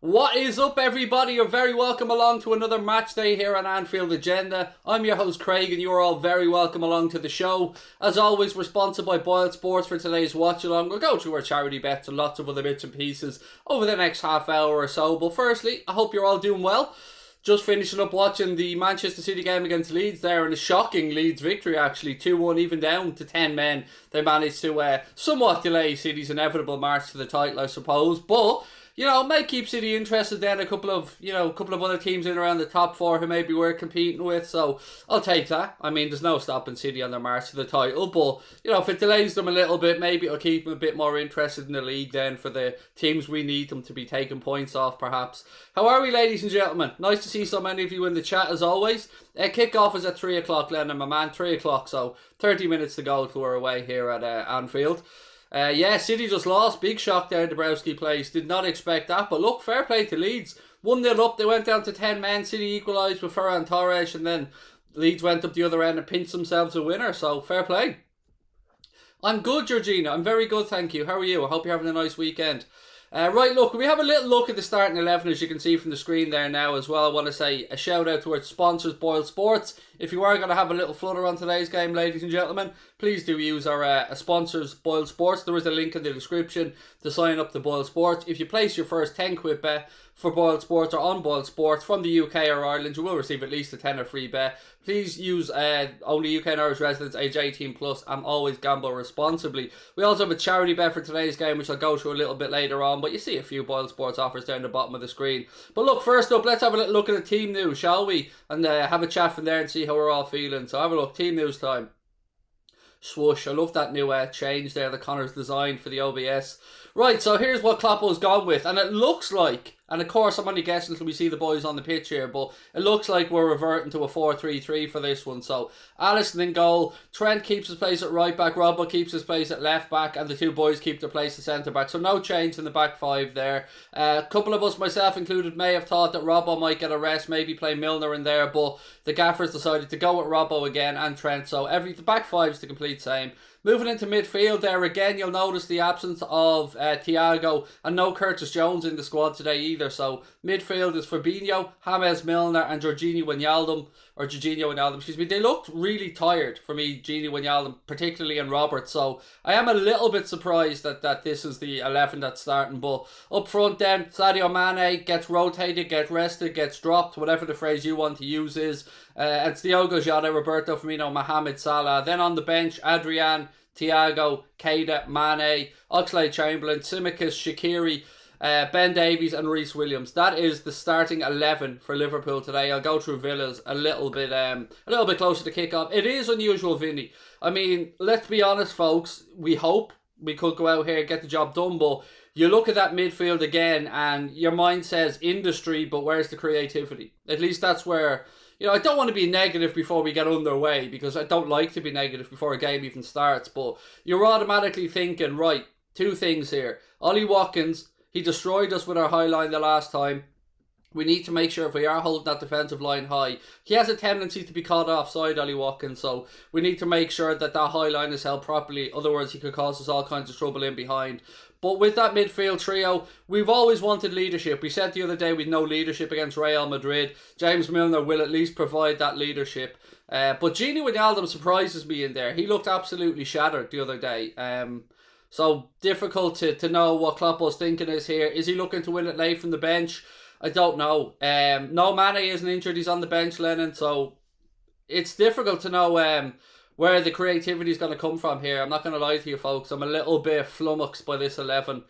What is up, everybody? You're very welcome along to another match day here on Anfield Agenda. I'm your host Craig and you're all very welcome along to the show. As always, we're sponsored by Boyle Sports for today's watch along. We'll go through our charity bets and lots of other bits and pieces over the next half hour or so. But firstly, I hope you're all doing well. Just finishing up watching the Manchester City game against Leeds there, and a shocking Leeds victory actually, 2-1, even down to 10 men. They managed to somewhat delay City's inevitable march to the title, I suppose, but you know, it might keep City interested then. A couple of other teams in around the top four who maybe we're competing with, so I'll take that. I mean, there's no stopping City on their march to the title, but you know, if it delays them a little bit, maybe it'll keep them a bit more interested in the league then for the teams we need them to be taking points off, perhaps. How are we, ladies and gentlemen? Nice to see so many of you in the chat as always. Kick-off is at 3 o'clock, Lennon, my man, 3 o'clock, so 30 minutes to go to our away here at Anfield. City just lost. Big shock there in Dabrowski Place. Did not expect that. But look, fair play to Leeds. 1-0 up. They went down to 10 men. City equalised with Ferran Torres. And then Leeds went up the other end and pinched themselves a winner. So, fair play. I'm good, Georgina. I'm very good, thank you. How are you? I hope you're having a nice weekend. Right, look, we have a little look at the starting 11, as you can see from the screen there now as well. I want to say a shout out to our sponsors, Boyle Sports. If you are going to have a little flutter on today's game, ladies and gentlemen, please do use our sponsors, Boyle Sports. There is a link in the description to sign up to Boyle Sports. If you place your first 10 quid bet for Boyle Sports or on Boyle Sports from the UK or Ireland, you will receive at least a tenner free bet. Please use only UK and Irish residents age 18 plus, and always gamble responsibly. We also have a charity bet for today's game, which I'll go through a little bit later on, but you see a few Boyle Sports offers down the bottom of the screen. But look, first up, let's have a little look at the team news, shall we? And have a chat from there and see how we're all feeling. So have a look, team news time. Swoosh, I love that new change there that Connor's designed for the OBS. Right, so here's what Kloppo's gone with, and it looks like, and of course I'm only guessing until we see the boys on the pitch here, but it looks like we're reverting to a 4-3-3 for this one. So Alisson in goal, Trent keeps his place at right back, Robbo keeps his place at left back, and the two boys keep their place at centre back. So no change in the back five there. A couple of us, myself included, may have thought that Robbo might get a rest, maybe play Milner in there, but the gaffers decided to go with Robbo again and Trent. So the back five's the complete same. Moving into midfield there, again, you'll notice the absence of Thiago and no Curtis Jones in the squad today either. So midfield is Fabinho, James Milner and Jorginho Wijnaldum, excuse me. They looked really tired for me, Gini Wijnaldum, particularly in Robert. So I am a little bit surprised that this is the 11 that's starting. But up front then, Sadio Mane gets rotated, gets rested, gets dropped, whatever the phrase you want to use is. It's Diogo Jota, Roberto Firmino, Mohamed Salah. Then on the bench, Adrian, Thiago, Keita, Mane, Oxlade-Chamberlain, Tsimikas, Shaqiri, Ben Davies and Reece Williams. That is the starting 11 for Liverpool today. I'll go through Villa's a little bit closer to kick-off. It is unusual, Vinny. I mean, let's be honest, folks. We hope we could go out here and get the job done, but you look at that midfield again and your mind says industry, but where's the creativity? At least that's where, you know, I don't want to be negative before we get underway, because I don't like to be negative before a game even starts, but you're automatically thinking, right, two things here. Ollie Watkins, he destroyed us with our high line the last time. We need to make sure if we are holding that defensive line high, he has a tendency to be caught offside, Ollie Watkins, so we need to make sure that high line is held properly. Otherwise, he could cause us all kinds of trouble in behind. But with that midfield trio, we've always wanted leadership. We said the other day we'd no leadership against Real Madrid. James Milner will at least provide that leadership. But Gini Wijnaldum surprises me in there. He looked absolutely shattered the other day. So difficult to know what Kloppo's thinking is here. Is he looking to win it late from the bench? I don't know. No, Mane isn't injured. He's on the bench, Lennon. So it's difficult to know where the creativity is going to come from here. I'm not going to lie to you, folks. I'm a little bit flummoxed by this 11.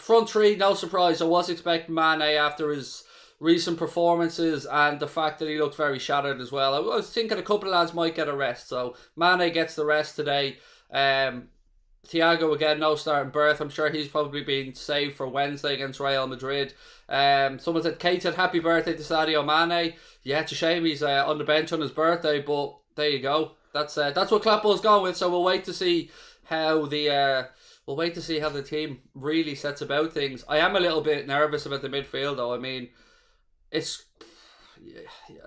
Front three, no surprise. I was expecting Mane after his recent performances and the fact that he looked very shattered as well. I was thinking a couple of lads might get a rest. So Mane gets the rest today. Thiago again, no starting berth. I'm sure he's probably been saved for Wednesday against Real Madrid. Someone said, Kate said happy birthday to Sadio Mane. Yeah, it's a shame he's on the bench on his birthday, but there you go. That's what Kloppo's gone with. So we'll wait to see how the team really sets about things. I am a little bit nervous about the midfield though. I mean,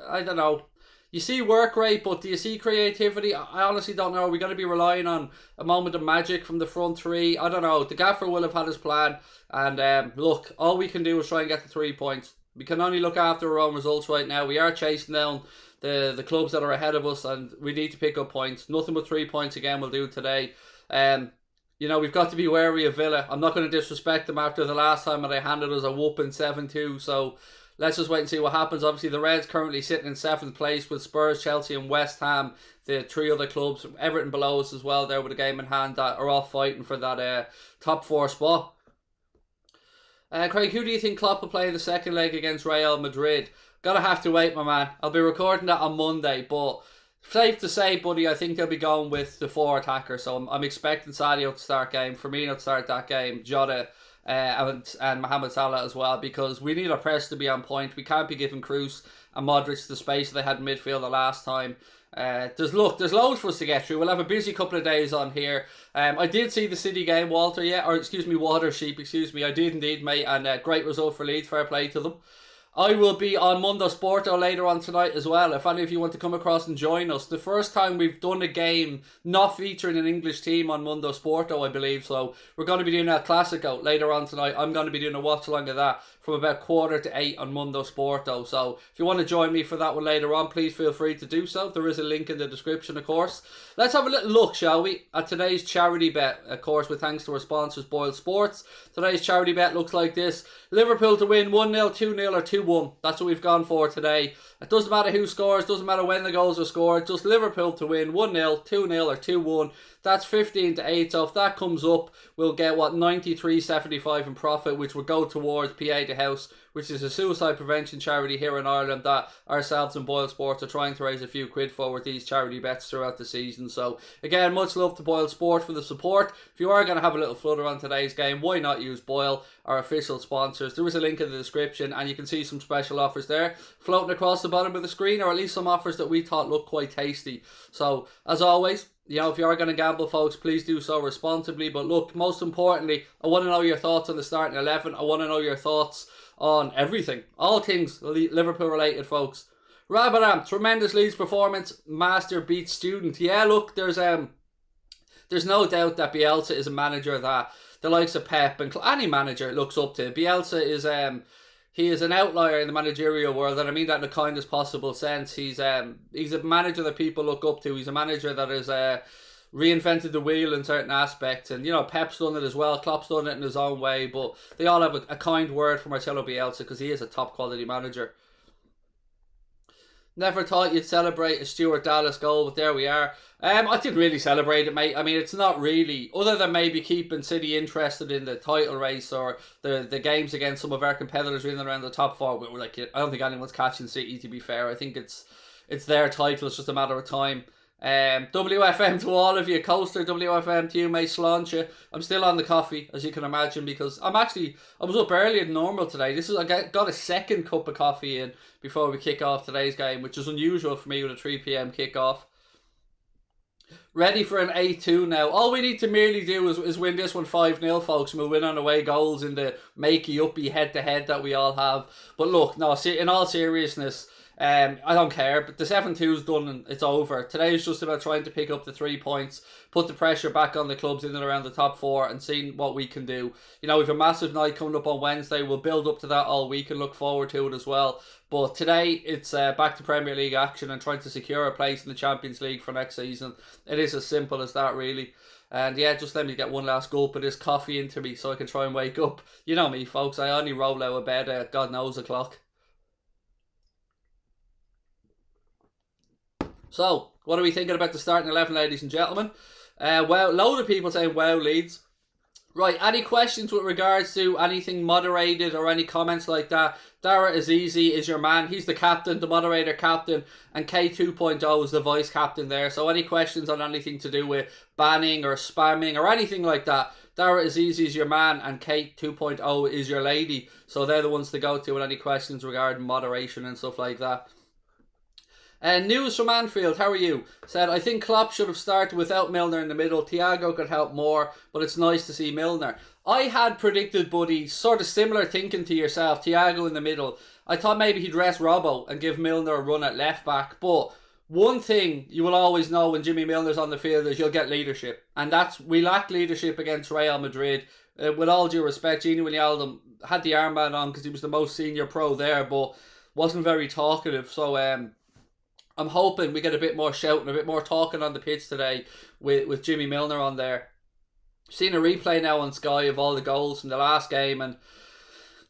I don't know. You see work rate, but do you see creativity? I honestly don't know. Are we going to be relying on a moment of magic from the front three? I don't know. The gaffer will have had his plan. And look, all we can do is try and get the 3 points. We can only look after our own results right now. We are chasing down the clubs that are ahead of us, and we need to pick up points. Nothing but 3 points again will do today. We've got to be wary of Villa. I'm not going to disrespect them after the last time that they handed us a whooping 7-2. So let's just wait and see what happens. Obviously, the Reds currently sitting in 7th place with Spurs, Chelsea and West Ham, the 3 other clubs, Everton below us as well there with a game in hand, that are all fighting for that top 4 spot. Craig, who do you think Klopp will play in the second leg against Real Madrid? Gotta have to wait, my man. I'll be recording that on Monday, but safe to say, buddy, I think they'll be going with the 4 attackers. So I'm expecting Sadio to start game, Firmino to start that game, Jota and Mohamed Salah as well, because we need our press to be on point. We can't be giving Kroos and Modric the space they had in midfield the last time. There's loads for us to get through. We'll have a busy couple of days on here. I did see the City game, Water Sheep, I did indeed, mate, and great result for Leeds, fair play to them. I will be on Mundo Sporto later on tonight as well, if any of you want to come across and join us. The first time we've done a game not featuring an English team on Mundo Sporto, I believe, so we're going to be doing El Clasico later on tonight. I'm going to be doing a watch along of that from about 7:45 on Mundo Sporto, so if you want to join me for that one later on, please feel free to do so. There is a link in the description, of course. Let's have a little look, shall we, at today's charity bet, of course, with thanks to our sponsors, Boyle Sports. Today's charity bet looks like this: Liverpool to win 1-0, 2-0 or 2-1. That's what we've gone for today. It doesn't matter who scores, doesn't matter when the goals are scored, just Liverpool to win 1-0, 2-0 or 2-1. That's 15 to 8, so if that comes up, we'll get, 93.75 in profit, which will go towards PA the House, which is a suicide prevention charity here in Ireland that ourselves and Boyle Sports are trying to raise a few quid for with these charity bets throughout the season. So again, much love to Boyle Sport for the support. If you are going to have a little flutter on today's game, why not use Boyle, our official sponsors? There is a link in the description and you can see some special offers there floating across the bottom of the screen, or at least some offers that we thought looked quite tasty. So as always, if you are going to gamble, folks, please do so responsibly. But look, most importantly, I want to know your thoughts on the starting 11. I want to know your thoughts on everything. All things Liverpool related, folks. Rabadam, tremendous Leeds performance. Master beats student. Yeah, look, there's no doubt that Bielsa is a manager that the likes of Pep and any manager looks up to. Bielsa is he is an outlier in the managerial world, and I mean that in the kindest possible sense. He's a manager that people look up to. He's a manager that has reinvented the wheel in certain aspects, and Pep's done it as well. Klopp's done it in his own way, but they all have a kind word for Marcelo Bielsa because he is a top quality manager. Never thought you'd celebrate a Stuart Dallas goal, but there we are. I didn't really celebrate it, mate. I mean, it's not really, other than maybe keeping City interested in the title race or the games against some of our competitors in and around the top 4. I don't think anyone's catching City, to be fair. I think it's their title. It's just a matter of time. WFM to all of you, Coaster, WFM to you, mate, Sláinte. I'm still on the coffee, as you can imagine, because I was up earlier than normal today. I got a second cup of coffee in before we kick off today's game, which is unusual for me with a 3 p.m. kickoff. Ready for an 8-2 now. All we need to merely do is win this one 5-0, folks, and we'll win on away goals in the makey-uppy head-to-head that we all have. But look, no, in all seriousness, I don't care, but the 7-2's done and it's over. Today is just about trying to pick up the 3 points, put the pressure back on the clubs in and around the top 4 and seeing what we can do. We've a massive night coming up on Wednesday. We'll build up to that all week and look forward to it as well. But today, it's back to Premier League action and trying to secure a place in the Champions League for next season. It is as simple as that, really. And yeah, just let me get one last gulp of this coffee into me so I can try and wake up. You know me, folks, I only roll out of bed at God knows o'clock. So, what are we thinking about the starting 11, ladies and gentlemen? Well, load of people saying, wow, Leeds. Right, any questions with regards to anything moderated or any comments like that? Dara Azizi is your man. He's the captain, the moderator captain, and K 2.0 is the vice captain there. So any questions on anything to do with banning or spamming or anything like that, Dara Azizi is your man and Kate 2.0 is your lady. So they're the ones to go to with any questions regarding moderation and stuff like that. News from Anfield, how are you? Said, I think Klopp should have started without Milner in the middle. Thiago could help more, but it's nice to see Milner. I had predicted, buddy, sort of similar thinking to yourself, Thiago in the middle. I thought maybe he'd rest Robbo and give Milner a run at left back, but one thing you will always know when Jimmy Milner's on the field is you'll get leadership. And we lacked leadership against Real Madrid. With all due respect, Gini Wijnaldum had the armband on because he was the most senior pro there, but wasn't very talkative. So I'm hoping we get a bit more shouting, a bit more talking on the pitch today with Jimmy Milner on there. Seen a replay now on Sky of all the goals from the last game, and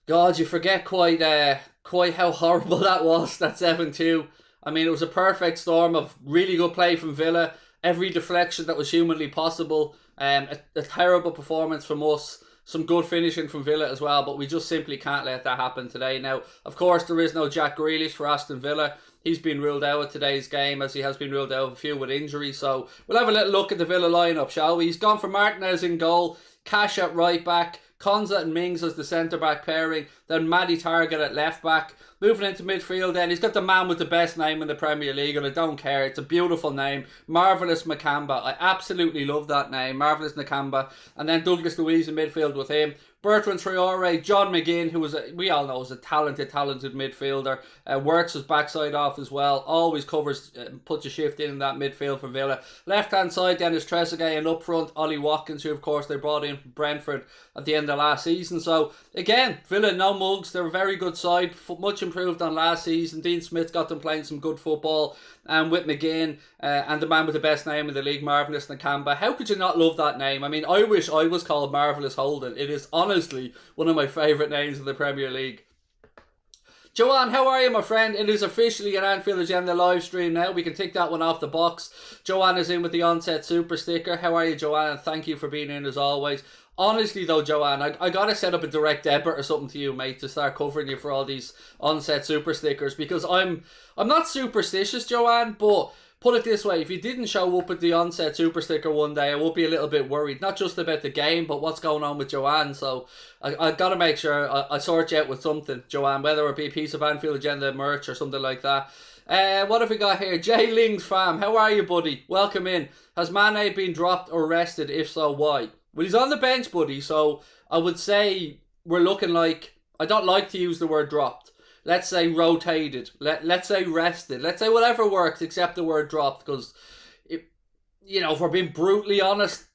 God, you forget quite how horrible that was, that 7-2. I mean, it was a perfect storm of really good play from Villa, every deflection that was humanly possible, a terrible performance from us, some good finishing from Villa as well, but we just simply can't let that happen today. Now, of course, there is no Jack Grealish for Aston Villa. He's been ruled out of today's game, as he has been ruled out of a few with injury. So we'll have a little look at the Villa lineup, shall we? He's gone for Martinez in goal, Cash at right back, Konza and Mings as the centre-back pairing, then Matty Target at left-back. Moving into midfield then, he's got the man with the best name in the Premier League, and I don't care, it's a beautiful name, Marvellous Nakamba. I absolutely love that name, Marvellous Nakamba. And then Douglas Luiz in midfield with him. Bertrand Traore, John McGinn, who we all know is a talented midfielder, works his backside off as well, always covers, puts a shift in that midfield for Villa. Left hand side then is Trezeguet, and up front Ollie Watkins, who of course they brought in from Brentford at the end of last season. So again, Villa no mugs, they're a very good side, much improved on last season. Dean Smith got them playing some good football, and with McGinn and the man with the best name in the league, Marvellous Nakamba. How could you not love that name? I mean, I wish I was called Marvellous Holden. It is honestly one of my favourite names in the Premier League. Joanne, how are you, my friend? It is officially an Anfield Agenda live stream now. We can tick that one off the box. Joanne is in with the onset super sticker. How are you, Joanne? And thank you for being in as always. Honestly though, Joanne, I gotta set up a direct debit or something to you, mate, to start covering you for all these onset super stickers, because I'm not superstitious, Joanne, but put it this way, if you didn't show up at the onset super sticker one day, I would be a little bit worried, not just about the game, but what's going on with Joanne. So I gotta make sure I sort you out with something, Joanne, whether it be a piece of Anfield Agenda merch or something like that. What have we got here? Jay Lings fam, how are you, buddy? Welcome in. Has Mane been dropped or rested? If so, why? Well, he's on the bench, buddy, so I would say we're looking like, I don't like to use the word dropped. Let's say rotated. Let's say rested. Let's say whatever works except the word dropped, because, if we're being brutally honest,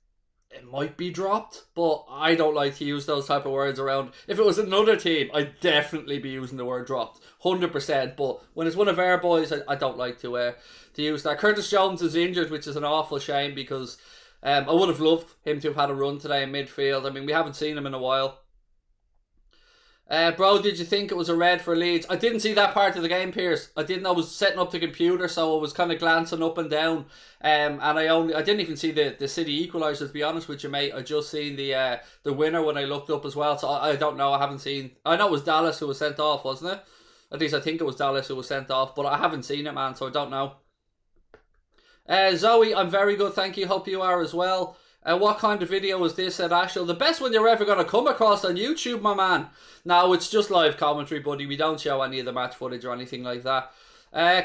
it might be dropped, but I don't like to use those type of words around. If it was another team, I'd definitely be using the word dropped, 100%, but when it's one of our boys, I don't like to use that. Curtis Jones is injured, which is an awful shame, because I would have loved him to have had a run today in midfield. I mean, we haven't seen him in a while. Bro, did you think it was a red for Leeds? I didn't see that part of the game, Pierce. I didn't. I was setting up the computer, so I was kind of glancing up and down. And I didn't even see the City equaliser, to be honest with you, mate. I just seen the winner when I looked up as well. So I don't know. I haven't seen. I know it was Dallas who was sent off, wasn't it? At least I think it was Dallas who was sent off, but I haven't seen it, man. So I don't know. Zoe, I'm very good, thank you. Hope you are as well. What kind of video is this, said Ashel? The best one you're ever going to come across on YouTube, my man. No, it's just live commentary, buddy. We don't show any of the match footage or anything like that.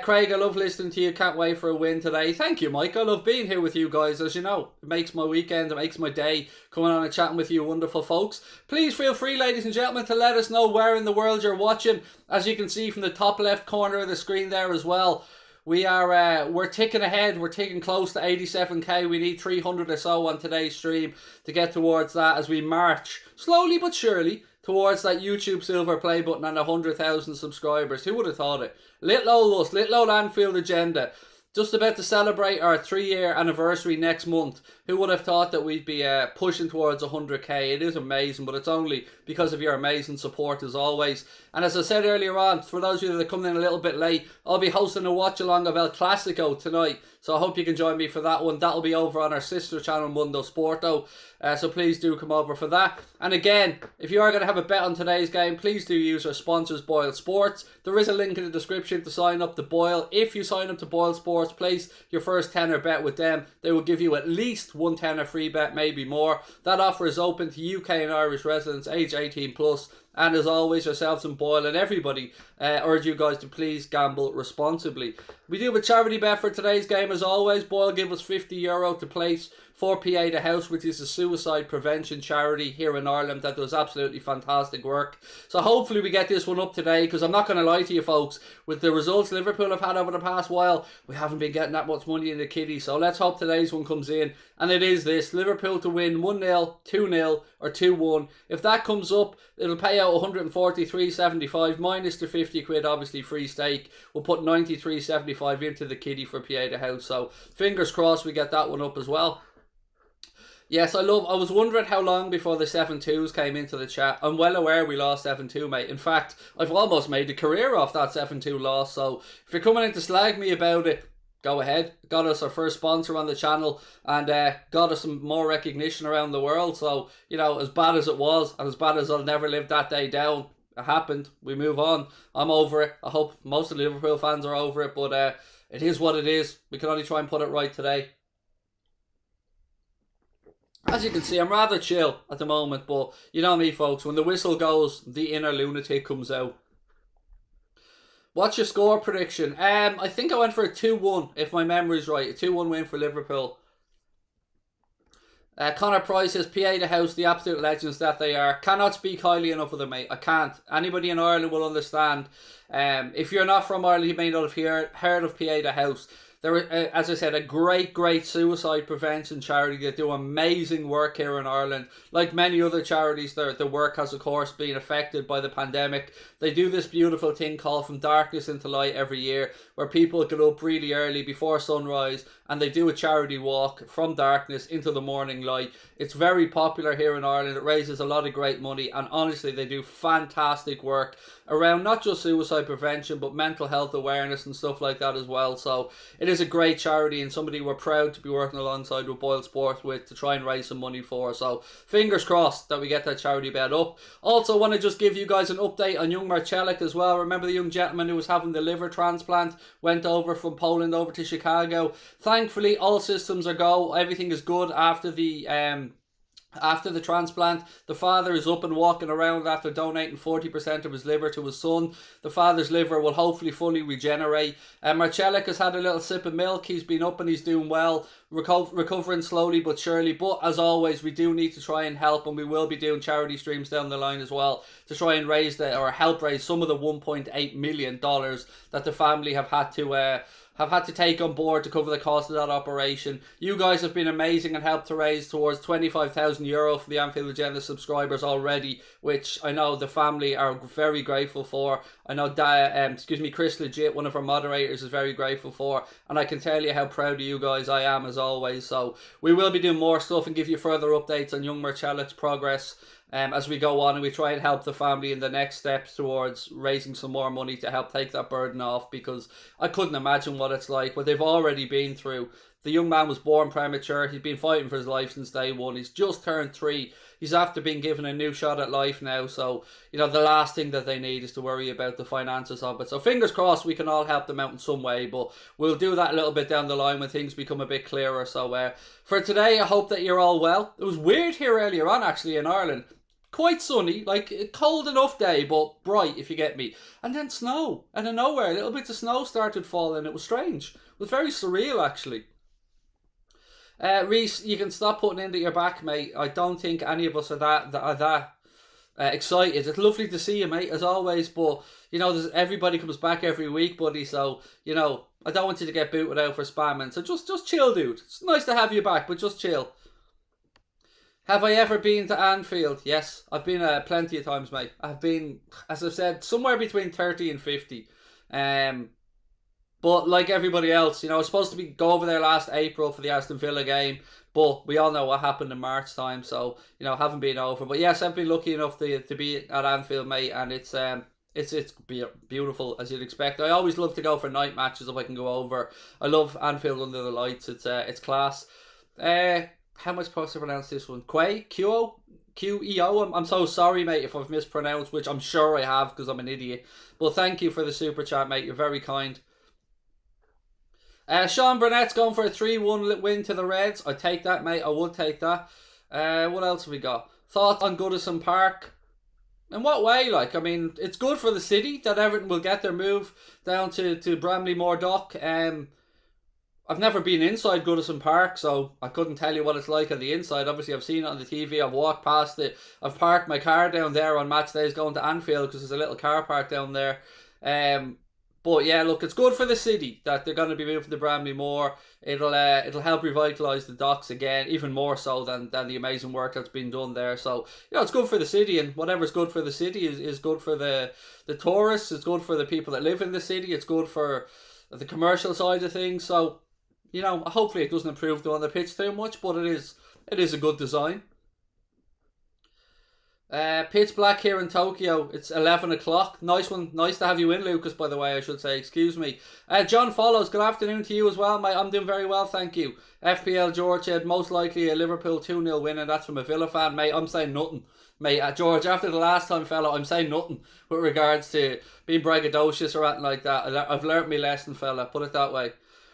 Craig, I love listening to you. Can't wait for a win today. Thank you, Mike. I love being here with you guys, as you know. It makes my weekend, it makes my day, coming on and chatting with you wonderful folks. Please feel free, ladies and gentlemen, to let us know where in the world you're watching. As you can see from the top left corner of the screen there as well. We're ticking ahead. We're ticking close to 87k. We need 300 or so on today's stream to get towards that as we march slowly but surely towards that YouTube silver play button and 100,000 subscribers. Who would have thought it? Little old us, little old Anfield Agenda. Just about to celebrate our 3-year anniversary next month. Who would have thought that we'd be pushing towards 100k? It is amazing, but it's only because of your amazing support as always. And as I said earlier on, for those of you that are coming in a little bit late, I'll be hosting a watch-along of El Clasico tonight. So I hope you can join me for that one. That'll be over on our sister channel, Mundo Sporto. So please do come over for that. And again, if you are going to have a bet on today's game, please do use our sponsors, Boyle Sports. There is a link in the description to sign up to Boyle. If you sign up to Boyle Sports, place your first tenner bet with them. They will give you at least one tenner free bet, maybe more. That offer is open to UK and Irish residents aged 18 plus. And as always, yourselves and Boyle and everybody urge you guys to please gamble responsibly. We do have a charity bet for today's game as always. Boyle give us €50 to place for PA the House, which is a suicide prevention charity here in Ireland that does absolutely fantastic work. So hopefully we get this one up today, because I'm not going to lie to you folks, with the results Liverpool have had over the past while, we haven't been getting that much money in the kitty. So let's hope today's one comes in, and it is this: Liverpool to win 1-0, 2-0 or 2-1. If that comes up, it'll pay out 143.75 minus the 50 quid, obviously free stake. We'll put 93.75 into the kitty for PA the House. So fingers crossed we get that one up as well. Yes, I was wondering how long before the 7-2s came into the chat. I'm well aware we lost 7-2, mate. In fact, I've almost made a career off that 7-2 loss. So if you're coming in to slag me about it, go ahead. Got us our first sponsor on the channel, and got us some more recognition around the world. So, you know, as bad as it was, and as bad as I'll never live that day down, it happened. We move on. I'm over it. I hope most of the Liverpool fans are over it, but it is what it is. We can only try and put it right today. As you can see, I'm rather chill at the moment, but you know me, folks, when the whistle goes, the inner lunatic comes out. What's your score prediction? I think I went for a 2-1, if my memory's right. A 2-1 win for Liverpool. Connor Price says, PA the House, the absolute legends that they are. Cannot speak highly enough of them, mate. I can't. Anybody in Ireland will understand. If you're not from Ireland, you may not have heard of PA the House. They're, as I said, a great suicide prevention charity. They do amazing work here in Ireland. Like many other charities, their work has, of course, been affected by the pandemic. They do this beautiful thing called From Darkness into Light every year, where people get up really early before sunrise and they do a charity walk from darkness into the morning light. It's very popular here in Ireland. It raises a lot of great money, and honestly, they do fantastic work around not just suicide prevention, but mental health awareness and stuff like that as well. So it is a great charity, and somebody we're proud to be working alongside with Boyle Sports with to try and raise some money for. So fingers crossed that we get that charity bet up. Also want to just give you guys an update on young Marcelic as well. Remember the young gentleman who was having the liver transplant, went over from Poland over to Chicago. Thankfully all systems are go. Everything is good after the transplant. The father is up and walking around after donating 40% of his liver to his son. The father's liver will hopefully fully regenerate. Marcelic has had a little sip of milk. He's been up and he's doing well, recovering slowly but surely. But as always, we do need to try and help, and we will be doing charity streams down the line as well to try and help raise some of the $1.8 million that the family have had to take on board to cover the cost of that operation. You guys have been amazing and helped to raise towards €25,000 for the Anfield Agenda subscribers already, which I know the family are very grateful for. I know Chris Legit, one of our moderators, is very grateful for, and I can tell you how proud of you guys I am as always. So we will be doing more stuff and give you further updates on young Marcellic's progress as we go on, and we try and help the family in the next steps towards raising some more money to help take that burden off, because I couldn't imagine what it's like, what they've already been through. The young man was born premature. He's been fighting for his life since day one. He's just turned 3. He's after being given a new shot at life now. So, you know, the last thing that they need is to worry about the finances of it. So fingers crossed we can all help them out in some way. But we'll do that a little bit down the line when things become a bit clearer. So for today, I hope that you're all well. It was weird here earlier on, actually, in Ireland. Quite sunny, like a cold enough day, but bright, if you get me. And then snow. Out of nowhere, little bits of snow started falling. It was strange. It was very surreal, actually. Reese, you can stop putting into your back, mate. I don't think any of us are that excited. It's lovely to see you, mate, as always. But, you know, everybody comes back every week, buddy. So, you know, I don't want you to get booted out for spamming. So just chill, dude. It's nice to have you back, but just chill. Have I ever been to Anfield? Yes, I've been plenty of times, mate. I've been, as I've said, somewhere between 30 and 50. But like everybody else, you know, I was supposed to go over there last April for the Aston Villa game, but we all know what happened in March time, so, you know, haven't been over. But yes, I've been lucky enough to be at Anfield, mate, and it's beautiful, as you'd expect. I always love to go for night matches if I can go over. I love Anfield under the lights. It's class. How am I supposed to pronounce this one? Qeo? I'm so sorry, mate, if I've mispronounced, which I'm sure I have because I'm an idiot. But thank you for the super chat, mate. You're very kind. Sean Burnett's going for a 3-1 win to the Reds. I'd take that, mate. I would take that. What else have we got? Thoughts on Goodison Park? In what way? Like, I mean, it's good for the city that Everton will get their move down to Bramley-Moore Dock. I've never been inside Goodison Park, so I couldn't tell you what it's like on the inside. Obviously, I've seen it on the TV. I've walked past it. I've parked my car down there on match days going to Anfield because there's a little car park down there. But yeah, look, it's good for the city that they're going to be moving to Bramley-Moore. It'll help revitalise the docks again, even more so than the amazing work that's been done there. So, it's good for the city, and whatever's good for the city is good for the tourists. It's good for the people that live in the city. It's good for the commercial side of things. So, hopefully it doesn't improve on the pitch too much, but it is a good design. Pitch black here in Tokyo. It's 11 o'clock. Nice one. Nice to have you in, Lucas, by the way, I should say. Excuse me. John Follows, good afternoon to you as well, mate. I'm doing very well, thank you. FPL George said, most likely a Liverpool 2-0 win, and that's from a Villa fan. Mate, I'm saying nothing. Mate, George, after the last time, fella, I'm saying nothing with regards to being braggadocious or anything like that. I've learnt my lesson, fella. Put it that way.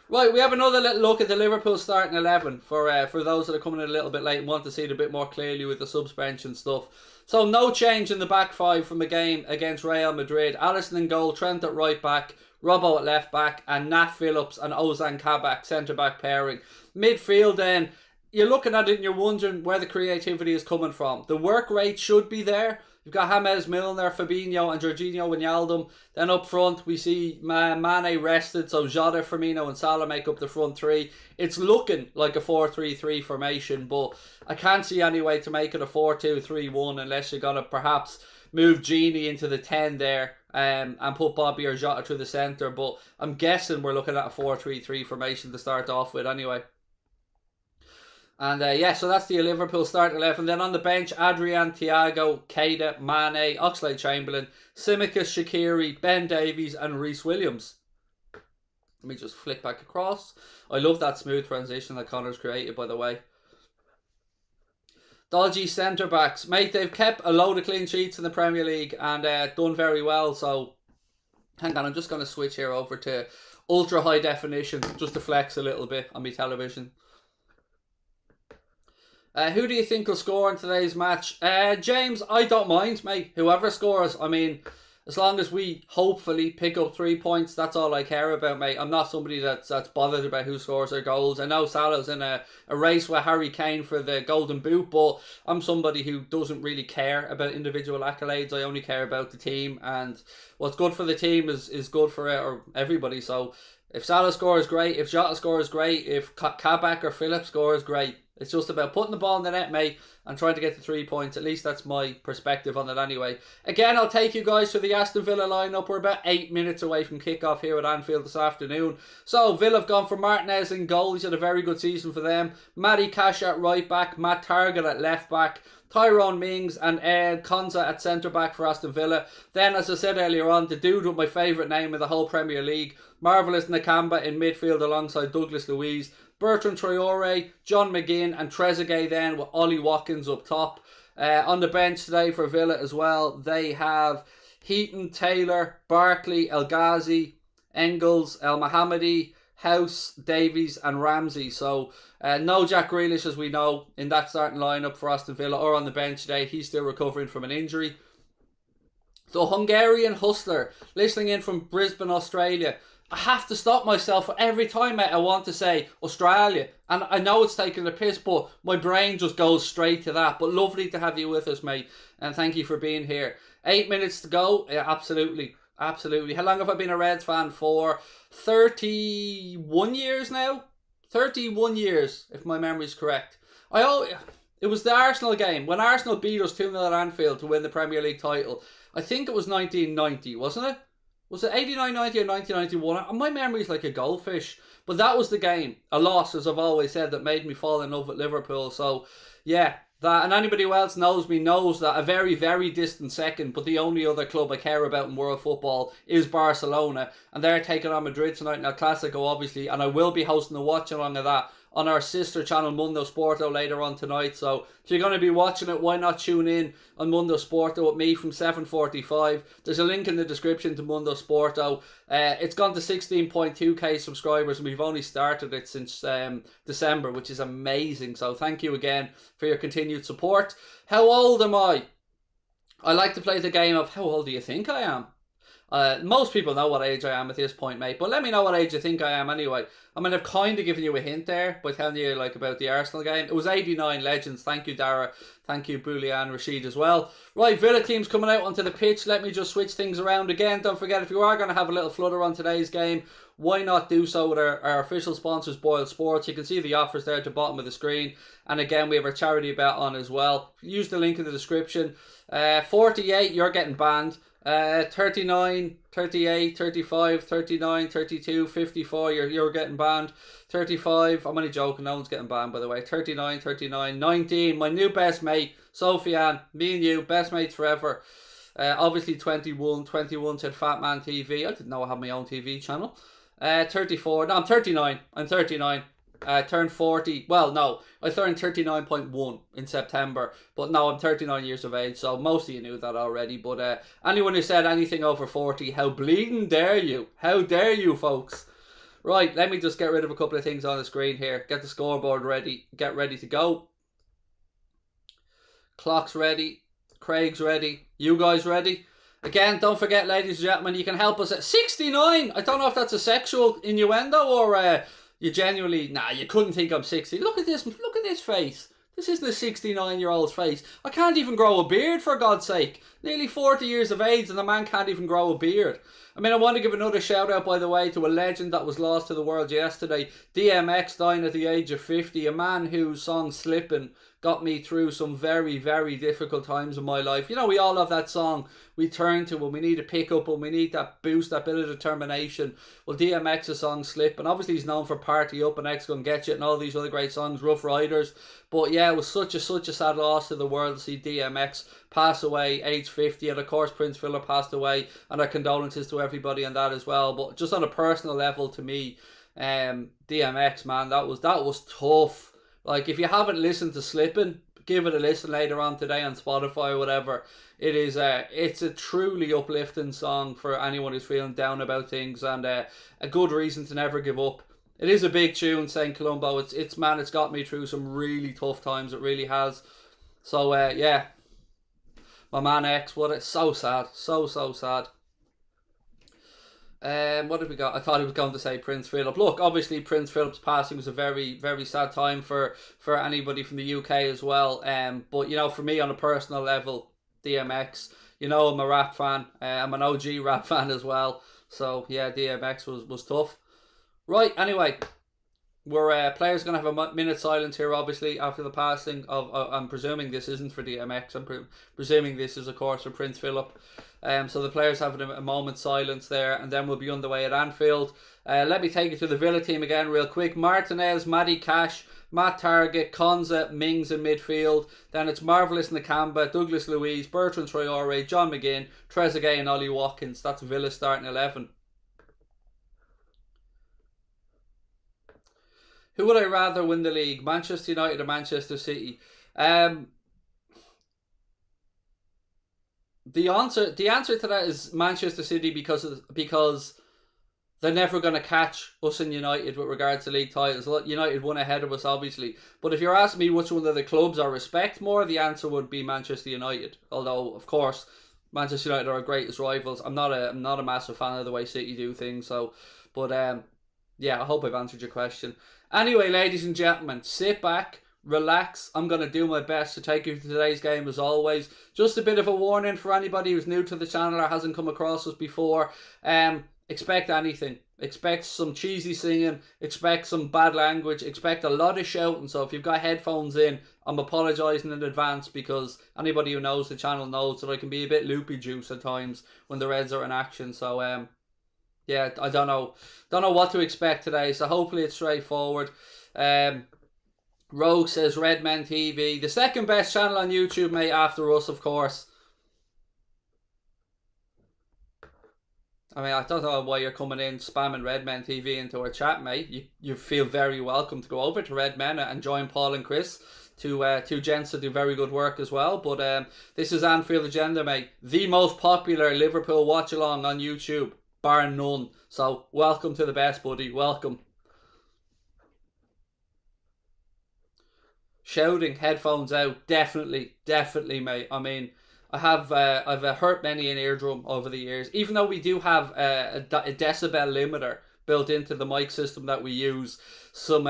Right, we have another little look at the Liverpool starting 11 for those that are coming in a little bit late and want to see it a bit more clearly with the suspension stuff. So no change in the back five from the game against Real Madrid. Alisson in goal, Trent at right back, Robbo at left back, and Nat Phillips and Ozan Kabak centre back pairing. Midfield then, you're looking at it and you're wondering where the creativity is coming from. The work rate should be there. You've got James Milner, Fabinho and Jorginho Wijnaldum. Then up front we see Mane rested, so Jota, Firmino and Salah make up the front three. It's looking like a 4-3-3 formation, but I can't see any way to make it a 4-2-3-1 unless you're going to perhaps move Gini into the 10 there and put Bobby or Jota through the centre. But I'm guessing we're looking at a 4-3-3 formation to start off with anyway. And so that's the Liverpool start 11. Then on the bench, Adrian, Thiago, Keita, Mane, Oxlade-Chamberlain, Tsimikas, Shaqiri, Ben Davies and Reece Williams. Let me just flick back across. I love that smooth transition that Connor's created, by the way. Dodgy centre backs. Mate, they've kept a load of clean sheets in the Premier League and done very well. So, hang on, I'm just going to switch here over to ultra high definition just to flex a little bit on my television. Who do you think will score in today's match? James, I don't mind, mate. Whoever scores, I mean, as long as we hopefully pick up 3 points, that's all I care about, mate. I'm not somebody that's bothered about who scores their goals. I know Salah's in a race with Harry Kane for the Golden Boot, but I'm somebody who doesn't really care about individual accolades. I only care about the team, and what's good for the team is good for everybody. So if Salah scores, great. If Jota scores, great. If Kabak or Phillips scores, great. It's just about putting the ball in the net, mate, and trying to get the 3 points. At least that's my perspective on it anyway. Again, I'll take you guys to the Aston Villa lineup. We're about 8 minutes away from kickoff here at Anfield this afternoon. So, Villa have gone for Martinez in goal. He's had a very good season for them. Matty Cash at right back. Matt Target at left back. Tyrone Mings and Ed Konza at centre back for Aston Villa. Then, as I said earlier on, the dude with my favourite name in the whole Premier League, Marvelous Nakamba in midfield alongside Douglas Luiz. Bertrand Traore, John McGinn and Trezeguet then with Ollie Watkins up top. On the bench today for Villa as well, they have Heaton, Taylor, Barkley, El Ghazi, Engels, El Mohammadi, House, Davies and Ramsey. So no Jack Grealish, as we know, in that starting lineup for Aston Villa or on the bench today. He's still recovering from an injury. The Hungarian hustler, listening in from Brisbane, Australia. I have to stop myself every time, mate, I want to say Australia. And I know it's taking a piss, but my brain just goes straight to that. But lovely to have you with us, mate. And thank you for being here. 8 minutes to go. Yeah, absolutely. Absolutely. How long have I been a Reds fan for? 31 years now? 31 years, if my memory's correct. It was the Arsenal game. When Arsenal beat us 2-0 at Anfield to win the Premier League title. I think it was 1990, wasn't it? Was it 89-90 or 1991? My memory's like a goldfish. But that was the game. A loss, as I've always said, that made me fall in love with Liverpool. So, yeah, that. And anybody who else knows me knows that a very, very distant second, but the only other club I care about in world football is Barcelona. And they're taking on Madrid tonight in El Clasico, obviously. And I will be hosting a watch-along of that on our sister channel Mundo Sporto later on tonight. So if you're going to be watching it, why not tune in on Mundo Sporto with me from 7:45. There's a link in the description to Mundo Sporto. It's gone to 16.2k subscribers and we've only started it since December, which is amazing. So thank you again for your continued support. How old am I? I like to play the game of how old do you think I am? Most people know what age I am at this point, mate, but let me know what age you think I am anyway. I mean, I've kind of given you a hint there by telling you like about the Arsenal game. It was 89 Legends. Thank you, Dara. Thank you, Boulian Rashid as well. Right, Villa team's coming out onto the pitch. Let me just switch things around again. Don't forget, if you are going to have a little flutter on today's game, why not do so with our official sponsors, Boyle Sports. You can see the offers there at the bottom of the screen. And again, we have our charity bet on as well. Use the link in the description. 48, you're getting banned. 39, 38, 35, 39, 32, 54, you're getting banned. 35, I'm only joking, no one's getting banned by the way. 39, 39, 19, my new best mate, Sofiane, me and you, best mates forever. Obviously 21 said Fat Man TV. I didn't know I had my own TV channel. 34, no, I'm 39. Turned 40. Well, no, I turned 39.1 in September. But no, I'm 39 years of age, so most of you knew that already. But anyone who said anything over 40, how bleeding dare you? How dare you, folks? Right, let me just get rid of a couple of things on the screen here. Get the scoreboard ready. Get ready to go. Clock's ready. Craig's ready. You guys ready? Again, don't forget, ladies and gentlemen, you can help us at 69. I don't know if that's a sexual innuendo or... you genuinely, you couldn't think I'm 60. Look at this face. This isn't a 69-year-old's face. I can't even grow a beard, for God's sake. Nearly 40 years of age and the man can't even grow a beard. I mean, I want to give another shout out, by the way, to a legend that was lost to the world yesterday. DMX dying at the age of 50. A man whose song Slippin' got me through some very, very difficult times in my life. You know, we all have that song we turn to when we need a pick up, when we need that boost, that bit of determination. Well, DMX's song Slippin', obviously he's known for Party Up and X Gon Get You and all these other great songs, Rough Riders. But yeah, it was such a sad loss to the world to see DMX pass away, age 50. And of course, Prince Philip passed away, and our condolences to everybody on that as well. But just on a personal level, to me, DMX, man, that was tough. Like, if you haven't listened to Slippin', give it a listen later on today on Spotify or whatever. It's a truly uplifting song for anyone who's feeling down about things, and a good reason to never give up. It is a big tune, St. Columbo. It's got me through some really tough times. It really has. So yeah, my man X, so sad, so sad. What have we got? I thought he was going to say Prince Philip. Look, obviously Prince Philip's passing was a very, very sad time for anybody from the UK as well. But you know, for me on a personal level, DMX, you know, I'm a rap fan. I'm an OG rap fan as well. So yeah, DMX was tough. Right, anyway, we're players going to have a minute silence here, obviously, after the passing of, I'm presuming this isn't for DMX, I'm presuming this is, of course, for Prince Philip. So the players having a moment's silence there, and then we'll be underway at Anfield. Let me take you through the Villa team again real quick. Martinez, Matty Cash, Matt Target, Konza, Mings in midfield. Then it's Marvelous Nakamba, Douglas Luiz, Bertrand Traore, John McGinn, Trezeguet and Ollie Watkins. That's Villa's starting 11. Who would I rather win the league? Manchester United or Manchester City? The answer to that is Manchester City because they're never going to catch us in United with regards to league titles. United won ahead of us, obviously. But if you're asking me which one of the clubs I respect more, the answer would be Manchester United. Although, of course, Manchester United are our greatest rivals. I'm not a massive fan of the way City do things. Yeah, I hope I've answered your question. Anyway, ladies and gentlemen, sit back, relax. I'm going to do my best to take you to today's game as always. Just a bit of a warning for anybody who's new to the channel or hasn't come across us before. Expect anything. Expect some cheesy singing. Expect some bad language. Expect a lot of shouting. So if you've got headphones in, I'm apologising in advance because anybody who knows the channel knows that I can be a bit loopy juice at times when the Reds are in action. So yeah, I don't know what to expect today, so hopefully it's straightforward. Rogue says Redmen TV, the second best channel on YouTube, mate, after us, of course. I mean, I don't know why you're coming in spamming Redmen TV into our chat, mate. You feel very welcome to go over to Redmen and join Paul and Chris, two gents that do very good work as well. But this is Anfield Agenda, mate, the most popular Liverpool watch along on YouTube, bar none. So welcome to the best, buddy. Welcome. Shouting, headphones out, definitely, mate. I mean, I've hurt many an eardrum over the years. Even though we do have a decibel limiter built into the mic system that we use, some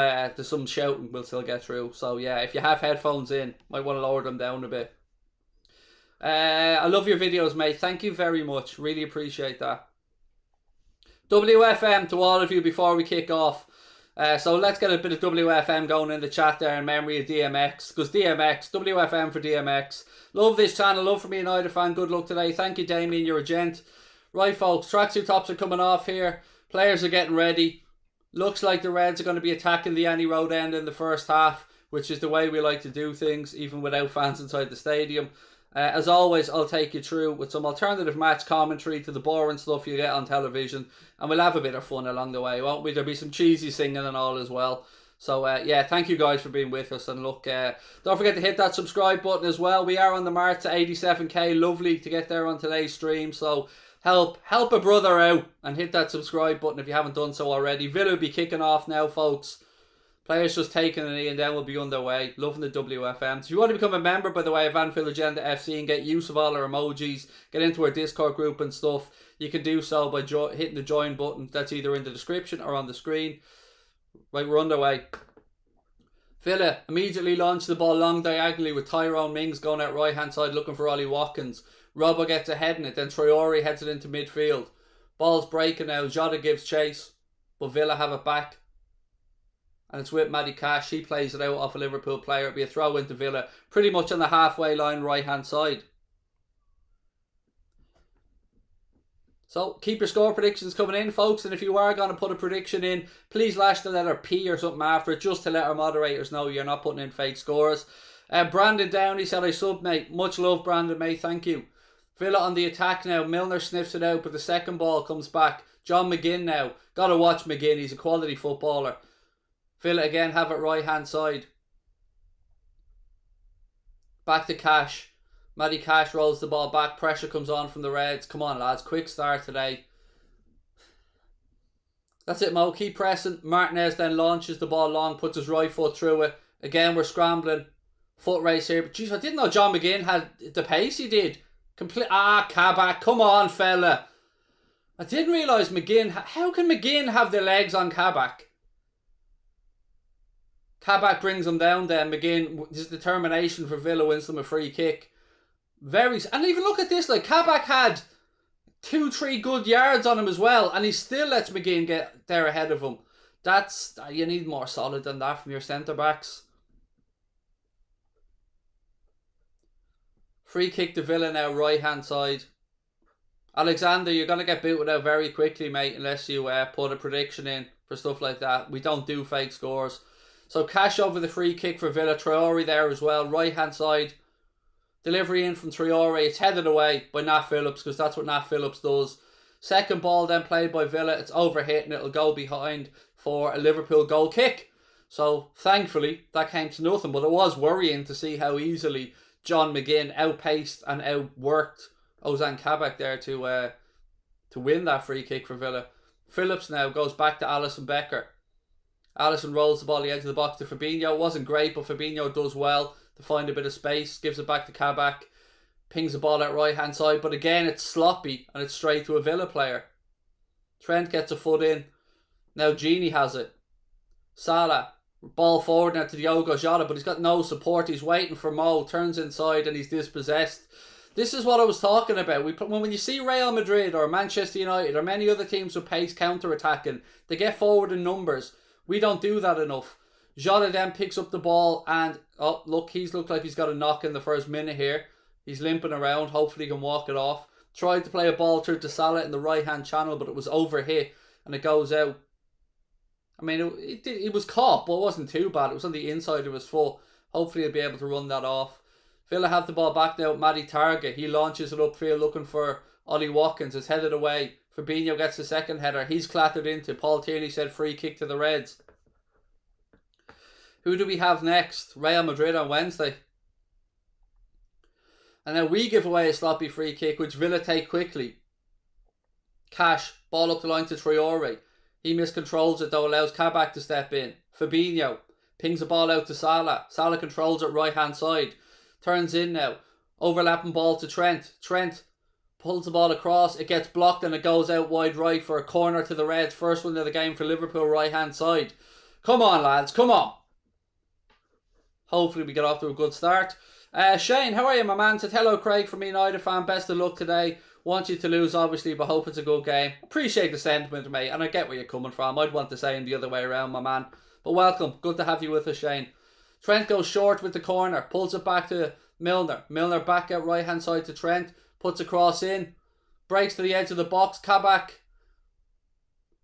shouting will still get through. So yeah, if you have headphones in, might want to lower them down a bit. I love your videos, mate. Thank you very much. Really appreciate that. WFM to all of you before we kick off. So let's get a bit of WFM going in the chat there in memory of DMX. Because DMX, WFM for DMX. Love this channel, love for me and United fan. Good luck today. Thank you, Damien, you're a gent. Right, folks, tracksuit tops are coming off here. Players are getting ready. Looks like the Reds are going to be attacking the Annie Road end in the first half, which is the way we like to do things, even without fans inside the stadium. As always, I'll take you through with some alternative match commentary to the boring stuff you get on television, and we'll have a bit of fun along the way, won't we? There'll be some cheesy singing and all as well. So yeah, thank you guys for being with us, and look, don't forget to hit that subscribe button as well. We are on the march to 87k. Lovely to get there on today's stream, so help a brother out and hit that subscribe button if you haven't done so already. Villa will be kicking off now, folks. Players just taking a knee and then we'll be underway. Loving the WFM. So if you want to become a member, by the way, of Anfield Agenda FC and get use of all our emojis, get into our Discord group and stuff, you can do so by hitting the join button. That's either in the description or on the screen. Right, we're underway. Villa immediately launched the ball long diagonally with Tyrone Mings going out right hand side looking for Ollie Watkins. Robbo gets ahead in it, then Traore heads it into midfield. Ball's breaking now. Jota gives chase, but Villa have it back. And it's with Matty Cash. He plays it out off a Liverpool player. It'll be a throw into Villa. Pretty much on the halfway line, right hand side. So keep your score predictions coming in, folks. And if you are going to put a prediction in, please lash the letter P or something after it, just to let our moderators know you're not putting in fake scores. Brandon Downey said I sub, mate. Much love, Brandon, mate. Thank you. Villa on the attack now. Milner sniffs it out, but the second ball comes back. John McGinn now. Got to watch McGinn. He's a quality footballer. Villa again have it right hand side. Back to Cash. Matty Cash rolls the ball back. Pressure comes on from the Reds. Come on, lads. Quick start today. That's it, Mo. Keep pressing. Martinez then launches the ball long. Puts his right foot through it. Again, we're scrambling. Foot race here. But jeez, I didn't know John McGinn had the pace he did. Kabak. Come on, fella. I didn't realise McGinn. How can McGinn have the legs on Kabak? Kabak brings him down then. McGinn, his determination for Villa wins them a free kick. And even look at this, like Kabak had 2-3 good yards on him as well, and he still lets McGinn get there ahead of him. You need more solid than that from your centre backs. Free kick to Villa now, right hand side. Alexander, you're going to get booted out very quickly, mate, unless you put a prediction in for stuff like that. We don't do fake scores. So Cash over the free kick for Villa. Traore there as well. Right hand side. Delivery in from Traore. It's headed away by Nat Phillips because that's what Nat Phillips does. Second ball then played by Villa. It's overhit and it'll go behind for a Liverpool goal kick. So thankfully that came to nothing. But it was worrying to see how easily John McGinn outpaced and outworked Ozan Kabak there to win that free kick for Villa. Phillips now goes back to Alisson Becker. Alisson rolls the ball the edge of the box to Fabinho. It wasn't great, but Fabinho does well to find a bit of space. Gives it back to Kabak. Pings the ball out right hand side. But again, it's sloppy and it's straight to a Villa player. Trent gets a foot in. Now Gini has it. Salah. Ball forward now to Diogo Jota, but he's got no support. He's waiting for Mo. Turns inside and he's dispossessed. This is what I was talking about. When you see Real Madrid or Manchester United or many other teams with pace counter-attacking, they get forward in numbers. We don't do that enough. Jota then picks up the ball and, oh, look, he's looked like he's got a knock in the first minute here. He's limping around. Hopefully he can walk it off. Tried to play a ball through to Salah in the right-hand channel, but it was overhit and it goes out. I mean, it was caught, but it wasn't too bad. It was on the inside of his foot. Hopefully he'll be able to run that off. Villa have the ball back now with Matty Target. He launches it upfield looking for Ollie Watkins. It's headed away. Fabinho gets the second header. He's clattered into. Paul Tierney said free kick to the Reds. Who do we have next? Real Madrid on Wednesday. And then we give away a sloppy free kick, which Villa take quickly. Cash, ball up the line to Traore. He miscontrols it though, allows Kabak to step in. Fabinho pings the ball out to Salah. Salah controls it right hand side. Turns in now. Overlapping ball to Trent. Trent pulls the ball across. It gets blocked and it goes out wide right for a corner to the Reds. First one of the game for Liverpool, right hand side. Come on, lads. Come on. Hopefully we get off to a good start. Shane, how are you, my man? Said hello, Craig, from me, United fan. Best of luck today. Want you to lose, obviously, but hope it's a good game. Appreciate the sentiment, mate, and I get where you're coming from. I'd want to say him the other way around, my man. But welcome. Good to have you with us, Shane. Trent goes short with the corner. Pulls it back to Milner. Milner back out right-hand side to Trent. Puts a cross in. Breaks to the edge of the box. Kabak.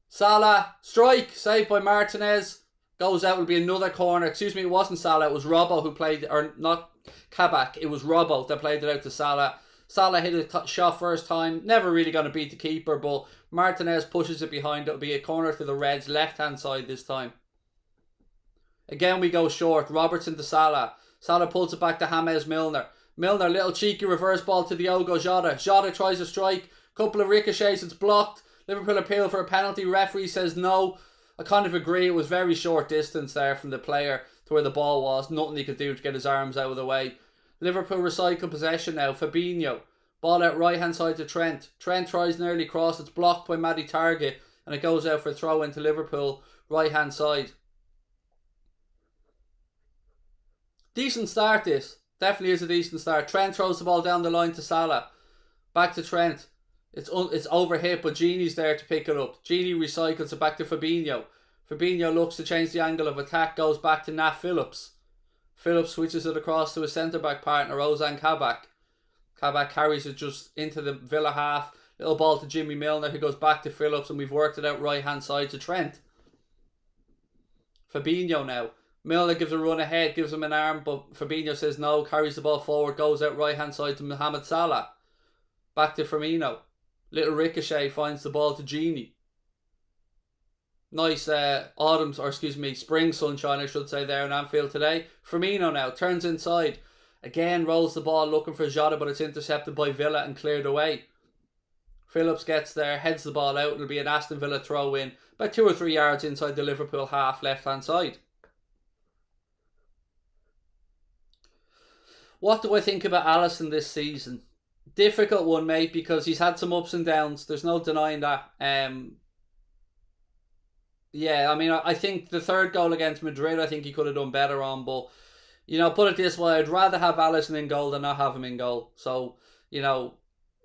Salah. Strike. Saved by Martinez. Goes out. Will be another corner. Excuse me, it wasn't Salah. It was Robbo who played, or not Kabak. It was Robbo that played it out to Salah. Salah hit a shot first time. Never really going to beat the keeper, but Martinez pushes it behind. It'll be a corner to the Reds' left-hand side this time. Again, we go short. Robertson to Salah. Salah pulls it back to James Milner. Milner, little cheeky reverse ball to Diogo Jota. Jota tries a strike. Couple of ricochets. It's blocked. Liverpool appeal for a penalty. Referee says no. I kind of agree. It was very short distance there from the player to where the ball was. Nothing he could do to get his arms out of the way. Liverpool recycle possession now. Fabinho. Ball out right hand side to Trent. Trent tries an early cross. It's blocked by Matty Target. And it goes out for a throw into Liverpool. Right hand side. Decent start this. Definitely is a decent start. Trent throws the ball down the line to Salah. Back to Trent. It's overhit, but Gini's there to pick it up. Gini recycles it back to Fabinho. Fabinho looks to change the angle of attack. Goes back to Nat Phillips. Phillips switches it across to his centre-back partner, Ozan Kabak. Kabak carries it just into the Villa half. Little ball to Jimmy Milner, who goes back to Phillips, and we've worked it out right-hand side to Trent. Fabinho now. Milner gives a run ahead, gives him an arm, but Fabinho says no, carries the ball forward, goes out right-hand side to Mohamed Salah. Back to Firmino. Little ricochet finds the ball to Gini. Nice spring sunshine, I should say, there in Anfield today. Firmino now turns inside. Again, rolls the ball looking for Jota, but it's intercepted by Villa and cleared away. Phillips gets there, heads the ball out. It'll be an Aston Villa throw in, about 2 or 3 yards inside the Liverpool half, left-hand side. What do I think about Alisson this season? Difficult one, mate, because he's had some ups and downs. There's no denying that. Yeah, I mean, I think the third goal against Madrid, I think he could have done better on. But, you know, put it this way, I'd rather have Alisson in goal than not have him in goal. So, you know,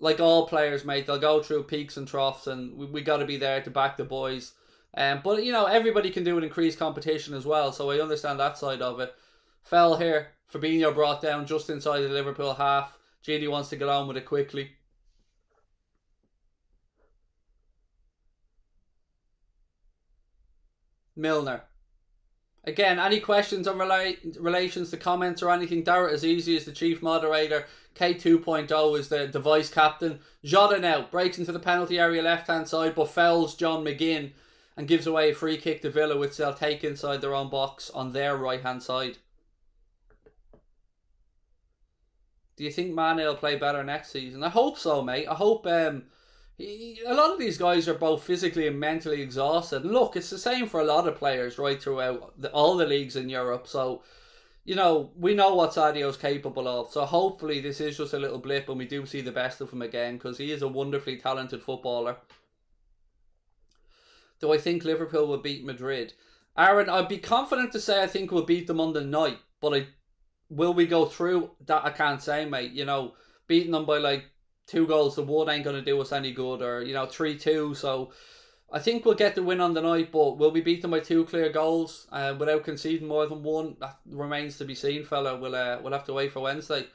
like all players, mate, they'll go through peaks and troughs, and we got to be there to back the boys. But, you know, everybody can do an increased competition as well, so I understand that side of it. Fell here. Fabinho brought down just inside the Liverpool half. Gini wants to get on with it quickly. Milner. Again, any questions on relations to comments or anything? Darrett is easy as the chief moderator. K 2.0 is the vice captain. Jota now breaks into the penalty area left-hand side, but fouls John McGinn and gives away a free kick to Villa, which they'll take inside their own box on their right-hand side. Do you think Mane will play better next season? I hope so, mate. I hope a lot of these guys are both physically and mentally exhausted. And look, it's the same for a lot of players right throughout all the leagues in Europe. So, you know, we know what Sadio's capable of. So hopefully this is just a little blip and we do see the best of him again, because he is a wonderfully talented footballer. Do I think Liverpool will beat Madrid? Aaron, I'd be confident to say I think we'll beat them on the night, but will we go through? That I can't say, mate. You know, beating them by like 2 goals to 1 ain't going to do us any good, or, you know, 3-2. So I think we'll get the win on the night, but will we beat them by 2 clear goals without conceding more than 1? That remains to be seen, fella. We'll have to wait for Wednesday.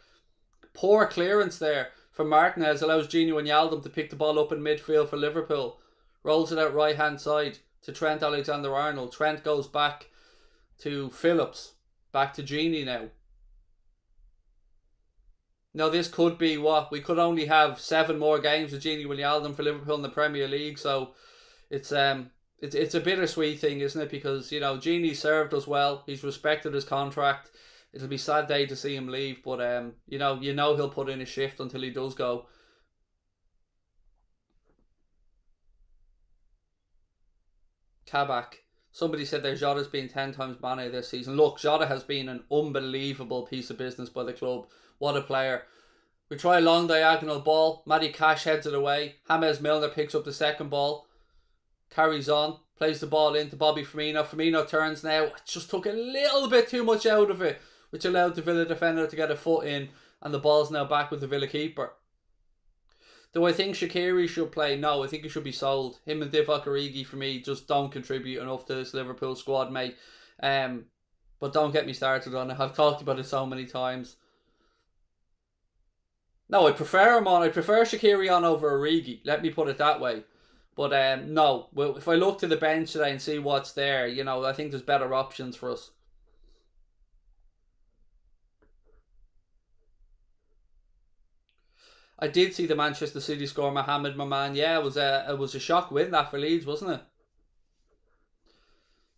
Poor clearance there from Martinez allows Gini Wijnaldum to pick the ball up in midfield for Liverpool. Rolls it out right-hand side to Trent Alexander-Arnold. Trent goes back to Phillips. Back to Gini now. Now this could be what? We could only have 7 more games with Gini Wijnaldum for Liverpool in the Premier League. So it's a bittersweet thing, isn't it? Because, you know, Gini served us well. He's respected his contract. It'll be a sad day to see him leave. But, you know he'll put in a shift until he does go. Kabak. Somebody said there Jota's been 10 times Mane this season. Look, Jota has been an unbelievable piece of business by the club. What a player. We try a long diagonal ball. Matty Cash heads it away. James Milner picks up the second ball. Carries on. Plays the ball into Bobby Firmino. Firmino turns now. Just took a little bit too much out of it, which allowed the Villa defender to get a foot in. And the ball's now back with the Villa keeper. Do I think Shaqiri should play? No, I think he should be sold. Him and Divock Origi, for me, just don't contribute enough to this Liverpool squad, mate. But don't get me started on it. I've talked about it so many times. No, I prefer him on. I prefer Shaqiri on over Origi. Let me put it that way. But no, if I look to the bench today and see what's there, you know, I think there's better options for us. I did see the Manchester City score, Mohamed Maman. Yeah, it was a shock win that for Leeds, wasn't it?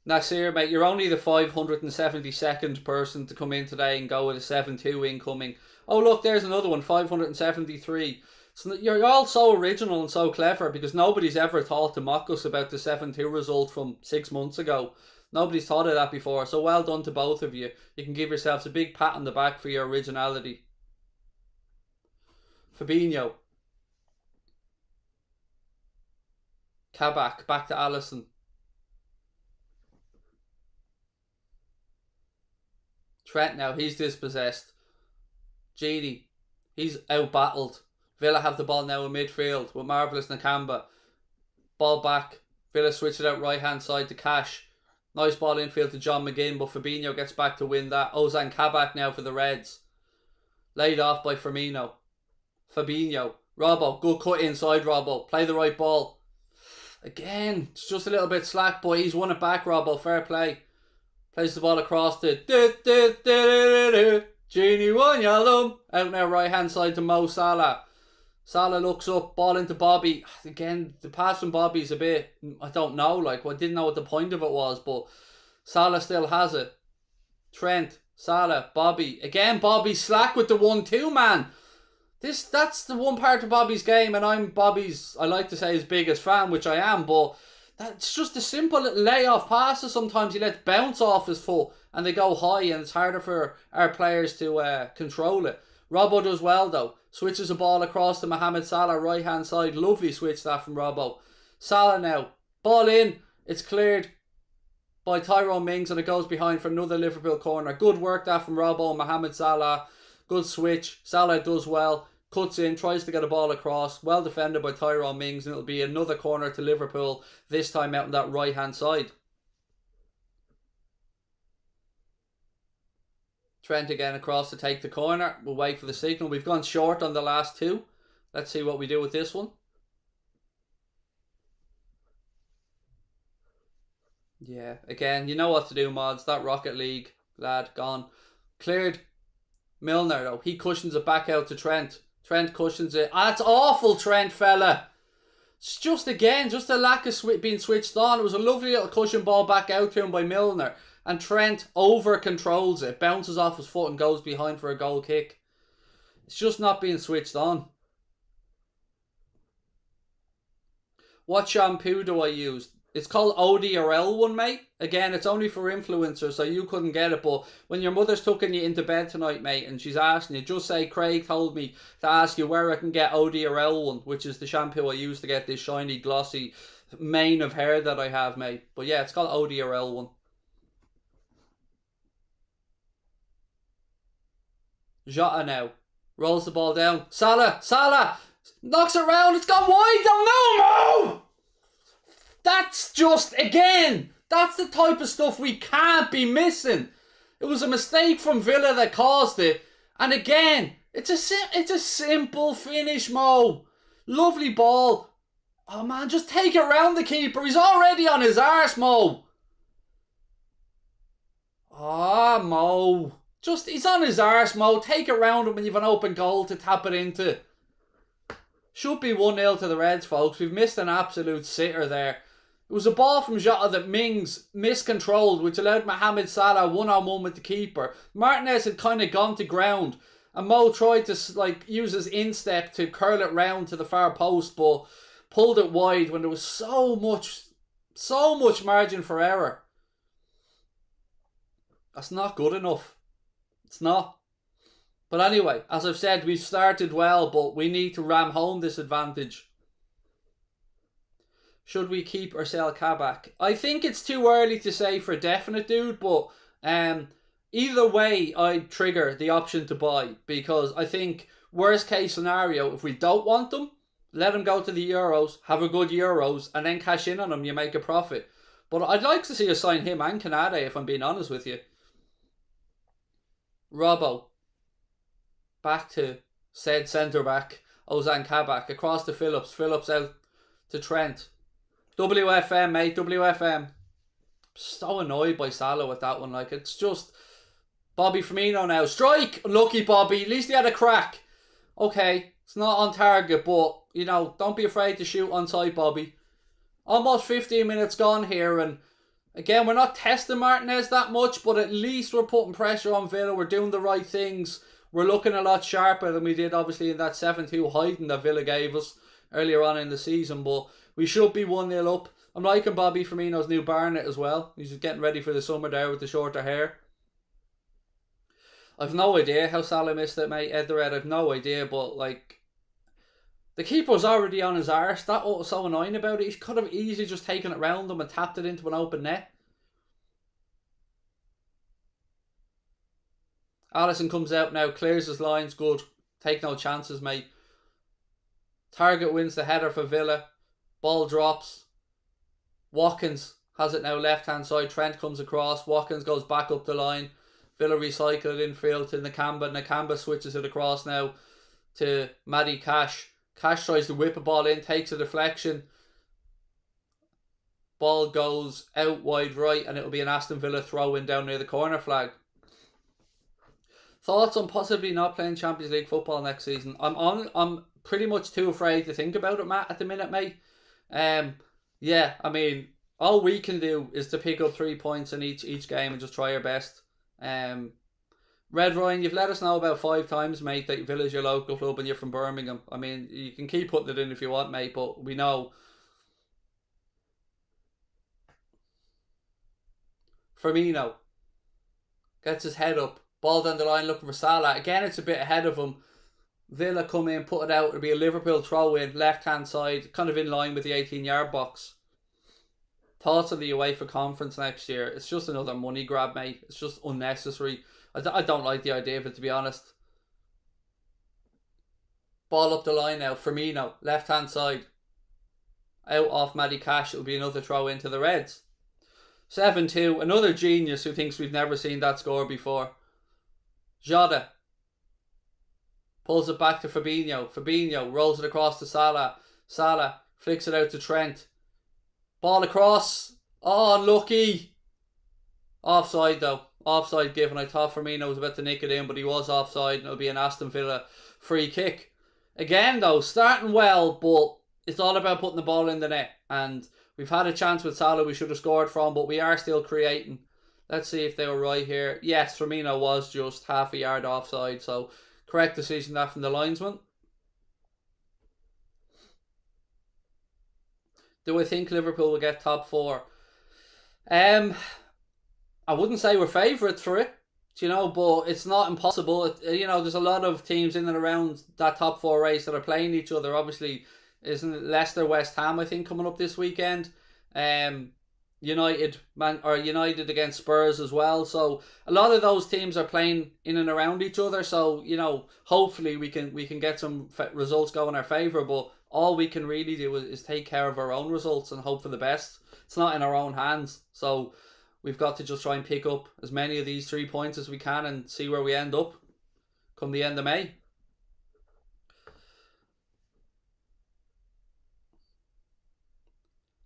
Nasir, mate, you're only the 572nd person to come in today and go with a 7-2 incoming. Oh, look, there's another one, 573. So you're all so original and so clever because nobody's ever thought to mock us about the 7-2 result from 6 months ago. Nobody's thought of that before, so well done to both of you. You can give yourselves a big pat on the back for your originality. Fabinho. Kabak, back to Alisson. Trent now, he's dispossessed. Gini, he's out-battled. Villa have the ball now in midfield with Marvellous Nakamba. Ball back. Villa switch it out right-hand side to Cash. Nice ball infield to John McGinn, but Fabinho gets back to win that. Ozan Kabak now for the Reds. Laid off by Firmino. Fabinho. Robbo, good cut inside Robbo. Play the right ball. Again, it's just a little bit slack, but he's won it back, Robbo. Fair play. Plays the ball across to Gini Wijnaldum. Out now right hand side to Mo Salah. Salah looks up, ball into Bobby. Again, the pass from Bobby's a bit, I don't know, like, I didn't know what the point of it was, but Salah still has it. Trent, Salah, Bobby. Again, Bobby slack with the 1-2, man. That's the one part of Bobby's game, and I'm Bobby's, I like to say, his biggest fan, which I am, but that's just a simple little layoff passes sometimes he lets bounce off his foot, and they go high, and it's harder for our players to control it. Robbo does well, though. Switches the ball across to Mohamed Salah, right-hand side. Lovely switch that from Robbo. Salah now. Ball in. It's cleared by Tyrone Mings, and it goes behind for another Liverpool corner. Good work that from Robbo and Mohamed Salah. Good switch. Salah does well. Cuts in, tries to get a ball across. Well defended by Tyrone Mings, and it'll be another corner to Liverpool, this time out on that right-hand side. Trent again across to take the corner. We'll wait for the signal. We've gone short on the last two. Let's see what we do with this one. Yeah, again, you know what to do, mods. That Rocket League lad gone. Cleared. Milner, though. He cushions it back out to Trent. Trent cushions it. Ah, that's awful, Trent, fella. It's just, again, just a lack of being switched on. It was a lovely little cushion ball back out to him by Milner. And Trent over-controls it. Bounces off his foot and goes behind for a goal kick. It's just not being switched on. What shampoo do I use? It's called OD or L1, mate. Again, it's only for influencers, so you couldn't get it. But when your mother's tucking you into bed tonight, mate, and she's asking you, just say, Craig told me to ask you where I can get OD or L1, which is the shampoo I use to get this shiny, glossy mane of hair that I have, mate. But yeah, it's called OD or L1. Jota now. Rolls the ball down. Salah! Salah! Knocks it round. It's gone wide. Don't know, Mo! That's just, again, that's the type of stuff we can't be missing. It was a mistake from Villa that caused it. And again, it's a simple finish, Mo. Lovely ball. Oh, man, just take it round the keeper. He's already on his arse, Mo. Ah, Mo. Just, he's on his arse, Mo. Take it round him when you've an open goal to tap it into. Should be 1-0 to the Reds, folks. We've missed an absolute sitter there. It was a ball from Jota that Mings miscontrolled, which allowed Mohamed Salah one-on-one with the keeper. Martinez had kind of gone to ground, and Mo tried to use his instep to curl it round to the far post, but pulled it wide when there was so much margin for error. That's not good enough. It's not. But anyway, as I've said, we've started well, but we need to ram home this advantage. Should we keep or sell Kabak? I think it's too early to say for definite, dude, but either way, I'd trigger the option to buy, because I think worst case scenario, if we don't want them, let them go to the Euros, have a good Euros, and then cash in on them, you make a profit. But I'd like to see us sign him and Canade, if I'm being honest with you. Robbo. Back to said centre-back, Ozan Kabak, across to Phillips. Phillips out to Trent. WFM, mate, WFM. So annoyed by Salah with that one. Like, it's just Bobby Firmino now. Strike! Lucky Bobby. At least he had a crack. Okay, it's not on target, but, you know, don't be afraid to shoot on side, Bobby. Almost 15 minutes gone here, and again, we're not testing Martinez that much, but at least we're putting pressure on Villa. We're doing the right things. We're looking a lot sharper than we did, obviously, in that 7-2 hiding that Villa gave us earlier on in the season, but we should be 1-0 up. I'm liking Bobby Firmino's new Barnet as well. He's getting ready for the summer there with the shorter hair. I've no idea how Salah missed it, mate. Edered, I've no idea, but like, the keeper's already on his arse. That's what was so annoying about it. He could have easily just taken it round him and tapped it into an open net. Alisson comes out now, clears his lines, good. Take no chances, mate. Target wins the header for Villa. Ball drops. Watkins has it now left hand side. Trent comes across. Watkins goes back up the line. Villa recycle it infield to Nakamba. Nakamba switches it across now to Matty Cash. Cash tries to whip a ball in, takes a deflection. Ball goes out wide right, and it'll be an Aston Villa throw in down near the corner flag. Thoughts on possibly not playing Champions League football next season? I'm pretty much too afraid to think about it, Matt, at the minute, mate. Yeah, I mean, all we can do is to pick up 3 points in each game and just try our best. Red Ryan, you've let us know about 5 times, mate, that Villa's your local club and you're from Birmingham. I mean, you can keep putting it in if you want, mate, but we know. Firmino gets his head up. Ball down the line looking for Salah. Again, it's a bit ahead of him. Villa come in, put it out. It'll be a Liverpool throw in, left hand side, kind of in line with the 18-yard box. Thoughts on the UEFA conference next year? It's just another money grab, mate. It's just unnecessary. I don't like the idea of it, to be honest. Ball up the line now. Firmino, left hand side. Out off Matty Cash. It'll be another throw into the Reds. 7-2. Another genius who thinks we've never seen that score before. Jota pulls it back to Fabinho. Fabinho rolls it across to Salah. Salah flicks it out to Trent. Ball across. Oh, unlucky. Offside though. Offside given. I thought Firmino was about to nick it in, but he was offside, and it'll be an Aston Villa free kick. Again though, starting well, but it's all about putting the ball in the net. And we've had a chance with Salah we should have scored from, but we are still creating. Let's see if they were right here. Yes, Firmino was just half a yard offside, so correct decision that from the linesman. Do I think Liverpool will get top 4? I wouldn't say we're favourites for it, you know, but it's not impossible. You know, there's a lot of teams in and around that top 4 race that are playing each other. Obviously, isn't it Leicester, West Ham, I think, coming up this weekend? United against Spurs as well. So a lot of those teams are playing in and around each other. So, you know, hopefully we can get some results go in our favour. But all we can really do is take care of our own results and hope for the best. It's not in our own hands. So we've got to just try and pick up as many of these 3 points as we can and see where we end up come the end of May.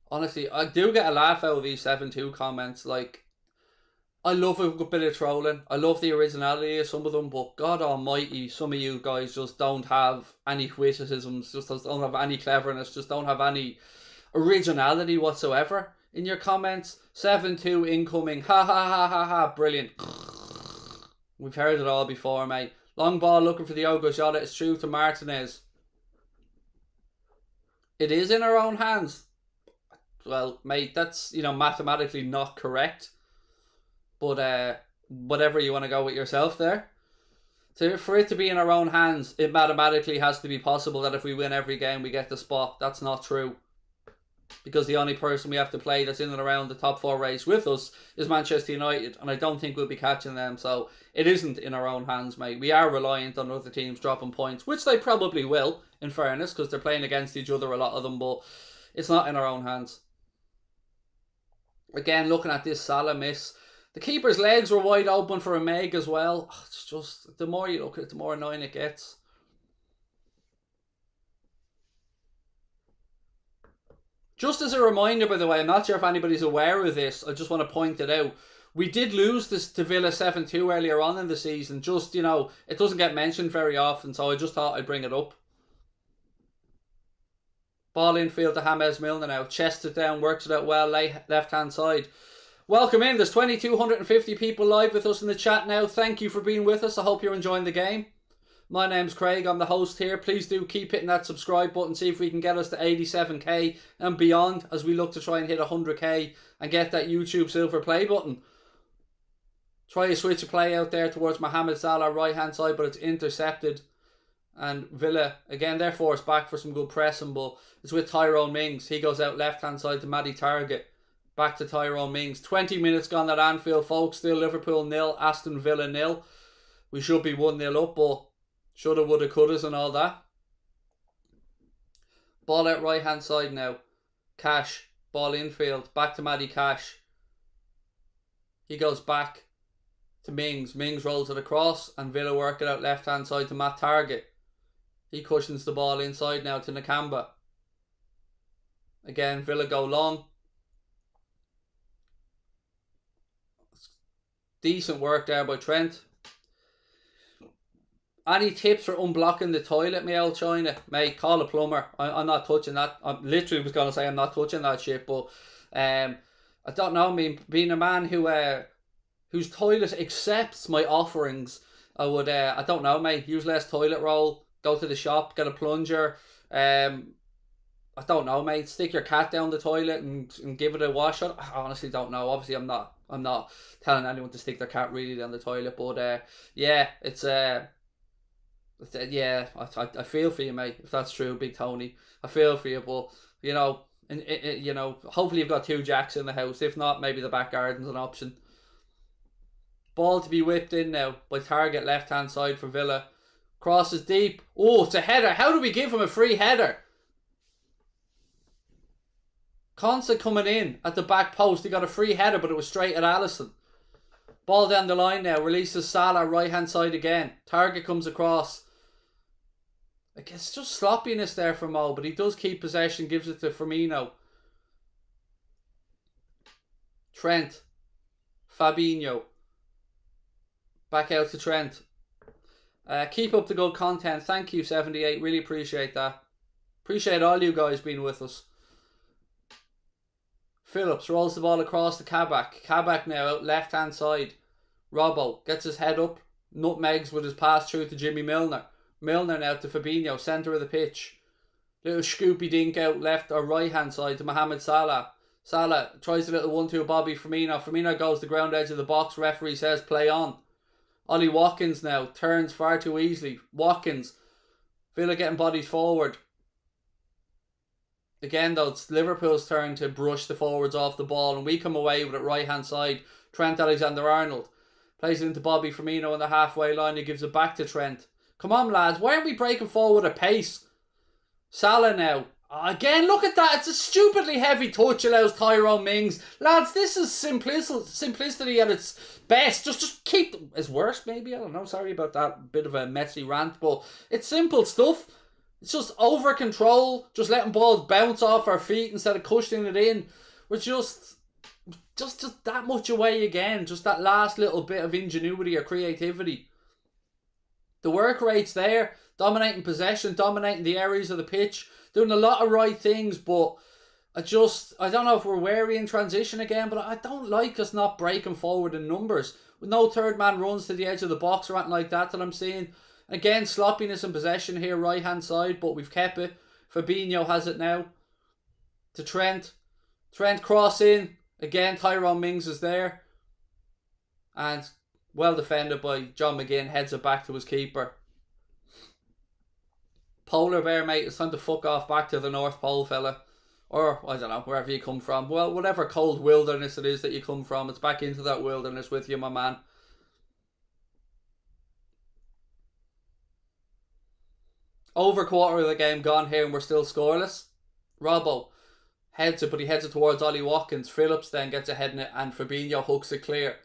Honestly, I do get a laugh out of these 7-2 comments. Like, I love a good bit of trolling. I love the originality of some of them, but God almighty, some of you guys just don't have any witticisms, just don't have any cleverness, just don't have any originality whatsoever in your comments. 7-2 incoming. Ha ha ha ha ha. Brilliant. We've heard it all before, mate. Long ball looking for the Diogo Jota. It's through to Martinez. It is in our own hands. Well, mate, that's, you know, mathematically not correct. But whatever you want to go with yourself there. For it to be in our own hands, it mathematically has to be possible that if we win every game, we get the spot. That's not true. Because the only person we have to play that's in and around the top 4 race with us is Manchester United, and I don't think we'll be catching them, so it isn't in our own hands, mate. We are reliant on other teams dropping points, which they probably will, in fairness, because they're playing against each other, a lot of them, but it's not in our own hands. Again, looking at this Salah miss, the keeper's legs were wide open for a Meg as well. It's just, the more you look at it, the more annoying it gets. Just as a reminder, by the way, I'm not sure if anybody's aware of this, I just want to point it out. We did lose this to Villa 7-2 earlier on in the season. Just, you know, it doesn't get mentioned very often, so I just thought I'd bring it up. Ball infield to James Milner now. Chests it down, works it out well, left-hand side. Welcome in. There's 2,250 people live with us in the chat now. Thank you for being with us. I hope you're enjoying the game. My name's Craig, I'm the host here. Please do keep hitting that subscribe button, see if we can get us to 87k and beyond as we look to try and hit 100k and get that YouTube silver play button. Try a switch of play out there towards Mohamed Salah, right hand side, but it's intercepted. And Villa, again, they're forced back for some good pressing, but it's with Tyrone Mings. He goes out left hand side to Matty Target. Back to Tyrone Mings. 20 minutes gone at Anfield, folks. Still Liverpool 0, Aston Villa 0. We should be 1-0 up, but shoulda, woulda, couldas and all that. Ball out right hand side now. Cash. Ball infield. Back to Matty Cash. He goes back to Mings. Mings rolls it across and Villa work it out left hand side to Matt Target. He cushions the ball inside now to Nakamba. Again, Villa go long. Decent work there by Trent. Any tips for unblocking the toilet, my old China? Mate, call a plumber. I'm not touching that. I literally was going to say I'm not touching that shit, but I don't know. I mean, being a man whose toilet accepts my offerings, I would, I don't know, mate, use less toilet roll, go to the shop, get a plunger. I don't know, mate, stick your cat down the toilet and give it a wash. I honestly don't know. Obviously, I'm not telling anyone to stick their cat really down the toilet, but yeah, it's yeah, I feel for you, mate. If that's true, Big Tony, I feel for you. But you know, you know, hopefully you've got 2 jacks in the house. If not, maybe the back garden's an option. Ball to be whipped in now by Target, left hand side for Villa. Crosses deep. Oh, it's a header. How do we give him a free header? Consa coming in at the back post. He got a free header, but it was straight at Alisson. Ball down the line now. Releases Salah, right hand side again. Target comes across. Like, it's just sloppiness there for Mo, but he does keep possession, gives it to Firmino. Trent. Fabinho. Back out to Trent. Keep up the good content. Thank you, 78. Really appreciate that. Appreciate all you guys being with us. Phillips rolls the ball across to Kabak. Kabak now out left hand side. Robbo gets his head up. Nutmegs with his pass through to Jimmy Milner. Milner now to Fabinho, centre of the pitch. Little Scoopy dink out left or right hand side to Mohamed Salah. Salah tries a little 1-2 Bobby Firmino. Firmino goes to the ground edge of the box. Referee says play on. Ollie Watkins now turns far too easily. Watkins. Villa getting bodies forward. Again though, it's Liverpool's turn to brush the forwards off the ball and we come away with it right hand side. Trent Alexander-Arnold plays it into Bobby Firmino on the halfway line. He gives it back to Trent. Come on lads, why aren't we breaking forward at pace? Salah now. Again, look at that. It's a stupidly heavy touch, allows Tyrone Mings. Lads, this is simplicity at its best. Just keep... It's worse, maybe. I don't know. Sorry about that bit of a messy rant. But it's simple stuff. It's just over control. Just letting balls bounce off our feet instead of cushioning it in. We're just that much away again. Just that last little bit of ingenuity or creativity. The work rate's there. Dominating possession. Dominating the areas of the pitch. Doing a lot of right things, but I don't know if we're wary in transition again, but I don't like us not breaking forward in numbers. With no third man runs to the edge of the box or anything like that I'm seeing. Again, sloppiness in possession here, right hand side, but we've kept it. Fabinho has it now. To Trent. Trent cross in. Again, Tyrone Mings is there. And Well defended by John McGinn. Heads it back to his keeper. Polar bear, mate. It's time to fuck off back to the North Pole, fella. Or, I don't know, wherever you come from. Well, whatever cold wilderness it is that you come from, it's back into that wilderness with you, my man. Over quarter of the game gone here and we're still scoreless. Robbo heads it, but he heads it towards Ollie Watkins. Phillips then gets ahead in it and Fabinho hooks it clear.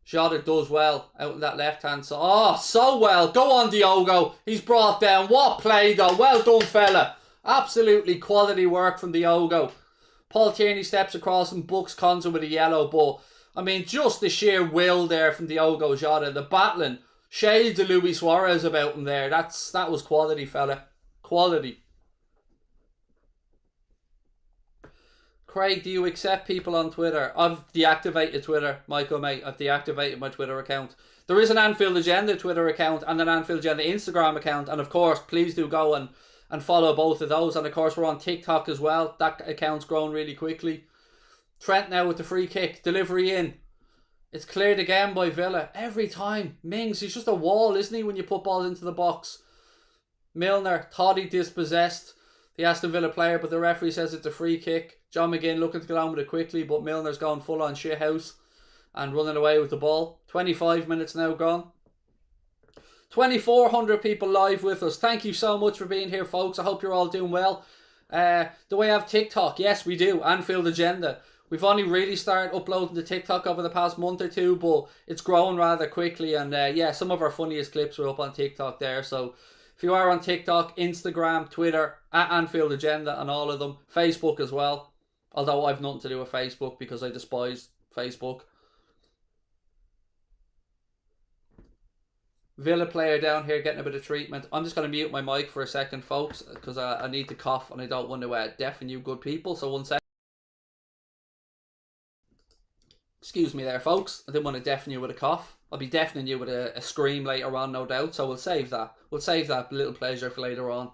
Jota does well out in that left hand side. Oh, so well. Go on, Diogo. He's brought down. What play though. Well done, fella. Absolutely quality work from Diogo. Paul Tierney steps across and books Konza with a yellow, but I mean, just the sheer will there from Diogo Jota. The battling. Shades of Luis Suarez about him there. That was quality, fella. Quality. Craig, do you accept people on Twitter? I've deactivated Twitter, Michael, mate. I've deactivated my Twitter account. There is an Anfield Agenda Twitter account and an Anfield Agenda Instagram account. And of course, please do go and follow both of those. And of course, we're on TikTok as well. That account's grown really quickly. Trent now with the free kick. Delivery in. It's cleared again by Villa. Every time. Mings, he's just a wall, isn't he, when you put balls into the box. Milner thought he dispossessed the Aston Villa player, but the referee says it's a free kick. John McGinn looking to get on with it quickly, but Milner's gone full on shithouse and running away with the ball. 25 minutes now gone. 2,400 people live with us. Thank you so much for being here, folks. I hope you're all doing well. Do we have TikTok? Yes, we do. Anfield Agenda. We've only really started uploading to TikTok over the past month or two, but it's growing rather quickly. And yeah, some of our funniest clips are up on TikTok there. So if you are on TikTok, Instagram, Twitter, at Anfield Agenda and all of them. Facebook as well. Although I've nothing to do with Facebook because I despise Facebook. Villa player down here getting a bit of treatment. I'm just going to mute my mic for a second, folks, because I need to cough and I don't want to deafen you good people. So 1 second. Excuse me there, folks. I didn't want to deafen you with a cough. I'll be deafening you with a scream later on, no doubt. So we'll save that. We'll save that little pleasure for later on.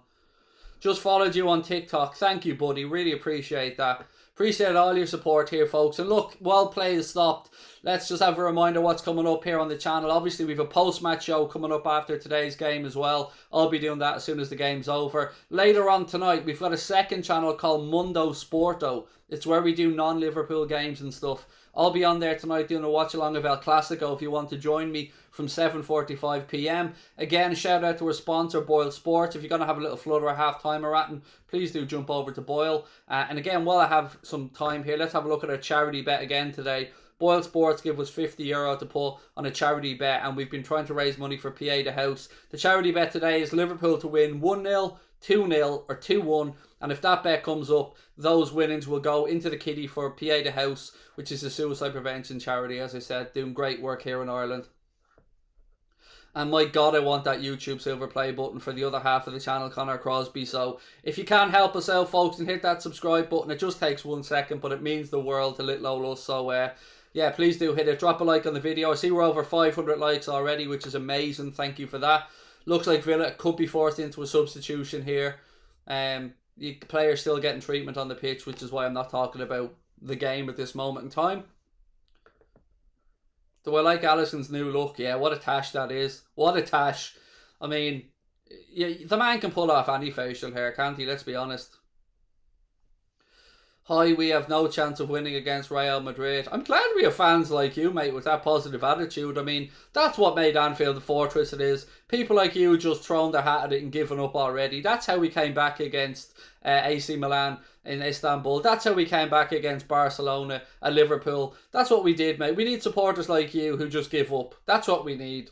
Just followed you on TikTok. Thank you, buddy. Really appreciate that. Appreciate all your support here, folks. And look, while play is stopped, let's just have a reminder what's coming up here on the channel. Obviously, we have a post-match show coming up after today's game as well. I'll be doing that as soon as the game's over. Later on tonight, we've got a second channel called Mundo Sporto. It's where we do non-Liverpool games and stuff. I'll be on there tonight doing a watch-along of El Clasico if you want to join me from 7:45 p.m. Again, shout out to our sponsor, Boyle Sports. If you're going to have a little flutter or half-time or ratting, please do jump over to Boyle. And again, while I have some time here, let's have a look at our charity bet again today. Boyle Sports give us €50 to put on a charity bet, and we've been trying to raise money for PA the House. The charity bet today is Liverpool to win 1-0, 2-0 or 2-1, and if that bet comes up, those winnings will go into the kitty for PA the House, which is a suicide prevention charity, as I said, doing great work here in Ireland. And my God, I want that YouTube silver play button for the other half of the channel, Connor Crosby. So if you can help us out, folks, and hit that subscribe button, it just takes 1 second, but it means the world to little old us. So yeah, please do hit it. Drop a like on the video. I see we're over 500 likes already, which is amazing. Thank you for that. Looks like Villa could be forced into a substitution here. The player's still getting treatment on the pitch, which is why I'm not talking about the game at this moment in time. Do I like Alisson's new look? Yeah, what a tash that is. What a tash. I mean, yeah, the man can pull off any facial hair, can't he? Let's be honest. Hi, we have no chance of winning against Real Madrid. I'm glad we have fans like you, mate, with that positive attitude. I mean, that's what made Anfield the fortress it is. People like you just thrown their hat at it and given up already. That's how we came back against AC Milan in Istanbul. That's how we came back against Barcelona and Liverpool. That's what we did, mate. We need supporters like you who just give up. That's what we need.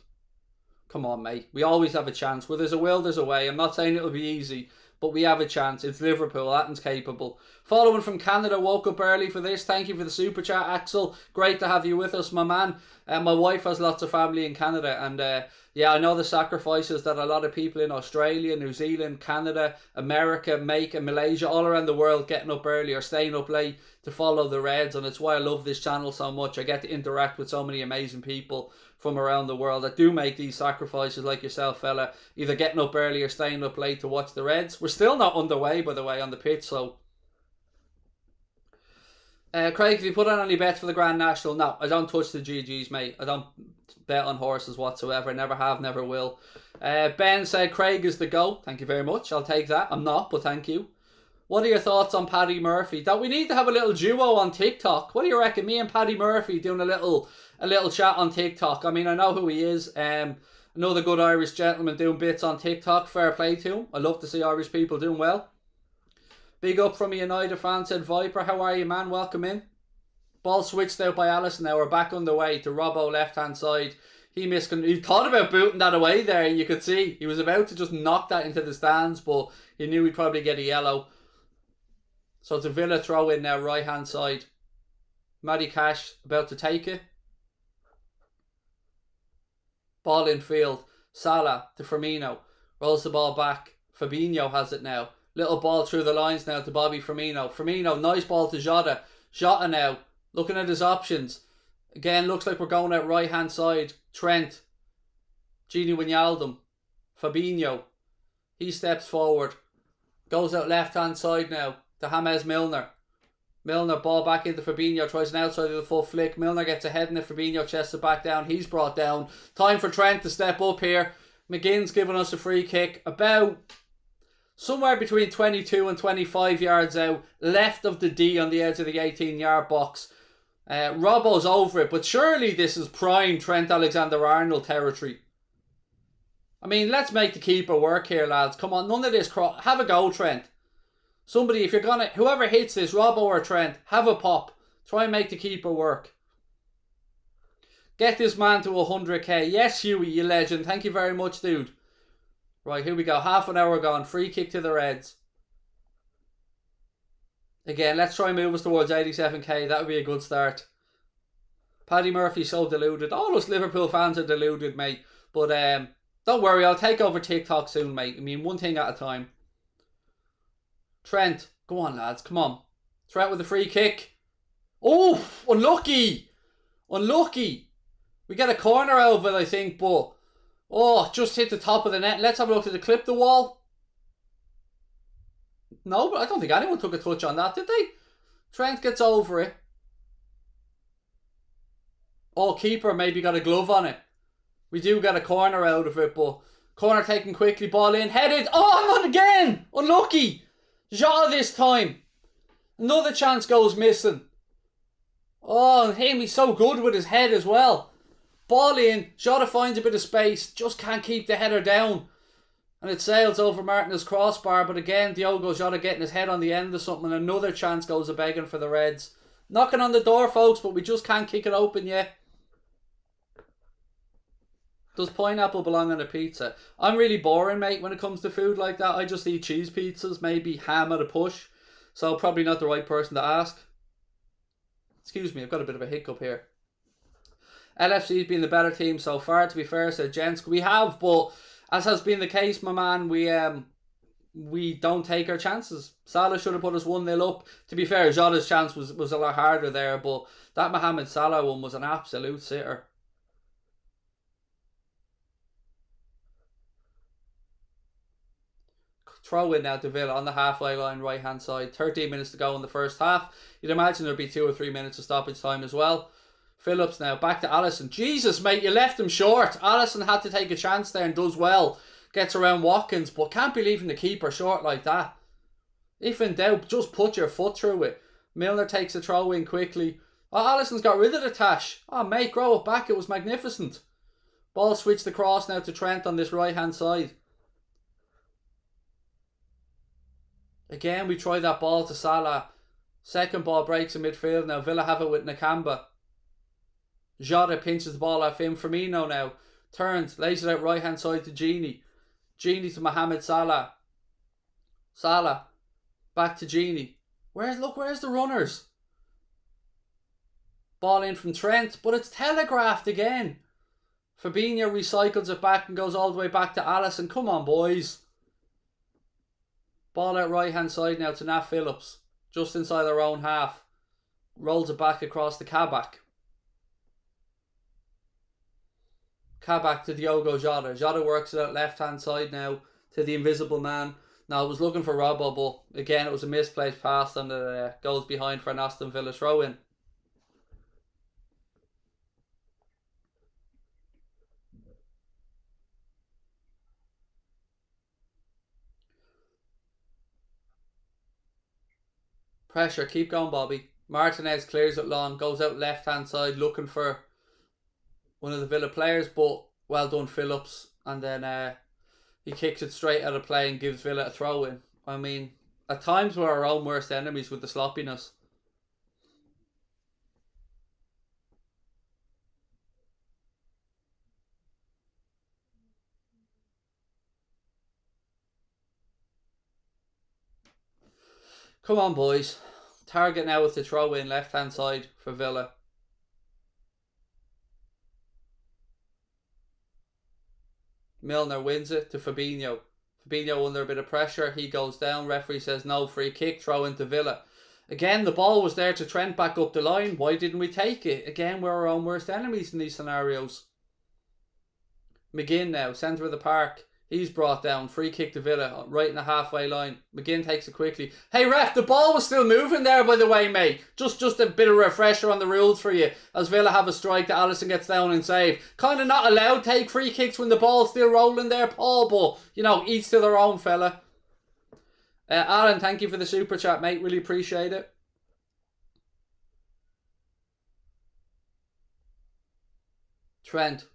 Come on, mate. We always have a chance. Where there's a will, there's a way. I'm not saying it'll be easy, but we have a chance. It's Liverpool. Athens capable. Following from Canada, woke up early for this. Thank you for the super chat, Axel. Great to have you with us, my man. My wife has lots of family in Canada, and yeah, I know the sacrifices that a lot of people in Australia, New Zealand, Canada, America make, and Malaysia, all around the world, getting up early or staying up late to follow the Reds, and it's why I love this channel so much. I get to interact with so many amazing people from around the world that do make these sacrifices, like yourself, fella, either getting up early or staying up late to watch the Reds. We're still not underway, by the way, on the pitch, so Craig, have you put on any bets for the Grand National? No, I don't touch the GGs, mate. I don't bet on horses whatsoever. Never have, never will. Ben said Craig is the GOAT. Thank you very much. I'll take that. I'm not, but thank you. What are your thoughts on Paddy Murphy? Don't we need to have a little duo on TikTok? What do you reckon? Me and Paddy Murphy doing a little chat on TikTok. I mean, I know who he is. Another good Irish gentleman doing bits on TikTok. Fair play to him. I love to see Irish people doing well. Big up from a United fan, said Viper. How are you, man? Welcome in. Ball switched out by Allison now. We're back underway to Robbo left-hand side. He thought about booting that away there. You could see he was about to just knock that into the stands, but he knew he'd probably get a yellow. So it's a Villa throw in now, right-hand side. Matty Cash about to take it. Ball in field. Salah to Firmino. Rolls the ball back. Fabinho has it now. Little ball through the lines now to Bobby Firmino. Firmino, nice ball to Jota. Jota now, looking at his options. Again, looks like we're going out right-hand side. Trent. Gini Wijnaldum. Fabinho. He steps forward. Goes out left-hand side now to James Milner. Milner, ball back into Fabinho. Tries an outside of the full flick. Milner gets ahead and the Fabinho chests it back down. He's brought down. Time for Trent to step up here. McGinn's giving us a free kick. About somewhere between 22 and 25 yards out. Left of the D on the edge of the 18-yard box. Robbo's over it. But surely this is prime Trent Alexander-Arnold territory. I mean, let's make the keeper work here, lads. Come on, none of this have a go, Trent. Somebody, if you're gonna, whoever hits this, Robbo or Trent, have a pop. Try and make the keeper work. Get this man to 100k. Yes, Huey, you legend. Thank you very much, dude. Right, here we go. Half an hour gone. Free kick to the Reds. Again, let's try and move us towards 87k. That would be a good start. Paddy Murphy so deluded. All us Liverpool fans are deluded, mate. But don't worry, I'll take over TikTok soon, mate. I mean, one thing at a time. Trent. Go on, lads. Come on. Trent with the free kick. Oh, unlucky. Unlucky. We get a corner out of it, I think, but oh, just hit the top of the net. Let's have a look. Did it clip the wall? No, but I don't think anyone took a touch on that, did they? Trent gets over it. Oh, keeper maybe got a glove on it. We do get a corner out of it, but corner taken quickly. Ball in. Headed. Oh, not again. Unlucky. Jota this time. Another chance goes missing. Oh, him, he's so good with his head as well. Ball in. Jota finds a bit of space. Just can't keep the header down. And it sails over Martinez's crossbar. But again, Diogo Jota getting his head on the end of something. Another chance goes a begging for the Reds. Knocking on the door, folks, but we just can't kick it open yet. Does pineapple belong on a pizza? I'm really boring, mate, when it comes to food like that. I just eat cheese pizzas, maybe ham at a push. So probably not the right person to ask. Excuse me, I've got a bit of a hiccup here. LFC's been the better team so far, to be fair, said Jensk. We have, but as has been the case, my man, we don't take our chances. Salah should have put us 1-0 up. To be fair, Jota's chance was a lot harder there, but that Mohamed Salah one was an absolute sitter. Throw in now to Villa on the halfway line, right hand side. 13 minutes to go in the first half. You'd imagine there'd be 2 or 3 minutes of stoppage time as well. Phillips now back to Allison. Jesus, mate, you left him short. Allison had to take a chance there and does well. Gets around Watkins, but can't be leaving the keeper short like that. If in doubt, just put your foot through it. Milner takes a throw in quickly. Oh, Allison's got rid of the tash. Oh, mate, grow it back. It was magnificent. Ball switched across now to Trent on this right hand side. Again, we try that ball to Salah. Second ball breaks in midfield now. Villa have it with Nakamba. Jota pinches the ball off him. Firmino now turns, lays it out right hand side to Gini. Gini to Mohamed Salah. Salah back to Gini. Where's the runners? Ball in from Trent, but it's telegraphed again. Fabinho recycles it back and goes all the way back to Allison. Come on, boys. Ball out right hand side now to Nat Phillips. Just inside their own half. Rolls it back across to Kabak. Kabak to Diogo Jota. Jota works it out left hand side now to the invisible man. No, I was looking for Robbo, but again, it was a misplaced pass and it goes behind for an Aston Villa throw-in. Pressure, keep going, Bobby. Martinez clears it long, goes out left-hand side looking for one of the Villa players, but well done, Phillips. And then he kicks it straight out of play and gives Villa a throw-in. I mean, at times we're our own worst enemies with the sloppiness. Come on, boys. Target now with the throw-in left-hand side for Villa. Milner wins it to Fabinho. Fabinho under a bit of pressure. He goes down. Referee says no, free kick. Throw into Villa. Again, the ball was there to Trent back up the line. Why didn't we take it? Again, we're our own worst enemies in these scenarios. McGinn now, centre of the park. He's brought down. Free kick to Villa, right in the halfway line. McGinn takes it quickly. Hey ref, the ball was still moving there, by the way, mate. Just a bit of refresher on the rules for you. As Villa have a strike that Alisson gets down and save. Kind of not allowed to take free kicks when the ball's still rolling there, Paul. But, you know, each to their own, fella. Alan, thank you for the super chat, mate. Really appreciate it. Trent.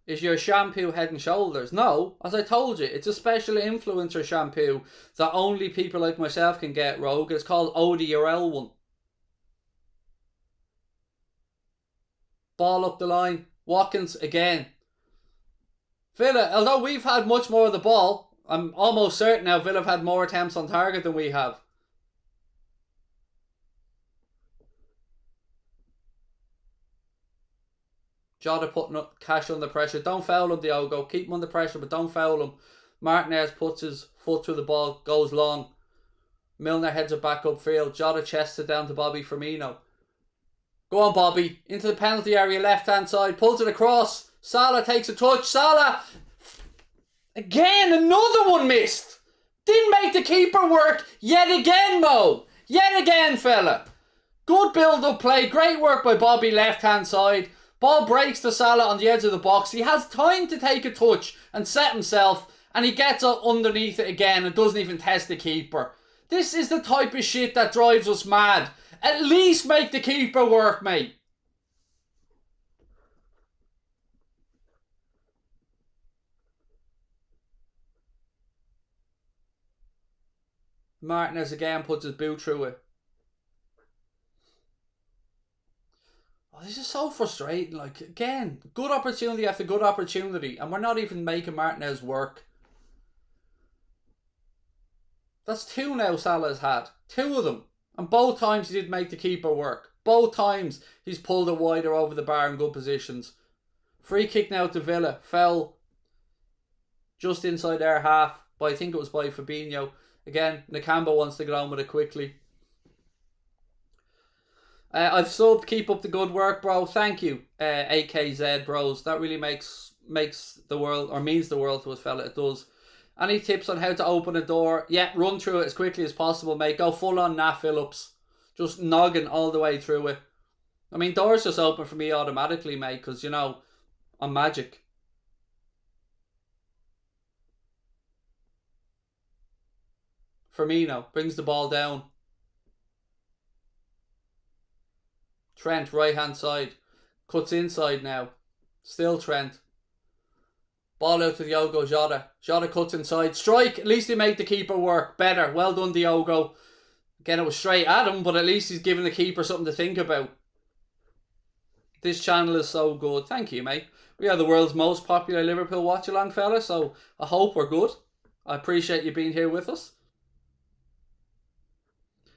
Is your shampoo Head and Shoulders? No, as I told you, it's a special influencer shampoo that only people like myself can get, Rogue. It's called ODRL one. Ball up the line. Watkins again. Villa, although we've had much more of the ball, I'm almost certain now Villa have had more attempts on target than we have. Jota putting Cash under pressure. Don't foul him, Diogo. Keep him under pressure, but don't foul him. Martinez puts his foot through the ball, goes long. Milner heads it back upfield. Jota chests it down to Bobby Firmino. Go on, Bobby. Into the penalty area, left-hand side. Pulls it across. Salah takes a touch. Salah! Again, another one missed. Didn't make the keeper work yet again, Mo. Yet again, fella. Good build-up play. Great work by Bobby, left-hand side. Ball breaks to Salah on the edge of the box. He has time to take a touch and set himself, and he gets up underneath it again and doesn't even test the keeper. This is the type of shit that drives us mad. At least make the keeper work, mate. Martinez again puts his boot through it. This is so frustrating. Like, again, good opportunity after good opportunity, and we're not even making Martinez work. That's two now Salah's had. Two of them. And both times he did make the keeper work. Both times he's pulled it wider over the bar in good positions. Free kick now to Villa. Foul just inside their half. But I think it was by Fabinho. Again, Nakamba wants to get on with it quickly. I've subbed. Keep up the good work, bro. Thank you, AKZ bros. That really makes the world, or means the world to us, fella. It does. Any tips on how to open a door? Yeah, run through it as quickly as possible, mate. Go full on Nat Phillips. Just noggin all the way through it. I mean, doors just open for me automatically, mate, because, you know, I'm magic. Firmino brings the ball down. Trent, right hand side. Cuts inside now. Still Trent. Ball out to Diogo Jota. Jota cuts inside. Strike. At least he made the keeper work. Better. Well done, Diogo. Again, it was straight at him, but at least he's giving the keeper something to think about. This channel is so good. Thank you, mate. We are the world's most popular Liverpool watch-along, fella, so I hope we're good. I appreciate you being here with us.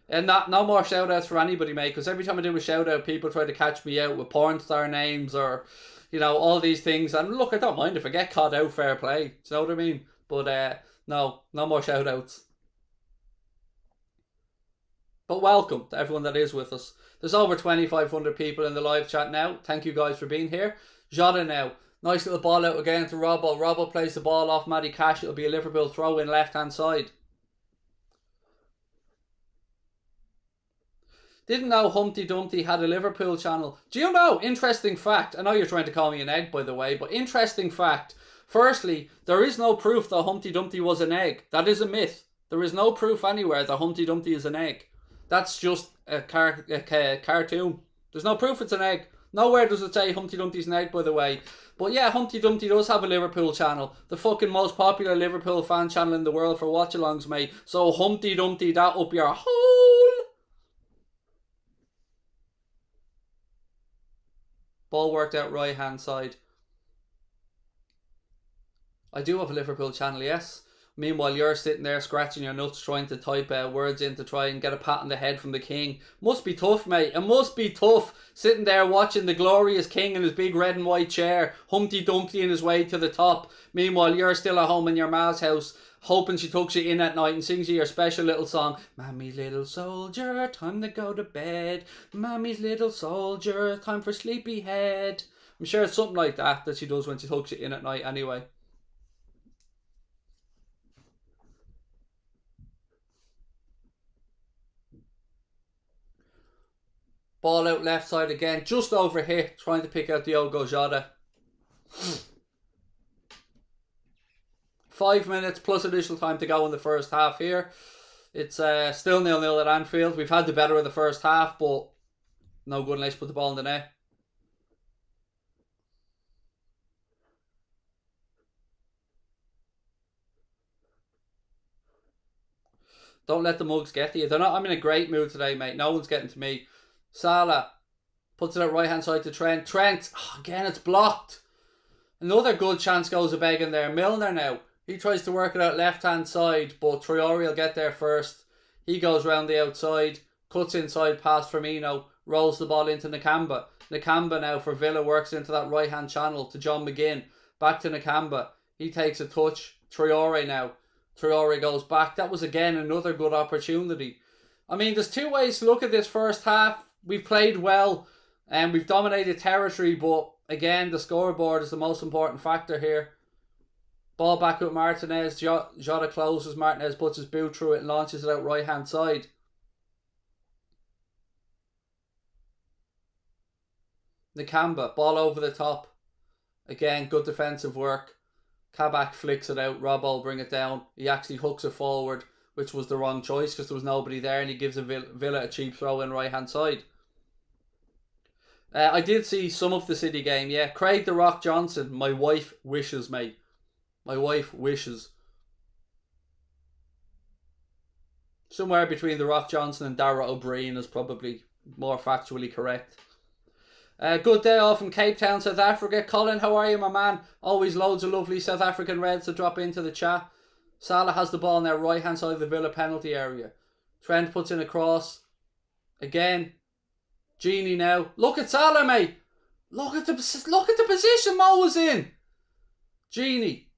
And no more shout-outs for anybody, mate, because every time I do a shout-out, people try to catch me out with porn star names or, you know, all these things. And look, I don't mind if I get caught out, fair play. Do you know what I mean? But no more shout-outs. But welcome to everyone that is with us. There's over 2,500 people in the live chat now. Thank you guys for being here. Jota now. Nice little ball out again to Robbo. Robbo plays the ball off Matty Cash. It'll be a Liverpool throw in left hand side. Didn't know Humpty Dumpty had a Liverpool channel. Do you know, interesting fact, I know you're trying to call me an egg by the way, but interesting fact. Firstly, there is no proof that Humpty Dumpty was an egg. That is a myth. There is no proof anywhere that Humpty Dumpty is an egg. That's just a cartoon. There's no proof it's an egg. Nowhere does it say Humpty Dumpty's an egg, by the way. But yeah, Humpty Dumpty does have a Liverpool channel. The fucking most popular Liverpool fan channel in the world for watch-alongs, mate. So Humpty Dumpty that up your hole. Ball worked out right hand side. I do have a Liverpool channel, yes. Meanwhile, you're sitting there scratching your nuts trying to type words in to try and get a pat on the head from the king. Must be tough, mate. It must be tough sitting there watching the glorious king in his big red and white chair, Humpty Dumpty in his way to the top. Meanwhile, you're still at home in your ma's house, hoping she tucks you in at night and sings you your special little song. Mammy's little soldier, time to go to bed. Mammy's little soldier, time for sleepyhead. I'm sure it's something like that she does when she tucks you in at night anyway. Ball out left side again, just over here, trying to pick out Diogo Jota. 5 minutes plus additional time to go in the first half here. It's still 0-0 at Anfield. We've had the better of the first half, but no good unless you put the ball in the net. Don't let the mugs get to you. I'm in a great mood today, mate. No one's getting to me. Salah puts it at right hand side to Trent. Trent, again it's blocked. Another good chance goes a begging there. Milner now. He tries to work it out left hand side, but Traore will get there first. He goes round the outside, cuts inside past Firmino, rolls the ball into Nakamba. Nakamba now for Villa works into that right hand channel to John McGinn. Back to Nakamba. He takes a touch. Traore now. Traore goes back. That was again another good opportunity. I mean, there's two ways to look at this first half. We've played well and we've dominated territory, but again, the scoreboard is the most important factor here. Ball back with Martinez. Jota closes. Martinez puts his boot through it and launches it out right hand side. Nakamba, ball over the top. Again, good defensive work. Kabak flicks it out. Robbo will bring it down. He actually hooks it forward, which was the wrong choice because there was nobody there, and he gives Villa a cheap throw in right hand side. I did see some of the City game, yeah. Craig the Rock Johnson, my wife wishes, mate. My wife wishes. Somewhere between the Rock Johnson and Dara O'Brien is probably more factually correct. Good day off in Cape Town, South Africa. Colin, how are you, my man? Always loads of lovely South African Reds to drop into the chat. Salah has the ball now, right hand side of the Villa penalty area. Trent puts in a cross. Again. Genie now. Look at Salah, mate. Look at the position Mo was in. Genie.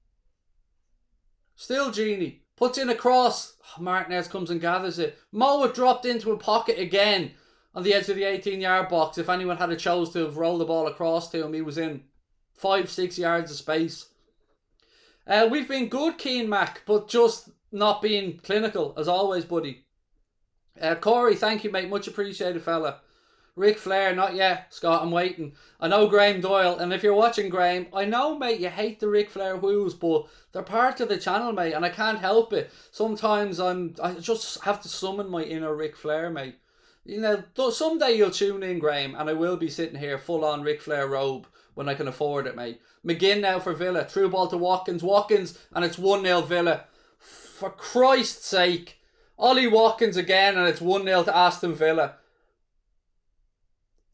Still Genie. Puts in a cross. Oh, Martinez comes and gathers it. Mo had dropped into a pocket again on the edge of the 18-yard box. If anyone had chose to have rolled the ball across to him, he was in 5-6 yards of space. We've been good, Keen Mac, but just not being clinical, as always, buddy. Corey, thank you, mate. Much appreciated, fella. Ric Flair, not yet. Scott, I'm waiting. I know Graham Doyle, and if you're watching, Graham, I know, mate, you hate the Ric Flair whoos, but they're part of the channel, mate, and I can't help it. Sometimes I just have to summon my inner Ric Flair, mate. You know, someday you'll tune in, Graham, and I will be sitting here full-on Ric Flair robe when I can afford it, mate. McGinn now for Villa. Through ball to Watkins. Watkins, and it's 1-0 Villa. For Christ's sake. Ollie Watkins again, and it's 1-0 to Aston Villa.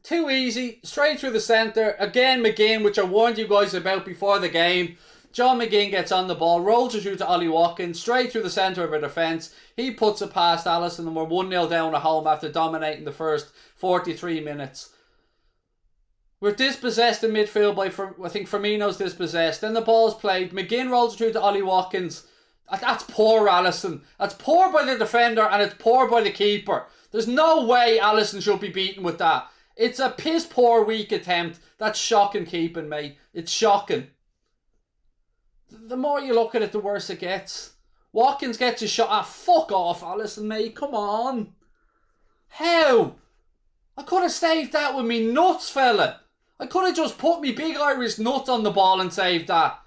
Too easy. Straight through the centre. Again, McGinn, which I warned you guys about before the game. John McGinn gets on the ball, rolls it through to Ollie Watkins, straight through the centre of our defence. He puts it past Alisson, and we're 1-0 down at home after dominating the first 43 minutes. We're dispossessed in midfield by, I think Firmino's dispossessed. Then the ball's played. McGinn rolls it through to Ollie Watkins. That's poor Alisson. That's poor by the defender, and it's poor by the keeper. There's no way Alisson should be beaten with that. It's a piss poor weak attempt. That's shocking keeping, mate. It's shocking. The more you look at it, the worse it gets. Watkins gets a shot. Ah, fuck off, Alisson, mate. Come on. How? I could have saved that with me nuts, fella. I could have just put me big Irish nut on the ball and saved that.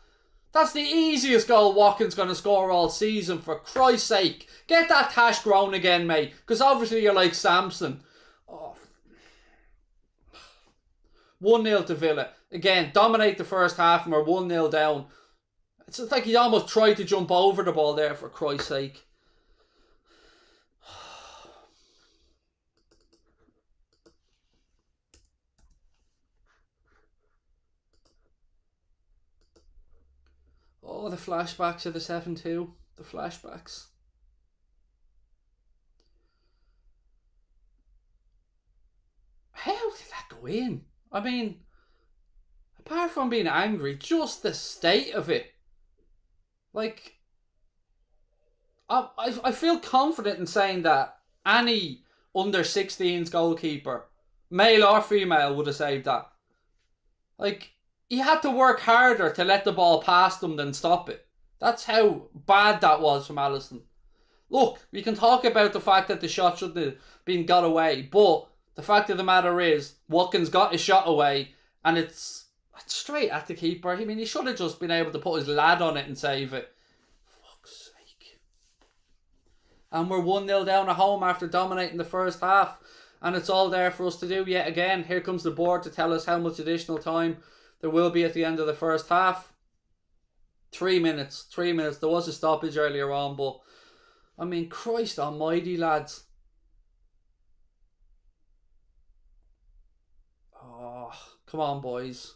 That's the easiest goal Watkins going to score all season, for Christ's sake. Get that tash grown again, mate. Because obviously you're like Samson. Oh. 1-0 to Villa. Again, dominate the first half and we're 1-0 down. It's like he almost tried to jump over the ball there, for Christ's sake. Oh, the flashbacks of the 7-2. The flashbacks. How did that go in? I mean, apart from being angry, just the state of it. Like, I feel confident in saying that any under 16's goalkeeper, male or female, would have saved that. Like, he had to work harder to let the ball past him than stop it. That's how bad that was from Alisson. Look, we can talk about the fact that the shot shouldn't have been got away, but the fact of the matter is, Watkins got his shot away, and it's straight at the keeper. I mean, he should have just been able to put his lad on it and save it. Fuck's sake. And we're 1-0 down at home after dominating the first half, and it's all there for us to do yet again. Here comes the board to tell us how much additional time there will be at the end of the first half. 3 minutes. 3 minutes. There was a stoppage earlier on, but I mean, Christ almighty, lads. Oh, come on, boys.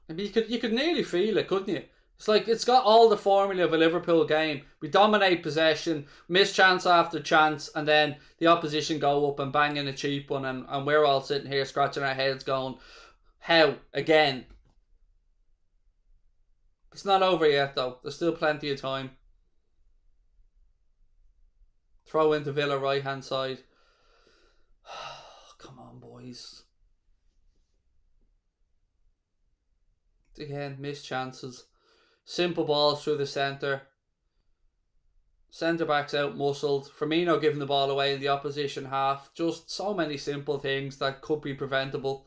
I mean, you could nearly feel it, couldn't you? It's like, it's got all the formula of a Liverpool game. We dominate possession, miss chance after chance, and then the opposition go up and bang in a cheap one, and we're all sitting here scratching our heads going, how? Again? It's not over yet, though. There's still plenty of time. Throw into Villa right-hand side. Come on, boys. Again, missed chances. Simple balls through the centre. Centre-back's out muscled. Firmino giving the ball away in the opposition half. Just so many simple things that could be preventable.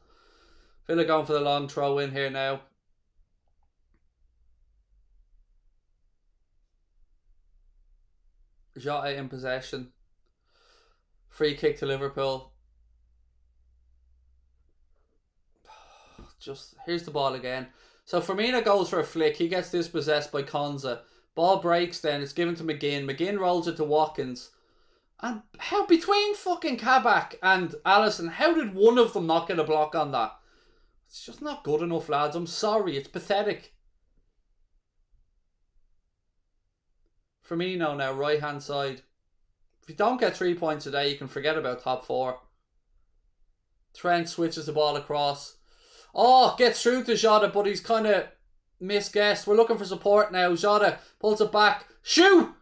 Villa going for the long throw in here now. Jota in possession. Free kick to Liverpool. Just, here's the ball again. So Firmino goes for a flick. He gets dispossessed by Konza. Ball breaks then. It's given to McGinn. McGinn rolls it to Watkins. And how, between fucking Kabak and Alisson, how did one of them not get a block on that? It's just not good enough, lads. I'm sorry. It's pathetic. Firmino now, right hand side. If you don't get 3 points today, you can forget about top 4. Trent switches the ball across. Oh, gets through to Jota, but he's kind of misguessed. We're looking for support now. Jota pulls it back. Shoot!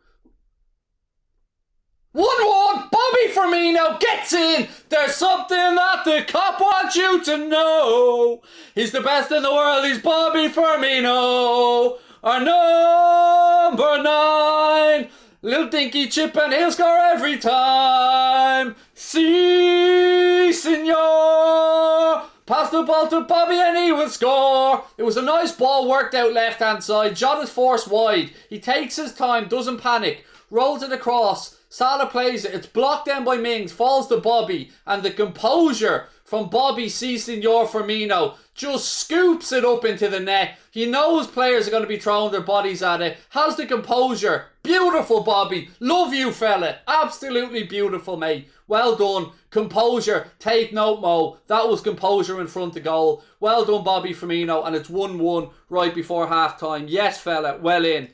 1-1. Bobby Firmino gets in. There's something that the cop wants you to know. He's the best in the world. He's Bobby Firmino. Our number 9. Little dinky chip and he'll score every time. Si, senor. Pass the ball to Bobby and he will score. It was a nice ball worked out left hand side. Jota's forced wide. He takes his time, doesn't panic. Rolls it across. Salah plays it. It's blocked down by Mings. Falls to Bobby. And the composure from Bobby Si Senor Firmino just scoops it up into the net. He knows players are going to be throwing their bodies at it. Has the composure. Beautiful, Bobby. Love you, fella. Absolutely beautiful, mate. Well done. Composure. Take note, Mo. That was composure in front of goal. Well done, Bobby Firmino. And it's 1-1 right before half time. Yes, fella. Well in.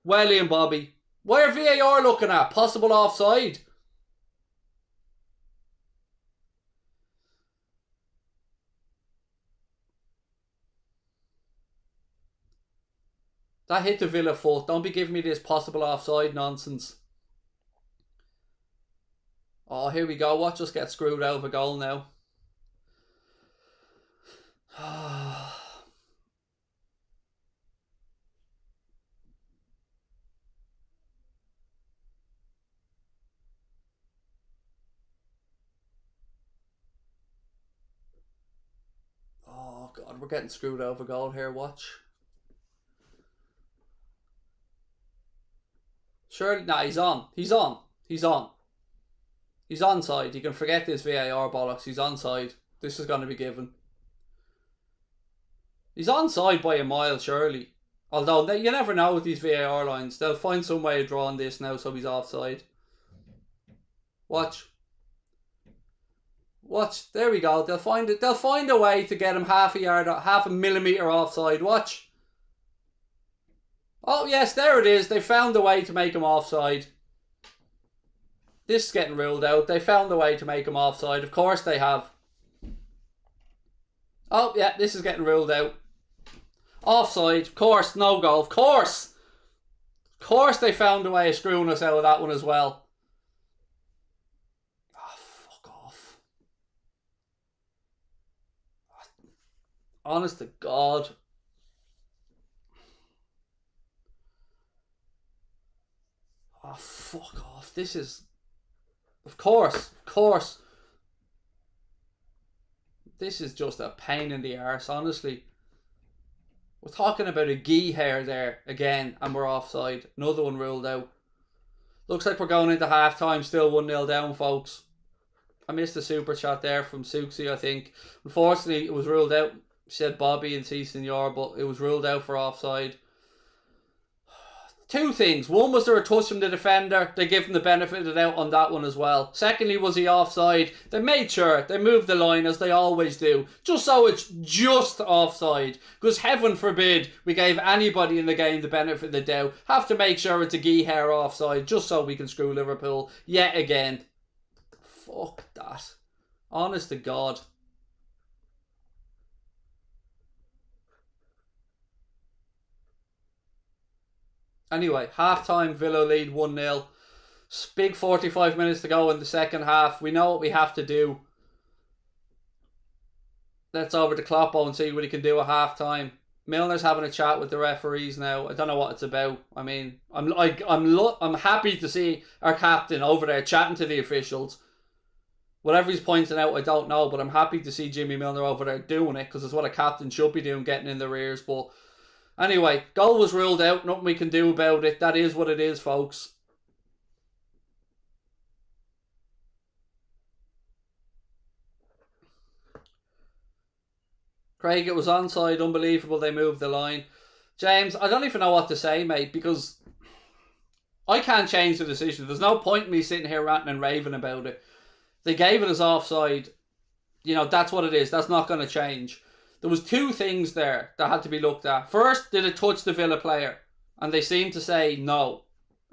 Well in, Bobby. Where VAR looking at? Possible offside. That hit the Villa foot. Don't be giving me this possible offside nonsense. Oh, here we go. Watch us get screwed out of a goal now. Oh, God, we're getting screwed out of a goal here. Watch. Surely, nah, he's on. He's on. He's on. He's onside. You can forget this VAR bollocks. He's onside. This is going to be given. He's onside by a mile, surely. Although, you never know with these VAR lines. They'll find some way of drawing this now so he's offside. Watch. Watch. There we go. They'll find it. They'll find a way to get him half a millimetre offside. Watch. Oh, yes, there it is. They found a way to make him offside. This is getting ruled out. They found a way to make him offside. Of course they have. Oh, yeah, this is getting ruled out. Offside. Of course, no goal. Of course. Of course they found a way of screwing us out of that one as well. Oh, fuck off. Honest to God. Oh, fuck off. This is... Of course. This is just a pain in the arse, honestly. We're talking about a gee hair there again, and we're offside. Another one ruled out. Looks like we're going into half-time, still 1-0 down, folks. I missed the super chat there from Suxi, I think. Unfortunately, it was ruled out. Said Bobby and C Senor, but it was ruled out for offside. Two things. One, was there a touch from the defender? They give him the benefit of the doubt on that one as well. Secondly, was he offside? They made sure. They moved the line as they always do. Just so it's just offside. Because heaven forbid we gave anybody in the game the benefit of the doubt. Have to make sure it's a gee hair offside just so we can screw Liverpool yet again. Fuck that. Honest to God. Anyway, half-time, Villa lead 1-0. Big 45 minutes to go in the second half. We know what we have to do. Let's over to Kloppo and see what he can do at half-time. Milner's having a chat with the referees now. I don't know what it's about. I mean, I'm happy to see our captain over there chatting to the officials. Whatever he's pointing out, I don't know, but I'm happy to see Jimmy Milner over there doing it because it's what a captain should be doing, getting in their ears. But anyway, goal was ruled out. Nothing we can do about it. That is what it is, folks. Craig, it was onside. Unbelievable. They moved the line. James, I don't even know what to say, mate, because I can't change the decision. There's no point in me sitting here ranting and raving about it. They gave it as offside. You know, that's what it is. That's not going to change. There was two things there that had to be looked at. First, did it touch the Villa player? And they seemed to say no.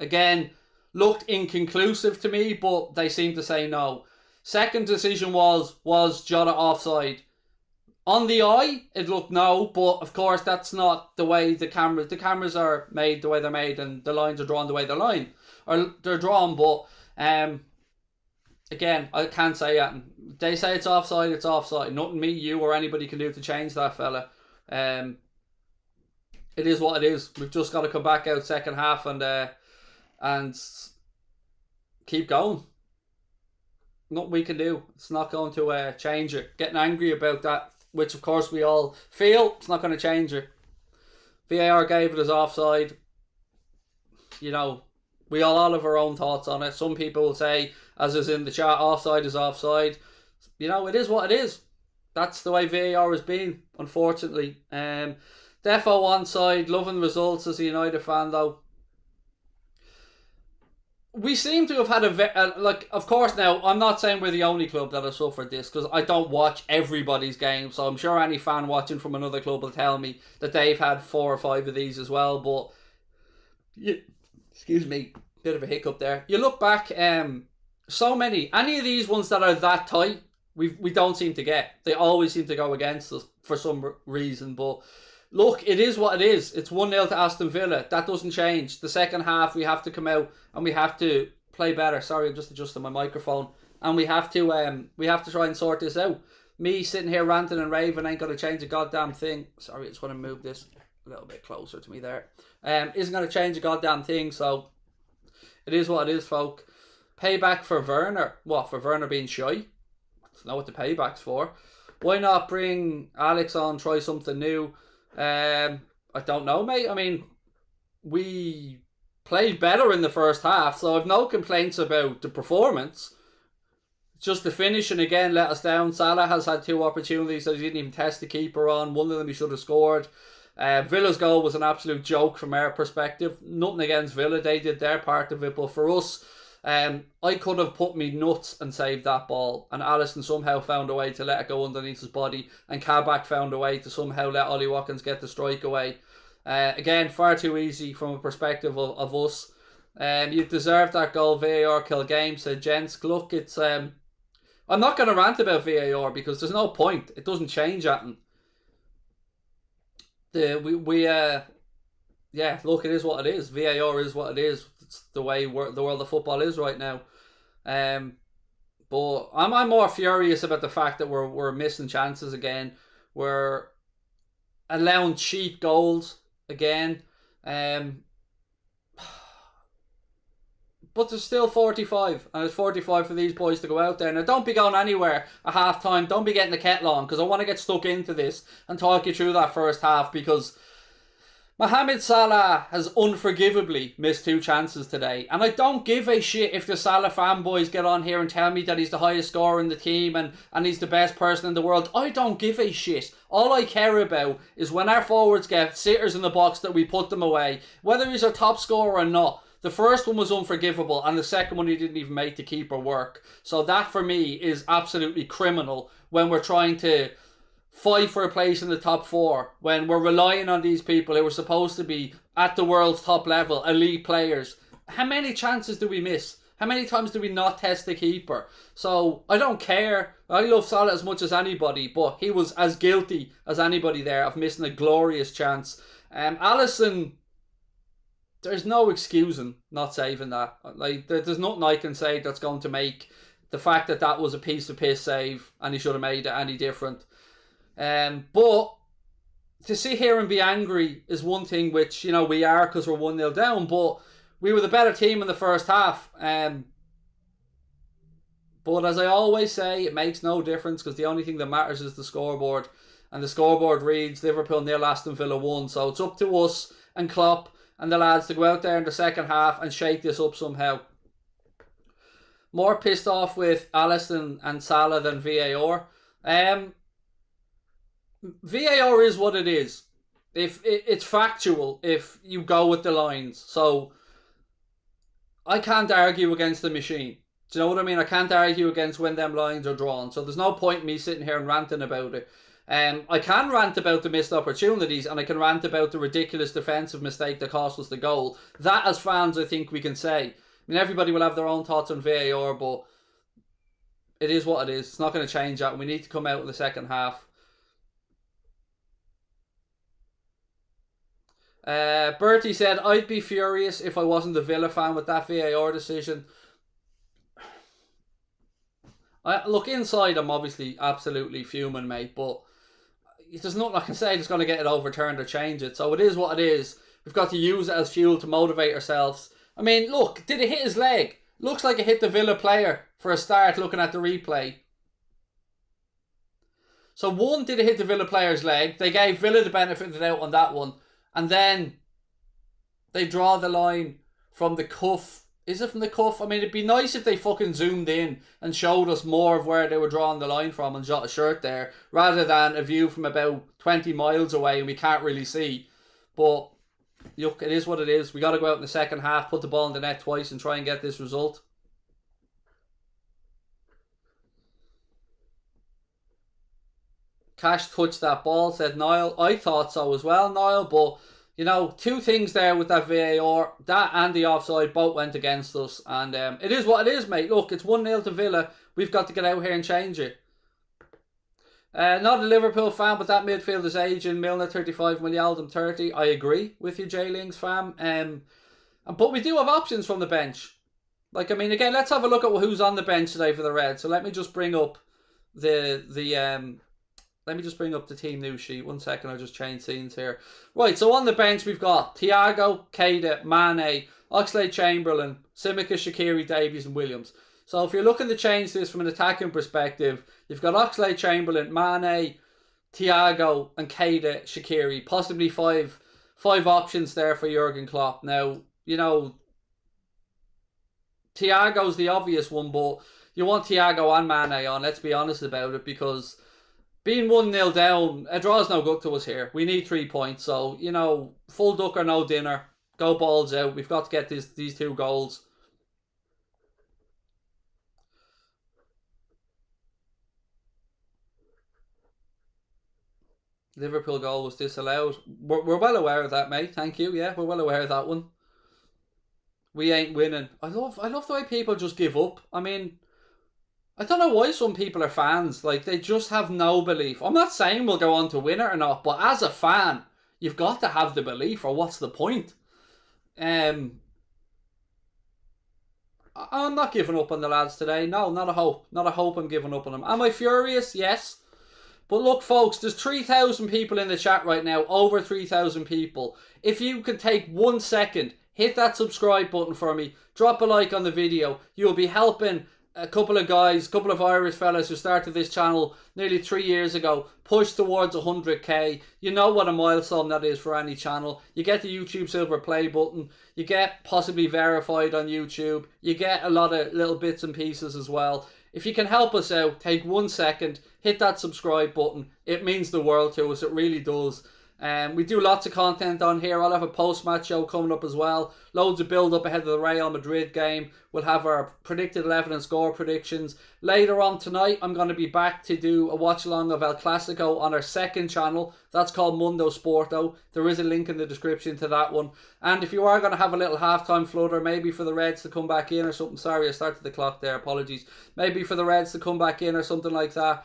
Again, looked inconclusive to me, but they seemed to say no. Second decision was Jota offside? On the eye, it looked no, but of course that's not the way the cameras are made the way they're made, and the lines are drawn the way they're drawn, but again, I can't say that. They say it's offside, it's offside. Nothing me, you, or anybody can do to change that, fella. It is what it is. We've just got to come back out second half and keep going. Nothing we can do. It's not going to change it. Getting angry about that, which of course we all feel, it's not going to change it. VAR gave it as offside. You know, we all have our own thoughts on it. Some people will say, as is in the chat, offside is offside. You know, it is what it is. That's the way VAR has been, unfortunately. Defo onside, loving the results as a United fan, though. We seem to have had of course now, I'm not saying we're the only club that has suffered this, because I don't watch everybody's game, so I'm sure any fan watching from another club will tell me that they've had 4 or 5 of these as well, but excuse me, bit of a hiccup there. You look back, so many, any of these ones that are that tight, we don't seem to get. They always seem to go against us for some reason, but look, it is what it is. It's 1-0 to Aston Villa. That doesn't change. The second half, we have to come out and we have to play better. Sorry, I'm just adjusting my microphone. and we have to try and sort this out. Me sitting here ranting and raving ain't going to change a goddamn thing. Sorry, I just want to move this a little bit closer to me there. Isn't going to change a goddamn thing, so it is what it is, folk. Payback for Werner. What, for Werner being shy? I don't know what the payback's for. Why not bring Alex on, try something new? I don't know, mate. I mean, we played better in the first half, so I've no complaints about the performance. Just the finishing again let us down. Salah has had 2 opportunities that he didn't even test the keeper on. One of them he should have scored. Villa's goal was an absolute joke from our perspective. Nothing against Villa, they did their part of it, but for us, I could have put me nuts and saved that ball, and Alisson somehow found a way to let it go underneath his body, and Kabak found a way to somehow let Ollie Watkins get the strike away. Again, far too easy from a perspective of us. You deserve that goal. VAR kill game, said Gents. Look, it's I'm not going to rant about VAR because there's no point. It doesn't change anything. Yeah, look, it is what it is. VAR is what it is. It's the way the world of football is right now. But I'm more furious about the fact that we're missing chances again. We're allowing cheap goals again. But there's still 45, and it's 45 for these boys to go out there. Now, don't be going anywhere at half time. Don't be getting the kettle on, because I want to get stuck into this and talk you through that first half, because Mohamed Salah has unforgivably missed 2 chances today. And I don't give a shit if the Salah fanboys get on here and tell me that he's the highest scorer in the team and he's the best person in the world. I don't give a shit. All I care about is when our forwards get sitters in the box that we put them away, whether he's our top scorer or not. The first one was unforgivable, and the second one he didn't even make the keeper work. So that for me is absolutely criminal when we're trying to fight for a place in the top 4, when we're relying on these people who are supposed to be at the world's top level, elite players. How many chances do we miss? How many times do we not test the keeper? So I don't care. I love Salah as much as anybody, but he was as guilty as anybody there of missing a glorious chance. Alisson, there's no excusing not saving that. Like, there's nothing I can say that's going to make the fact that that was a piece of piss save and he should have made it any different. But to sit here and be angry is one thing, which, you know, we are because we're 1-0 down, but we were the better team in the first half. But as I always say, it makes no difference because the only thing that matters is the scoreboard. And the scoreboard reads Liverpool 0, Aston Villa 1. So it's up to us and Klopp and the lads to go out there in the second half and shake this up somehow. More pissed off with Alisson and Salah than VAR. VAR is what it is. If it's factual, if you go with the lines. So I can't argue against the machine. Do you know what I mean? I can't argue against when them lines are drawn. So there's no point in me sitting here and ranting about it. I can rant about the missed opportunities, and I can rant about the ridiculous defensive mistake that cost us the goal. That, as fans, I think we can say. I mean, everybody will have their own thoughts on VAR, but it is what it is. It's not going to change that. We need to come out in the second half. Bertie said, I'd be furious if I wasn't a Villa fan with that VAR decision. Look, inside I'm obviously absolutely fuming, mate, but there's nothing I can say that's going to get it overturned or change it. So it is what it is. We've got to use it as fuel to motivate ourselves. I mean, look, did it hit his leg? Looks like it hit the Villa player for a start, looking at the replay. So one, did it hit the Villa player's leg? They gave Villa the benefit of the doubt on that one. And then they draw the line from the cuff. Is it from the cuff? I mean, it'd be nice if they fucking zoomed in and showed us more of where they were drawing the line from and shot a shirt there, rather than a view from about 20 miles away and we can't really see. But look, it is what it is. We got to go out in the second half, put the ball in the net twice and try and get this result. Cash touched that ball, said Niall. I thought so as well, Niall, but you know, 2 things there with that VAR. That and the offside both went against us. And it is what it is, mate. Look, it's 1-0 to Villa. We've got to get out here and change it. Not a Liverpool fan, but that midfield is aging. Milner 35, Wijnaldum 30. I agree with you, J Links fan. But we do have options from the bench. Like, I mean, again, let's have a look at who's on the bench today for the Reds. So let me just bring up let me just bring up the team news sheet. 1 second, I'll just change scenes here. Right, so on the bench we've got Thiago, Keita, Mane, Oxlade-Chamberlain, Simica, Shaqiri, Davies and Williams. So if you're looking to change this from an attacking perspective, you've got Oxlade-Chamberlain, Mane, Thiago and Keita, Shaqiri. Possibly five options there for Jurgen Klopp. Now, you know, Thiago's the obvious one, but you want Thiago and Mane on, let's be honest about it, because being 1-0 down, a draw's no good to us here. We need 3 points, so, you know, full duck or no dinner. Go balls out. We've got to get these 2 goals. Liverpool goal was disallowed. We're well aware of that, mate. Thank you. Yeah, we're well aware of that one. We ain't winning. I love the way people just give up. I mean, I don't know why some people are fans. Like, they just have no belief. I'm not saying we'll go on to win it or not, but as a fan, you've got to have the belief, or what's the point? I'm not giving up on the lads today. No, not a hope. Not a hope I'm giving up on them. Am I furious? Yes. But look, folks, there's 3,000 people in the chat right now. Over 3,000 people. If you could take 1 second, hit that subscribe button for me. Drop a like on the video. You'll be helping a couple of guys, a couple of Irish fellas who started this channel nearly 3 years ago, push towards 100k. You know what a milestone that is for any channel. You get the YouTube silver play button. You get possibly verified on YouTube. You get a lot of little bits and pieces as well. If you can help us out, take 1 second, hit that subscribe button. It means the world to us. It really does. We do lots of content on here. I'll have a post-match show coming up as well. Loads of build-up ahead of the Real Madrid game. We'll have our predicted 11 and score predictions. Later on tonight, I'm going to be back to do a watch-along of El Clasico on our second channel. That's called Mundo Sporto. There is a link in the description to that one. And if you are going to have a little halftime flutter, maybe for the Reds to come back in or something. Sorry, I started the clock there. Apologies. Maybe for the Reds to come back in or something like that.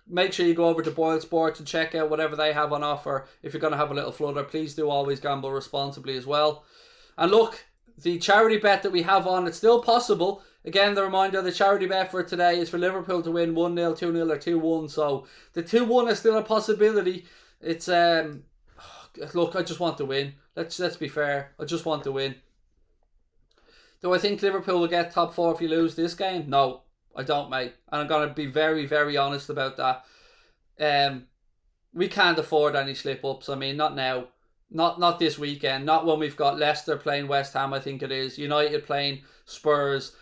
Make sure you go over to Boyle Sports and check out whatever they have on offer. If you're going to have a little flutter, please do always gamble responsibly as well. And look, the charity bet that we have on, it's still possible. Again, the reminder, the charity bet for today is for Liverpool to win 1-0, 2-0 or 2-1. So the 2-1 is still a possibility. It's, look, I just want to win. Let's be fair. I just want to win. Do I think Liverpool will get top 4 if you lose this game? No. I don't, mate. And I'm going to be very, very honest about that. We can't afford any slip-ups. I mean, not now. Not this weekend. Not when we've got Leicester playing West Ham, I think it is. United playing Spurs.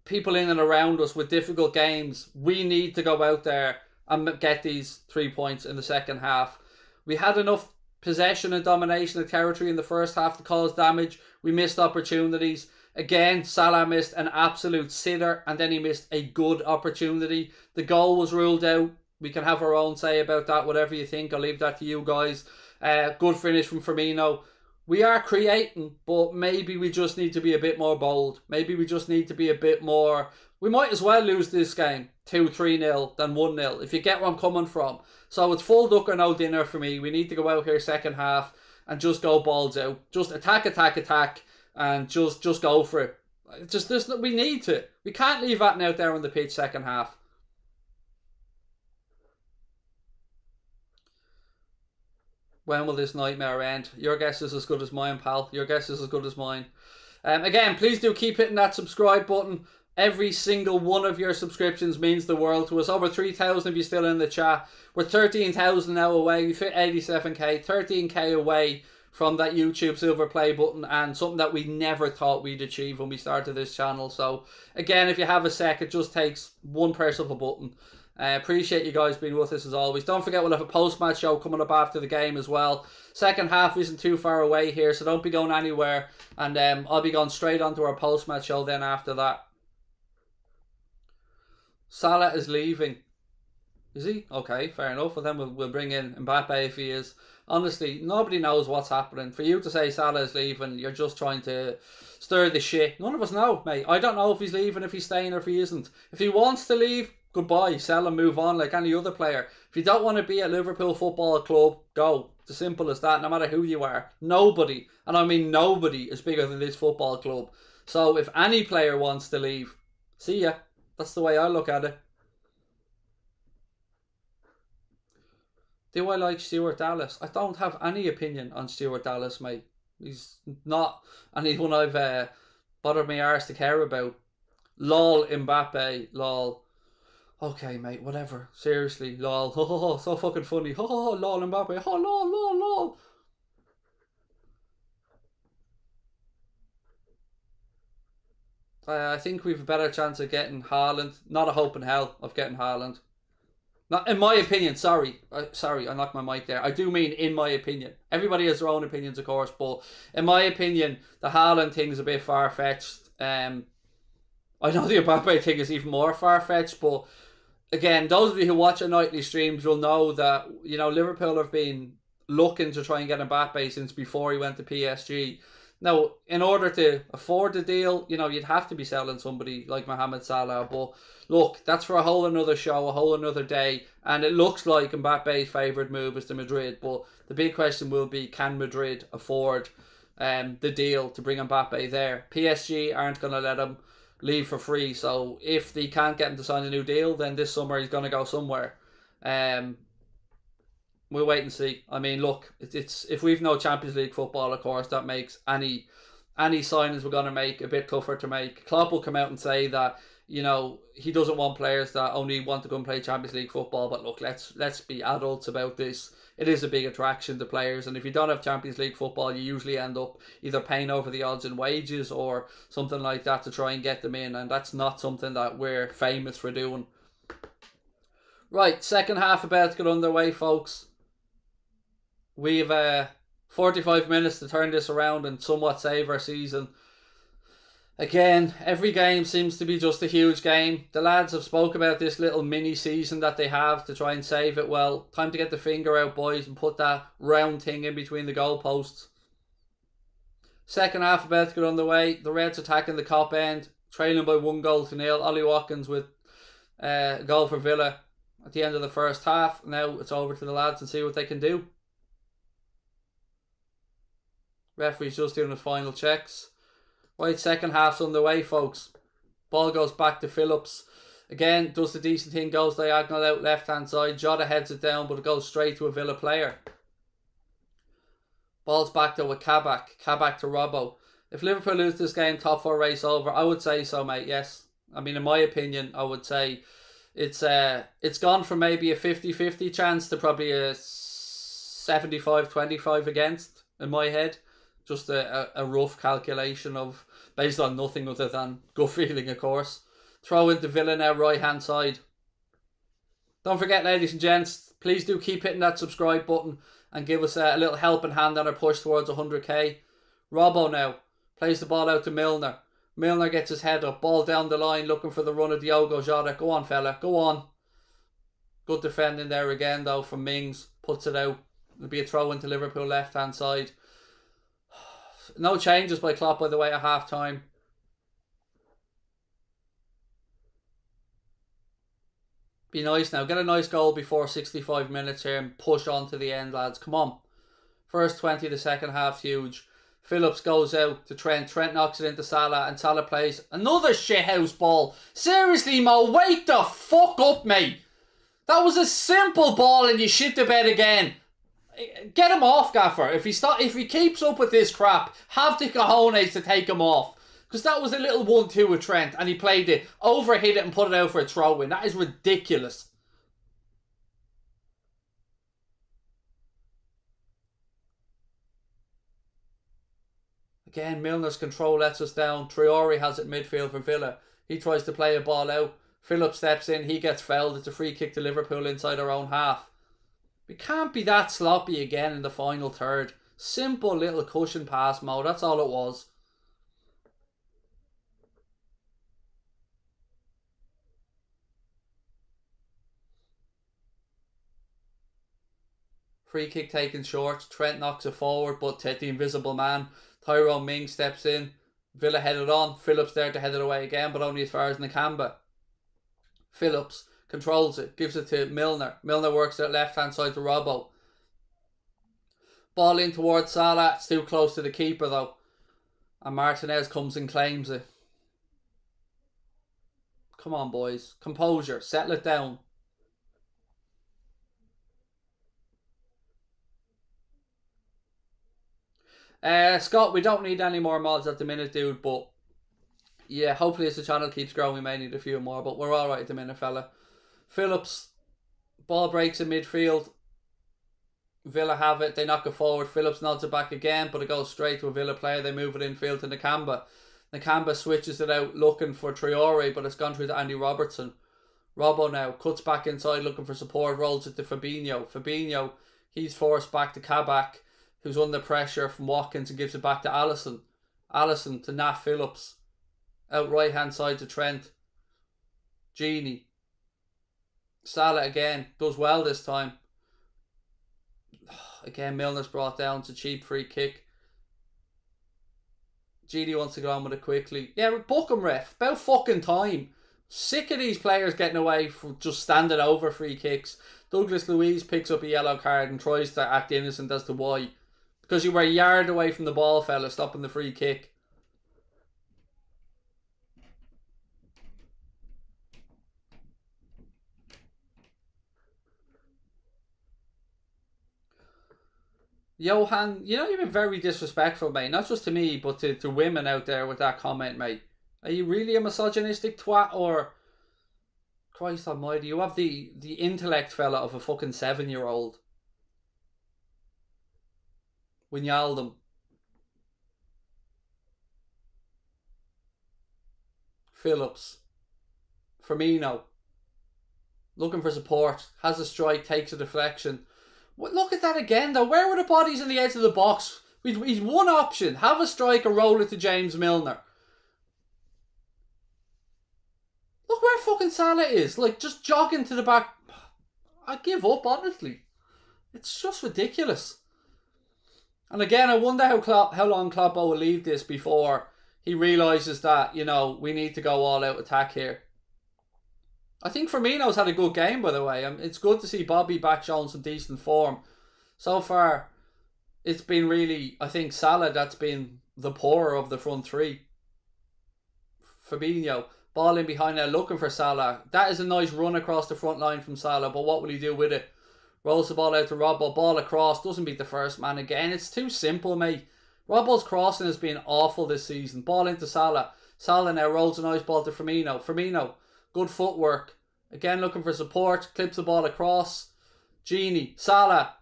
People in and around us with difficult games. We need to go out there and get these 3 points in the second half. We had enough possession and domination of territory in the first half to cause damage. We missed opportunities. Again, Salah missed an absolute sitter and then he missed a good opportunity. The goal was ruled out. We can have our own say about that, whatever you think. I'll leave that to you guys. Good finish from Firmino. We are creating, but maybe we just need to be a bit more bold. Maybe we just need to be a bit more... We might as well lose this game 2-3-0 than 1-0, if you get where I'm coming from. So it's full duck or no dinner for me. We need to go out here second half and just go balls out. Just attack, and just go for it. We need to. We can't leave that out there on the pitch second half. When will this nightmare end? Your guess is as good as mine, pal. Your guess is as good as mine. Again, please do keep hitting that subscribe button. Every single one of your subscriptions means the world to us. Over 3,000 of you still in the chat. We're 13,000 now away. We fit 87k. 13k away from that YouTube silver play button, and something that we never thought we'd achieve when we started this channel. So again, if you have a sec, it just takes one press of a button. Appreciate you guys being with us as always. Don't forget, we'll have a post-match show coming up after the game as well. Second half isn't too far away here, so don't be going anywhere. And I'll be going straight onto our post-match show then after that. Salah is leaving. Is he? Okay, fair enough. Well, then we'll bring in Mbappe if he is. Honestly, nobody knows what's happening. For you to say Salah is leaving, you're just trying to stir the shit. None of us know, mate. I don't know if he's leaving, if he's staying, or if he isn't. If he wants to leave, goodbye. Sell and move on like any other player. If you don't want to be at Liverpool Football Club, go. It's as simple as that, no matter who you are. Nobody, and I mean nobody, is bigger than this football club. So if any player wants to leave, see ya. That's the way I look at it. Do I like Stuart Dallas? I don't have any opinion on Stuart Dallas, mate. He's not anyone I've bothered my arse to care about. Lol, Mbappe, lol. Okay, mate, whatever. Seriously, lol. Ho ho ho, so fucking funny. Ho ho ho, lol, Mbappe. Ho lol, lol, lol. I think we've a better chance of getting Haaland. Not a hope in hell of getting Haaland. Not in my opinion. Sorry, I knocked my mic there. I do mean in my opinion. Everybody has their own opinions, of course, but in my opinion, the Haaland thing is a bit far fetched. I know the Mbappe thing is even more far fetched, but again, those of you who watch our nightly streams will know that Liverpool have been looking to try and get Mbappe since before he went to PSG. Now, in order to afford the deal, you'd have to be selling somebody like Mohamed Salah. But look, that's for a whole another show, a whole another day. And it looks like Mbappe's favourite move is to Madrid. But the big question will be, can Madrid afford the deal to bring Mbappe there? PSG aren't going to let him leave for free. So if they can't get him to sign a new deal, then this summer he's going to go somewhere. We'll wait and see. I mean, look, it's if we've no Champions League football, of course, that makes any signings we're going to make a bit tougher to make. Klopp will come out and say that, he doesn't want players that only want to go and play Champions League football. But look, let's be adults about this. It is a big attraction to players. And if you don't have Champions League football, you usually end up either paying over the odds in wages or something like that to try and get them in. And that's not something that we're famous for doing. Right, second half about to get underway, folks. We've 45 minutes to turn this around and somewhat save our season. Again, every game seems to be just a huge game. The lads have spoke about this little mini season that they have to try and save it well. Time to get the finger out, boys, and put that round thing in between the goalposts. Second half about to get underway. The Reds attacking the Kop end, trailing by 1-0. Ollie Watkins with a goal for Villa at the end of the first half. Now it's over to the lads and see what they can do. Referee's just doing his final checks. Right, second half's underway, folks. Ball goes back to Phillips. Again, does the decent thing, goes diagonal out left-hand side. Jota heads it down, but it goes straight to a Villa player. Ball's back to Kabak. Kabak to Robbo. If Liverpool lose this game, top 4 race over, I would say so, mate, yes. I mean, in my opinion, I would say it's gone from maybe a 50-50 chance to probably a 75-25 against, in my head. Just a rough calculation of based on nothing other than gut feeling, of course. Throw into Villa now, right hand side. Don't forget, ladies and gents, please do keep hitting that subscribe button and give us a little helping hand on our push towards 100k. Robbo now plays the ball out to Milner. Milner gets his head up, ball down the line, looking for the run of Diogo Jota. Go on, fella, go on. Good defending there again, though, from Mings. Puts it out. It'll be a throw into Liverpool left hand side. No changes by Klopp, by the way, at half time. Be nice now. Get a nice goal before 65 minutes here and push on to the end, lads. Come on. First 20 of the second half, huge. Phillips goes out to Trent. Trent knocks it into Salah, and Salah plays another shithouse ball. Seriously, Mo, wake the fuck up, mate. That was a simple ball and you shit the bed again. Get him off, Gaffer. If he keeps up with this crap, have the cojones to take him off. Because that was a little 1-2 with Trent and he played it, overhit it and put it out for a throw-in. That is ridiculous. Again, Milner's control lets us down. Traore has it midfield for Villa. He tries to play a ball out. Phillips steps in. He gets fouled. It's a free kick to Liverpool inside our own half. We can't be that sloppy again in the final third. Simple little cushion pass, Mo. That's all it was. Free kick taken short. Trent knocks it forward, but the invisible man, Tyrone Mings, steps in. Villa headed on. Phillips there to head it away again, but only as far as Nakamba. Phillips controls it, gives it to Milner. Milner works it left hand side to Robbo. Ball in towards Salah. It's too close to the keeper though. And Martinez comes and claims it. Come on, boys. Composure. Settle it down. Scott, we don't need any more mods at the minute, dude, but yeah, hopefully as the channel keeps growing, we may need a few more, but we're alright at the minute, fella. Phillips, ball breaks in midfield. Villa have it, they knock it forward. Phillips nods it back again, but it goes straight to a Villa player. They move it infield to Nakamba. Nakamba switches it out looking for Traore, but it's gone through to Andy Robertson. Robbo now cuts back inside looking for support, rolls it to Fabinho. Fabinho, he's forced back to Kabak, who's under pressure from Watkins, and gives it back to Alisson. Alisson to Nat Phillips. Out right hand side to Trent. Genie. Salah again. Does well this time. Again, Milner's brought down. It's a cheap free kick. Genie wants to go on with it quickly. Yeah, book him, ref. About fucking time. Sick of these players getting away from just standing over free kicks. Douglas Luiz picks up a yellow card and tries to act innocent as to why. Because you were a yard away from the ball, fella, stopping the free kick. Johan, you know you've been very disrespectful, mate. Not just to me, but to women out there with that comment, mate. Are you really a misogynistic twat, or... Christ almighty, you have the intellect, fella, of a fucking 7-year-old. Wijnaldum. Phillips. Firmino. Looking for support. Has a strike, takes a deflection. Look at that again, though. Where were the bodies on the edge of the box? He's one option. Have a strike or roll it to James Milner. Look where fucking Salah is. Like, just jogging to the back. I give up, honestly. It's just ridiculous. And again, I wonder how long Kloppo will leave this before he realises that, you know, we need to go all out attack here. I think Firmino's had a good game, by the way. It's good to see Bobby back showing some decent form. So far, it's been really, I think, Salah that's been the poorer of the front three. Fabinho, ball in behind now, looking for Salah. That is a nice run across the front line from Salah, but what will he do with it? Rolls the ball out to Robbo, ball across, doesn't beat the first man again. It's too simple, mate. Robbo's crossing has been awful this season. Ball into Salah. Salah now rolls a nice ball to Firmino. Firmino, good footwork. Again, looking for support. Clips the ball across. Genie. Salah.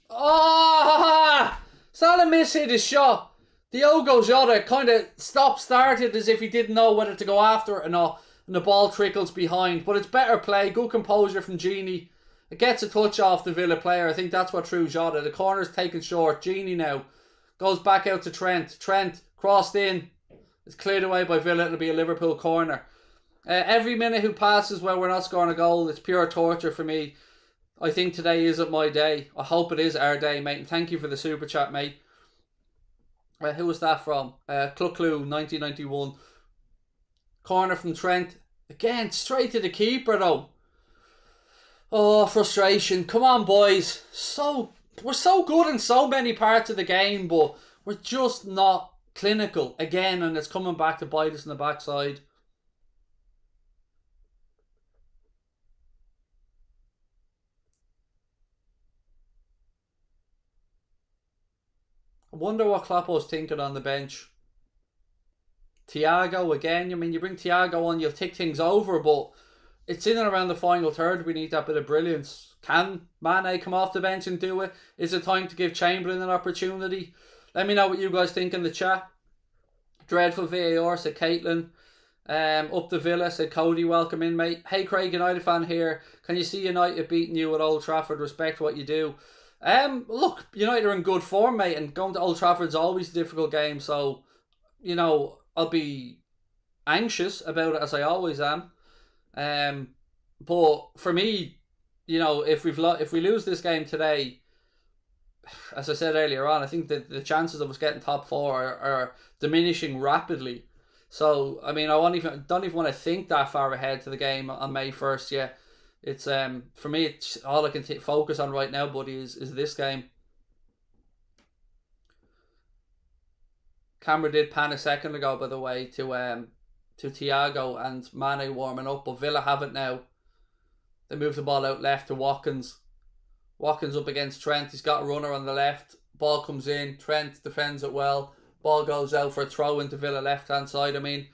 Oh! Salah mishit his shot. Diogo Jota kind of started as if he didn't know whether to go after it or not. And the ball trickles behind. But it's better play. Good composure from Genie. It gets a touch off the Villa player. I think that's what threw Jota. The corner's taken short. Genie now goes back out to Trent. Trent crossed in. It's cleared away by Villa. It'll be a Liverpool corner. Every minute who passes where we're not scoring a goal, it's pure torture for me. I think today isn't my day. I hope it is our day, mate. And thank you for the super chat, mate. Who was that from? Cluckloo, 1991. Corner from Trent. Again, straight to the keeper, though. Oh, frustration. Come on, boys. We're so good in so many parts of the game, but we're just not clinical. Again, and it's coming back to bite us in the backside. I wonder what Kloppo's thinking on the bench. Thiago again. I mean, you bring Thiago on, you'll tick things over, but it's in and around the final third. We need that bit of brilliance. Can Mane come off the bench and do it? Is it time to give Chamberlain an opportunity? Let me know what you guys think in the chat. Dreadful VAR, said Caitlin. Up the Villa, said Cody. Welcome in, mate. Hey, Craig, United fan here. Can you see United beating you at Old Trafford? Respect what you do. Look, United are in good form, mate, and going to Old Trafford's always a difficult game, so, you know, I'll be anxious about it, as I always am. But for me, you know, if we lose this game today, as I said earlier on, I think that the chances of us getting top four are diminishing rapidly. So, I mean, I don't even want to think that far ahead to the game on May 1st yet. It's for me, it's all I can focus on right now, buddy, is this game. Camera did pan a second ago, by the way, to Thiago and Mane warming up, but Villa have it now. They move the ball out left to Watkins. Watkins up against Trent. He's got a runner on the left. Ball comes in. Trent defends it well. Ball goes out for a throw into Villa left-hand side. I mean,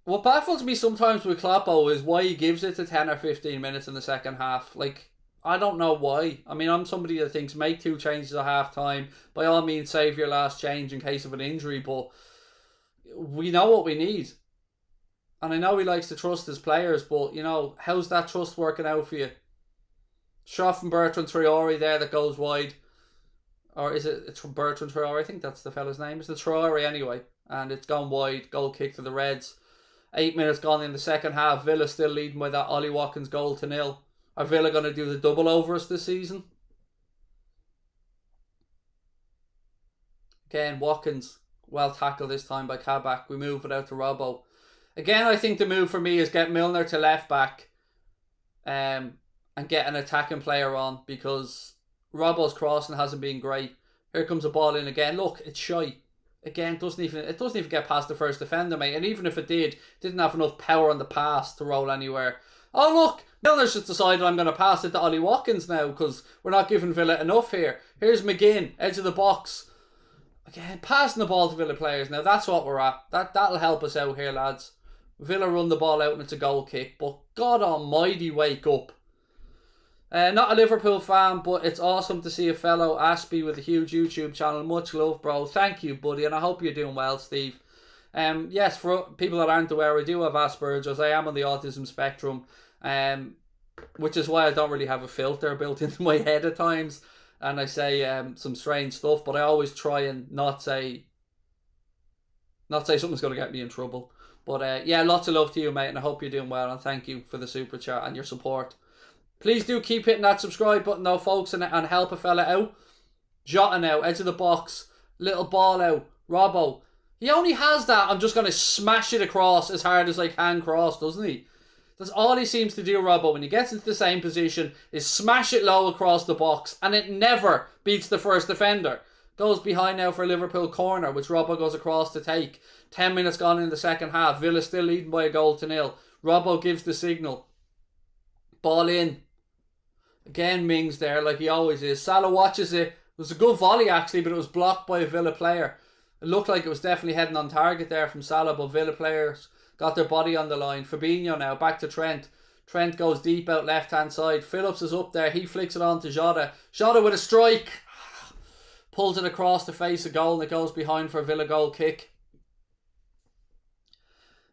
what baffles me sometimes with Kloppo is why he gives it to 10 or 15 minutes in the second half. Like, I don't know why. I mean, I'm somebody that thinks make 2 changes at half-time. By all means, save your last change in case of an injury, but we know what we need. And I know he likes to trust his players, but, you know, how's that trust working out for you? Shot from Bertrand Traore there that goes wide. Or is it Bertrand Traore? I think that's the fella's name. It's the Traore anyway. And it's gone wide. Goal kick to the Reds. 8 minutes gone in the second half. Villa still leading by that Ollie Watkins goal to 0. Are Villa going to do the double over us this season? Again, Watkins. Well tackled this time by Kabak. We move it out to Robbo. Again, I think the move for me is get Milner to left back. And get an attacking player on, because Robbo's crossing hasn't been great. Here comes a ball in again. Look, it's shy. Again, it doesn't even get past the first defender, mate. And even if it didn't have enough power on the pass to roll anywhere. Oh, look, Milner's just decided I'm going to pass it to Ollie Watkins now because we're not giving Villa enough here. Here's McGinn, edge of the box. Again, passing the ball to Villa players. Now, that's what we're at. That'll help us out here, lads. Villa run the ball out and it's a goal kick. But God almighty, wake up. Not a Liverpool fan, but it's awesome to see a fellow Aspie with a huge YouTube channel. Much love, bro. Thank you, buddy, and I hope you're doing well, Steve. Yes, for people that aren't aware, I do have Asperger's. I am on the autism spectrum, which is why I don't really have a filter built into my head at times, and I say some strange stuff, but I always try and not say something's going to get me in trouble. But yeah, lots of love to you, mate, and I hope you're doing well, and thank you for the super chat and your support. Please do keep hitting that subscribe button though, folks, and help a fella out. Jota now, edge of the box, little ball out, Robbo. He only has that, I'm just going to smash it across as hard as I can cross, doesn't he? That's all he seems to do, Robbo, when he gets into the same position, is smash it low across the box, and it never beats the first defender. Goes behind now for a Liverpool corner, which Robbo goes across to take. 10 minutes gone in the second half, Villa still leading by a goal to 0. Robbo gives the signal. Ball in. Again, Mings there, like he always is. Salah watches it. It was a good volley, actually, but it was blocked by a Villa player. It looked like it was definitely heading on target there from Salah, but Villa players got their body on the line. Fabinho now, back to Trent. Trent goes deep out left-hand side. Phillips is up there. He flicks it on to Jota. Jota with a strike. Pulls it across to face a goal, and it goes behind for a Villa goal kick.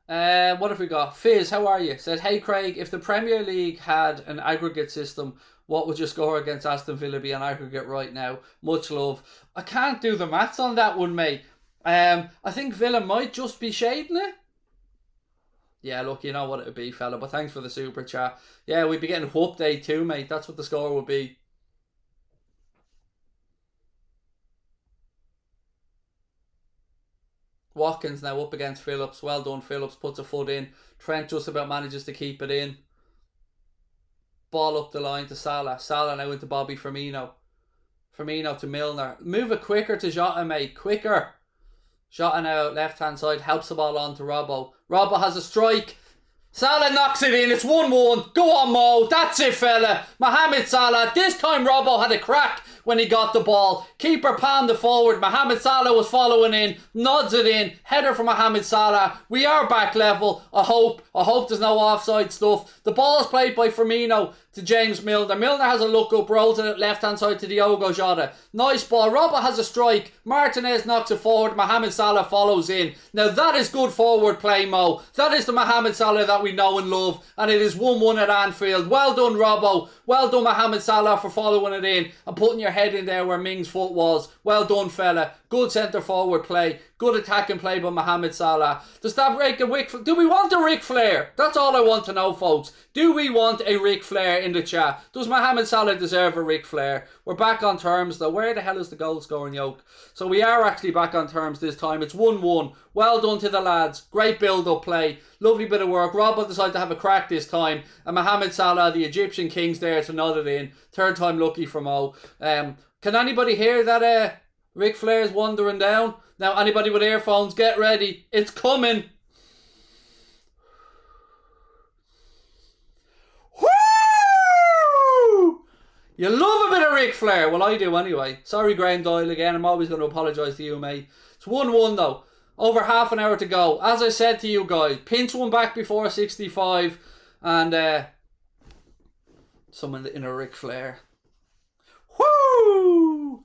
What have we got? Fizz, how are you? Said, hey Craig, if the Premier League had an aggregate system, what would your score against Aston Villa be on aggregate right now? Much love. I can't do the maths on that one, mate. I think Villa might just be shading it. Yeah, look, you know what it would be, fella, but thanks for the super chat. Yeah, we'd be getting whooped 8-2, mate. That's what the score would be. Watkins now up against Phillips. Well done, Phillips. Puts a foot in. Trent just about manages to keep it in. Ball up the line to Salah. Salah now into Bobby Firmino. Firmino to Milner. Move it quicker to Jota, mate. Quicker. Jota now left-hand side. Helps the ball on to Robbo. Robbo has a strike. Salah knocks it in. It's 1-1. Go on, Mo. That's it, fella. Mohamed Salah. This time Robbo had a crack when he got the ball. Keeper palmed it forward. Mohamed Salah was following in. Nods it in. Header for Mohamed Salah. We are back level. I hope there's no offside stuff. The ball is played by Firmino to James Milner. Milner has a look up. Rolls it left hand side to Diogo Jota. Nice ball. Robbo has a strike. Martinez knocks it forward. Mohamed Salah follows in. Now that is good forward play, Mo. That is the Mohamed Salah that we know and love. And it is 1-1 at Anfield. Well done, Robbo. Well done, Mohamed Salah, for following it in and putting your head in there where Ming's foot was. Well done, fella. Good centre forward play. Good attacking play by Mohamed Salah. Does that break a Ric? Do we want a Ric Flair? That's all I want to know, folks. Do we want a Ric Flair in the chat? Does Mohamed Salah deserve a Ric Flair? We're back on terms, though. Where the hell is the goal scoring yoke? So we are actually back on terms this time. It's 1-1. Well done to the lads. Great build-up play. Lovely bit of work. Robbo decided to have a crack this time. And Mohamed Salah, the Egyptian king's there to nod it in. Third time lucky for Mo. Can anybody hear that Ric Flair's wandering down? Now, anybody with earphones, get ready. It's coming. Woo! You love a bit of Ric Flair. Well, I do anyway. Sorry, Graham Doyle again. I'm always going to apologise to you, mate. It's 1-1 though. Over half an hour to go. As I said to you guys, pinch one back before 65. And someone in a Ric Flair. Woo!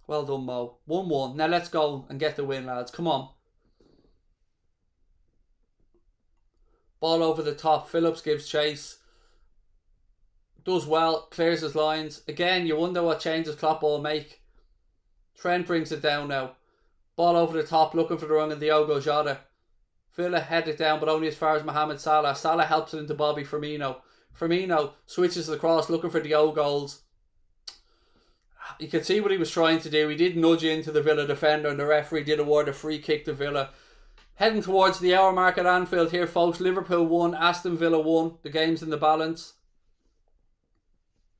Well done, Mo. 1-1. Now let's go and get the win, lads. Come on. Ball over the top. Phillips gives chase. Does well. Clears his lines. Again, you wonder what changes Klopp will make. Trent brings it down now. Ball over the top. Looking for the run of Diogo Jota. Villa head it down, but only as far as Mohamed Salah. Salah helps it into Bobby Firmino. Firmino switches across, looking for the goals. You could see what he was trying to do. He did nudge into the Villa defender, and the referee did award a free kick to Villa. Heading towards the hour mark at Anfield here, folks. Liverpool 1, Aston Villa 1. The game's in the balance.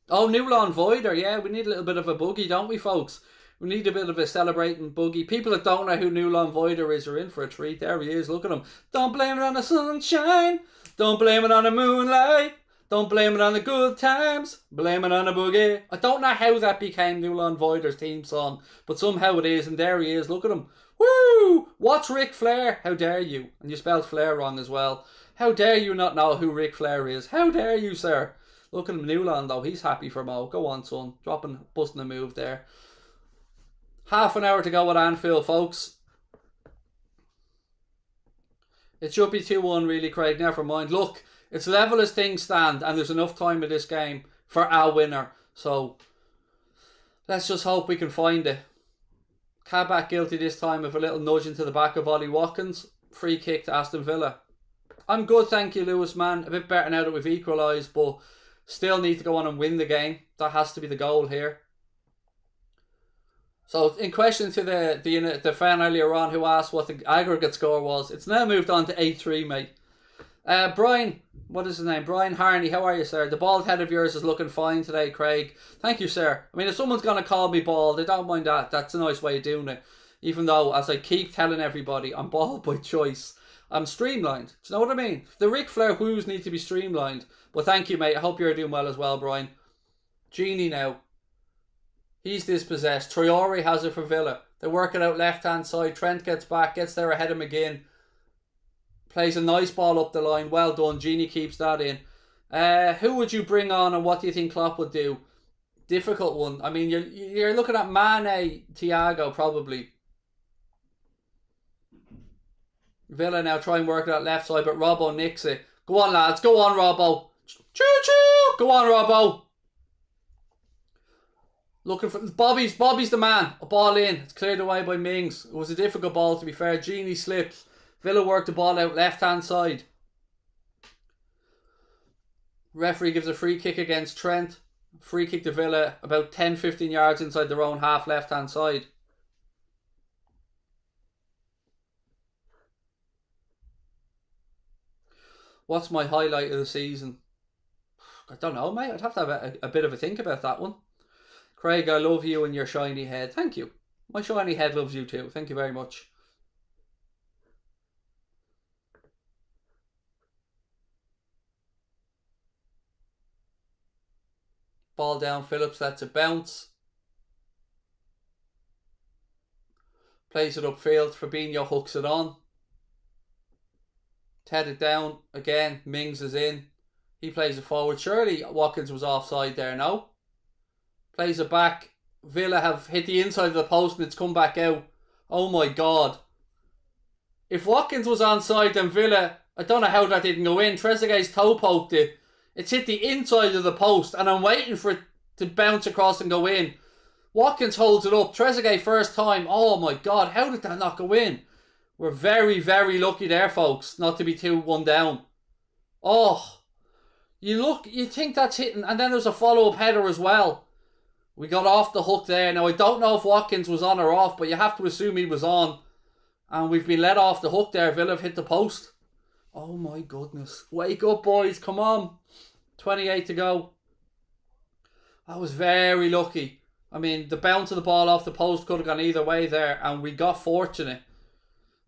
Oh, Newland Voider. Yeah, we need a little bit of a boogie, don't we, folks? We need a bit of a celebrating boogie. People that don't know who Newland Voider is are in for a treat. There he is. Look at him. Don't blame it on the sunshine. Don't blame it on the moonlight. Don't blame it on the good times. Blame it on the boogie. I don't know how that became Newland Voider's theme song, but somehow it is, and there he is. Look at him. Woo! What's Ric Flair? How dare you? And you spelled Flair wrong as well. How dare you not know who Ric Flair is? How dare you, sir? Look at him, Newland, though. He's happy for Mo. Go on, son. Busting a move there. Half an hour to go at Anfield, folks. It should be 2-1, really, Craig. Never mind. Look, it's level as things stand, and there's enough time in this game for our winner. So, let's just hope we can find it. Kabak guilty this time of a little nudge into the back of Ollie Watkins. Free kick to Aston Villa. I'm good, thank you, Lewis, man. A bit better now that we've equalised, but still need to go on and win the game. That has to be the goal here. So, in question to the fan earlier on who asked what the aggregate score was, it's now moved on to 8-3, mate. Brian, what is his name? Brian Harney, how are you, sir? The bald head of yours is looking fine today, Craig. Thank you, sir. I mean, if someone's going to call me bald, I don't mind that. That's a nice way of doing it. Even though, as I keep telling everybody, I'm bald by choice. I'm streamlined. Do you know what I mean? The Ric Flair whoos need to be streamlined. But thank you, mate. I hope you're doing well as well, Brian. Genie now. He's dispossessed. Traore has it for Villa. They work it out left-hand side. Trent gets back, gets there ahead of McGinn. Plays a nice ball up the line. Well done. Genie keeps that in. Who would you bring on, and what do you think Klopp would do? Difficult one. I mean, you're looking at Mane, Thiago, probably. Villa now try and work it out left side, but Robbo nicks it. Go on, lads. Go on, Robbo. Choo-choo. Go on, Robbo. Looking for Bobby's the man. A ball in. It's cleared away by Mings. It was a difficult ball, to be fair. Genie slips. Villa work the ball out left hand side. Referee gives a free kick against Trent. Free kick to Villa about 10-15 yards inside their own half left hand side. What's my highlight of the season? I don't know, mate. I'd have to have a bit of a think about that one. Craig, I love you and your shiny head. Thank you. My shiny head loves you too. Thank you very much. Ball down, Phillips lets it bounce. Plays it upfield. Fabinho hooks it on. Headed down again. Mings is in. He plays it forward. Surely Watkins was offside there, no? Plays it back. Villa have hit the inside of the post and it's come back out. Oh my God. If Watkins was onside, then Villa, I don't know how that didn't go in. Trezeguet's toe poked it. It's hit the inside of the post and I'm waiting for it to bounce across and go in. Watkins holds it up. Trezeguet first time. Oh my God, how did that not go in? We're very, very lucky there, folks, not to be 2-1 down. Oh, you think that's hitting, and then there's a follow-up header as well. We got off the hook there. Now, I don't know if Watkins was on or off, but you have to assume he was on. And we've been let off the hook there. Villa have hit the post. Oh my goodness. Wake up, boys. Come on. 28 to go. I was very lucky. I mean, the bounce of the ball off the post could have gone either way there, and we got fortunate.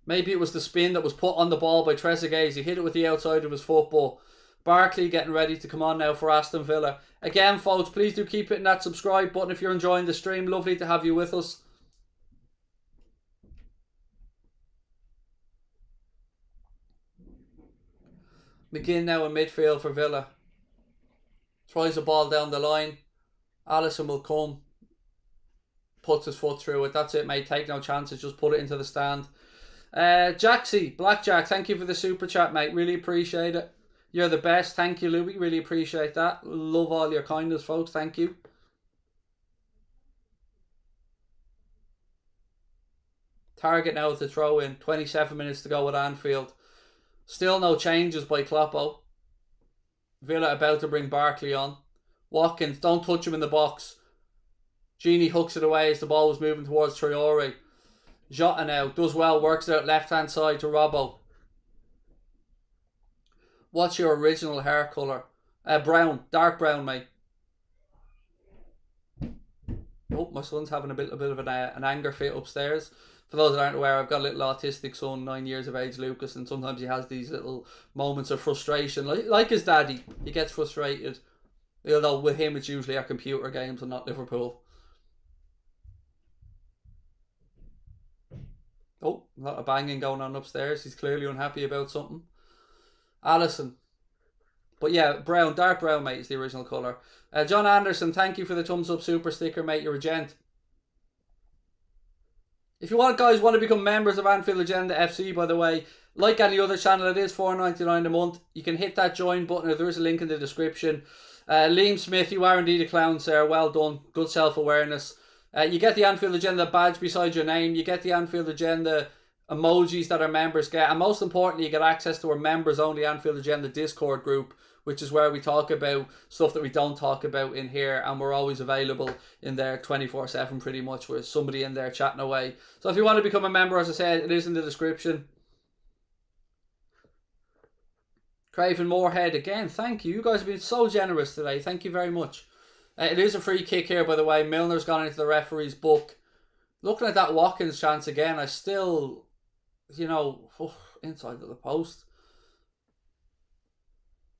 Maybe it was the spin that was put on the ball by Trezeguet. He hit it with the outside of his football. Barkley getting ready to come on now for Aston Villa. Again, folks, please do keep hitting that subscribe button if you're enjoying the stream. Lovely to have you with us. McGinn now in midfield for Villa. Tries the ball down the line. Alisson will come. Puts his foot through it. That's it, mate. Take no chances. Just put it into the stand. Jaxie, Blackjack, thank you for the super chat, mate. Really appreciate it. You're the best. Thank you, Louis. Really appreciate that. Love all your kindness, folks. Thank you. Target now with the throw in. 27 minutes to go at Anfield. Still no changes by Kloppo. Villa about to bring Barkley on. Watkins, don't touch him in the box. Gini hooks it away as the ball was moving towards Traore. Jota now does well, works it out left hand side to Robbo. What's your original hair colour? Brown, dark brown, mate. Oh, my son's having a bit of an anger fit upstairs. For those that aren't aware, I've got a little autistic son, 9 years of age, Lucas, and sometimes he has these little moments of frustration. Like his daddy, he gets frustrated. Although with him, it's usually our computer games and not Liverpool. Oh, a lot of banging going on upstairs. He's clearly unhappy about something. Alisson. But yeah, brown, dark brown, mate, is the original colour. John Anderson, thank you for the thumbs up super sticker, mate. You're a gent. If you want to become members of Anfield Agenda FC, by the way, like any other channel, it is $4.99 a month. You can hit that join button, or there is a link in the description. Liam Smith, you are indeed a clown, sir. Well done. Good self-awareness. You get the Anfield Agenda badge beside your name. You get the Anfield Agenda emojis that our members get. And most importantly, you get access to our members-only Anfield Agenda Discord group, which is where we talk about stuff that we don't talk about in here, and we're always available in there 24/7 pretty much, with somebody in there chatting away. So if you want to become a member, as I said, it is in the description. Craven Moorhead, again, thank you. You guys have been so generous today. Thank you very much. It is a free kick here, by the way. Milner's gone into the referee's book. Looking at that Watkins chance again, I still, inside of the post.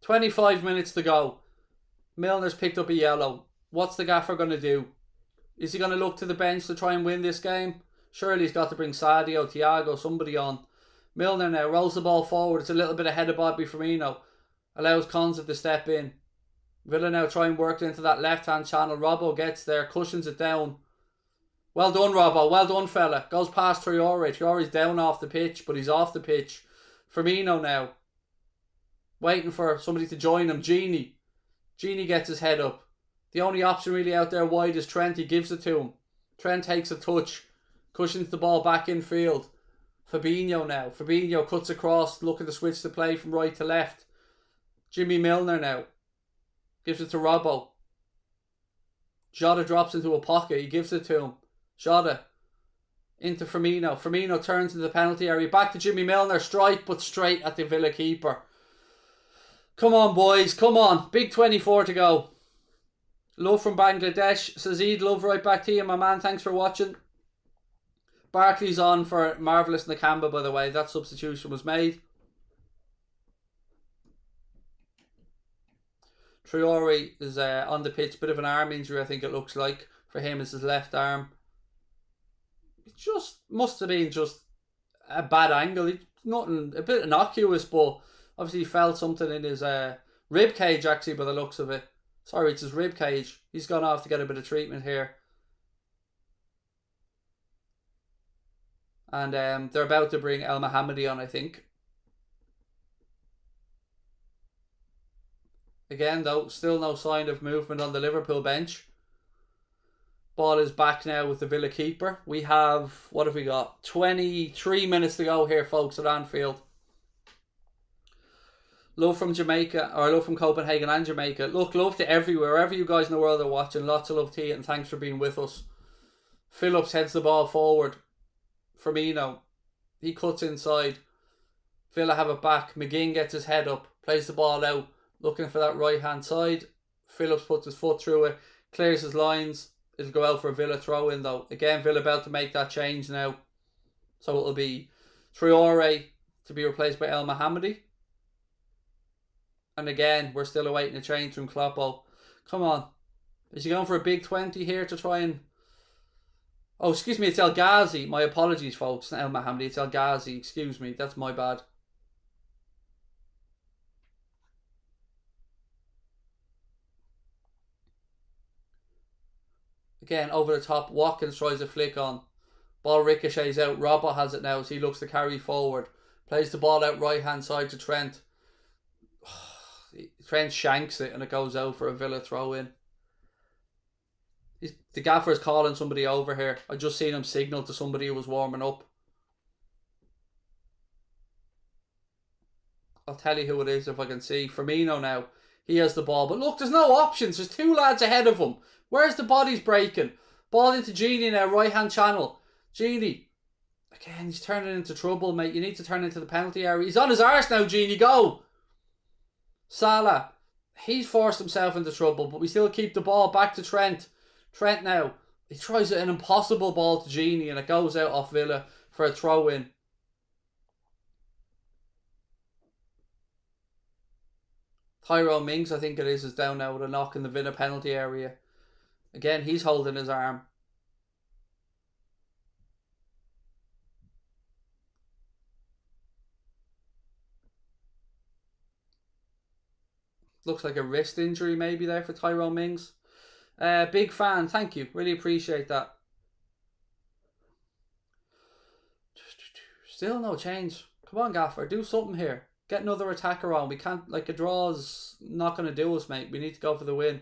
25 minutes to go. Milner's picked up a yellow. What's the gaffer going to do? Is he going to look to the bench to try and win this game? Surely he's got to bring Sadio, Thiago, somebody on. Milner now rolls the ball forward. It's a little bit ahead of Bobby Firmino. Allows Konza to step in. Villa now try and work it into that left-hand channel. Robbo gets there, cushions it down. Well done, Robbo. Well done, fella. Goes past Traore. Traore's down off the pitch, but he's off the pitch. Firmino now. Waiting for somebody to join him. Gini gets his head up. The only option really out there wide is Trent. He gives it to him. Trent takes a touch. Cushions the ball back in field. Fabinho now. Fabinho cuts across, looking to switch the play from right to left. Jimmy Milner now. Gives it to Robbo. Jota drops into a pocket. He gives it to him. Jota into Firmino. Firmino turns into the penalty area. Back to Jimmy Milner. Strike, but straight at the Villa keeper. Come on, boys. Come on. Big 24 to go. Love from Bangladesh. Sazid, love right back to you, my man. Thanks for watching. Barkley's on for Marvellous Nakamba, by the way. That substitution was made. Traore is on the pitch. Bit of an arm injury, I think it looks like. For him, it's his left arm. It just must have been just a bad angle. Nothing, a bit innocuous, but obviously he felt something in his rib cage, actually, by the looks of it. Sorry, it's his rib cage. He's gone off to get a bit of treatment here. And they're about to bring El Mohammadi on, I think. Again, though, still no sign of movement on the Liverpool bench. Ball is back now with the Villa keeper. We have, what have we got? 23 minutes to go here, folks, at Anfield. Love from Jamaica, or love from Copenhagen and Jamaica. Look, love to everywhere, wherever you guys in the world are watching. Lots of love to you, and thanks for being with us. Phillips heads the ball forward. Firmino, he cuts inside. Villa have it back. McGinn gets his head up, plays the ball out, looking for that right hand side. Phillips puts his foot through it, clears his lines. It'll go out for a Villa throw-in though. Again, Villa about to make that change now. So it'll be Traore to be replaced by El Mohammadi. And again, we're still awaiting a change from Kloppo. Come on. Is he going for a big 20 here to try and... Oh, excuse me, it's El Ghazi. My apologies, folks. It's not El Mohammadi, it's El Ghazi. Excuse me, that's my bad. Again, over the top, Watkins tries a flick on. Ball ricochets out. Robbo has it now, so he looks to carry forward. Plays the ball out right-hand side to Trent. Trent shanks it and it goes out for a Villa throw-in. The gaffer's calling somebody over here. I just seen him signal to somebody who was warming up. I'll tell you who it is if I can see. Firmino now. He has the ball. But look, there's no options. There's two lads ahead of him. Where's the bodies breaking? Ball into Gini now, right-hand channel. Gini. Again, he's turning into trouble, mate. You need to turn into the penalty area. He's on his arse now, Gini. Go. Salah. He's forced himself into trouble, but we still keep the ball back to Trent. Trent now. He tries an impossible ball to Gini and it goes out off Villa for a throw-in. Tyrone Mings, I think it is down now with a knock in the Villa penalty area. Again, he's holding his arm. Looks like a wrist injury maybe there for Tyrone Mings. Big fan, thank you. Really appreciate that. Still no change. Come on, Gaffer, do something here. Get another attacker on. We can't, like, a draw's not going to do us, mate. We need to go for the win.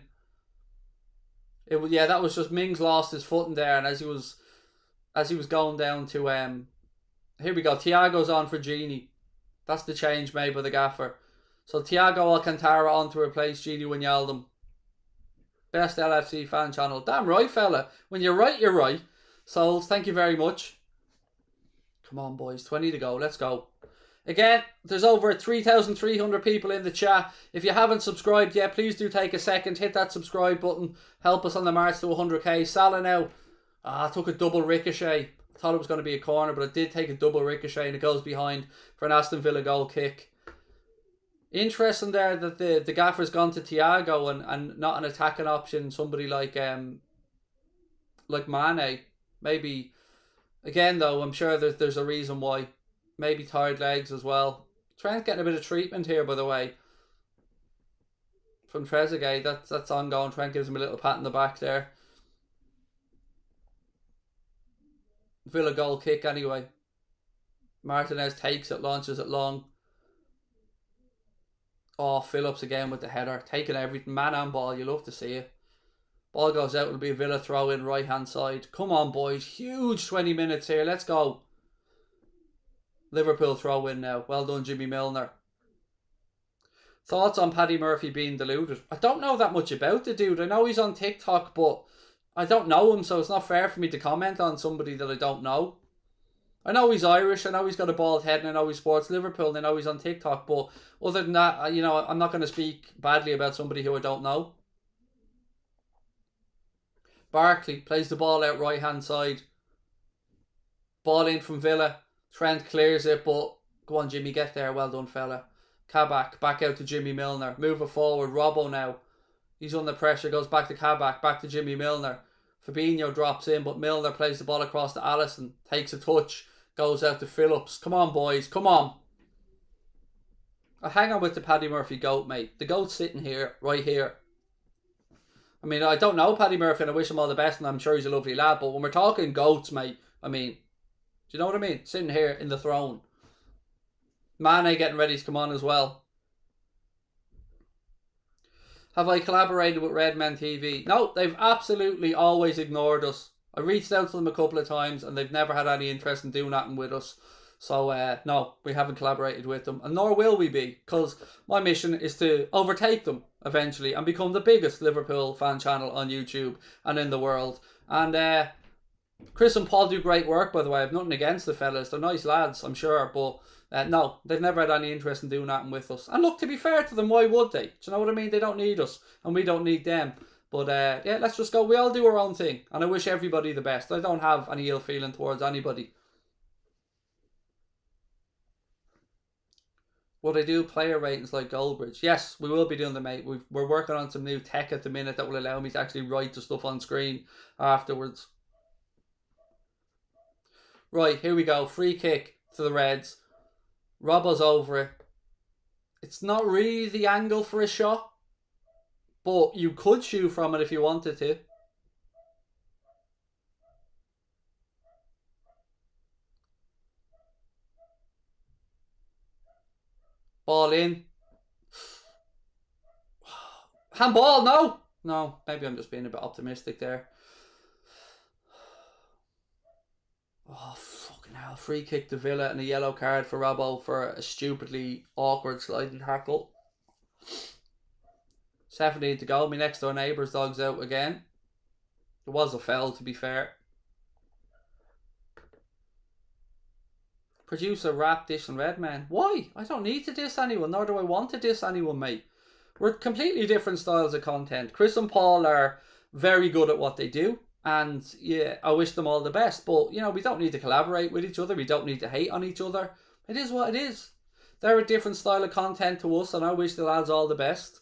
Yeah, that was just Mings lost his footing there, and as he was going down to here we go. Thiago's on for Gini. That's the change made by the Gaffer. So Thiago Alcantara on to replace Gini Wijnaldum. Best LFC fan channel. Damn right, fella. When you're right, you're right. Souls, thank you very much. Come on, boys. 20 to go. Let's go. Again, there's over 3,300 people in the chat. If you haven't subscribed yet, please do take a second. Hit that subscribe button. Help us on the march to 100k. Salah now. Took a double ricochet. Thought it was going to be a corner, but it did take a double ricochet and it goes behind for an Aston Villa goal kick. Interesting there that the gaffer's gone to Thiago and not an attacking option. Somebody like Mane. Maybe, again though, I'm sure there's a reason why. Maybe tired legs as well. Trent's getting a bit of treatment here, by the way, from Trezeguet. That's ongoing. Trent gives him a little pat in the back there. Villa goal kick anyway. Martinez takes it, launches it long. Oh, Phillips again with the header. Taking everything. Man and ball. You love to see it. Ball goes out. It'll be a Villa throw in right hand side. Come on, boys. Huge 20 minutes here. Let's go. Liverpool throw in now. Well done, Jimmy Milner. Thoughts on Paddy Murphy being deluded? I don't know that much about the dude. I know he's on TikTok, but I don't know him, so it's not fair for me to comment on somebody that I don't know. I know he's Irish, I know he's got a bald head, and I know he supports Liverpool, and I know he's on TikTok, but other than that, I'm not going to speak badly about somebody who I don't know. Barkley plays the ball out right-hand side. Ball in from Villa. Trent clears it, but go on, Jimmy, get there. Well done, fella. Kabak, back out to Jimmy Milner. Move it forward. Robbo now. He's under pressure. Goes back to Kabak, back to Jimmy Milner. Fabinho drops in, but Milner plays the ball across to Alisson. Takes a touch. Goes out to Phillips. Come on, boys. Come on. I'll hang on with the Paddy Murphy goat, mate. The goat's sitting here, right here. I mean, I don't know Paddy Murphy and I wish him all the best and I'm sure he's a lovely lad, but when we're talking goats, mate, I mean, do you know what I mean? Sitting here in the throne. Mane getting ready to come on as well. Have I collaborated with Redmen TV? No, they've absolutely always ignored us. I reached out to them a couple of times and they've never had any interest in doing nothing with us. So, no, we haven't collaborated with them. And nor will we be, because my mission is to overtake them eventually and become the biggest Liverpool fan channel on YouTube and in the world. And Chris and Paul do great work, by the way. I've nothing against the fellas. They're nice lads, I'm sure. But no, they've never had any interest in doing nothing with us. And look, to be fair to them, why would they? Do you know what I mean? They don't need us and we don't need them. But yeah, let's just go. We all do our own thing. And I wish everybody the best. I don't have any ill feeling towards anybody. Will they do player ratings like Goldbridge? Yes, we will be doing them, mate. We're working on some new tech at the minute that will allow me to actually write the stuff on screen afterwards. Right, here we go. Free kick to the Reds. Robbo's over it. It's not really the angle for a shot, but you could shoot from it if you wanted to. Ball in. Handball, no! No, maybe I'm just being a bit optimistic there. Oh, fucking hell. Free kick to Villa and a yellow card for Robbo for a stupidly awkward sliding tackle. 17 to go. My next door neighbour's dog's out again. It was a foul, to be fair. Producer rap diss and Redman. Why? I don't need to diss anyone, nor do I want to diss anyone, mate. We're completely different styles of content. Chris and Paul are very good at what they do. And yeah, I wish them all the best. But, you know, we don't need to collaborate with each other. We don't need to hate on each other. It is what it is. They're a different style of content to us. And I wish the lads all the best.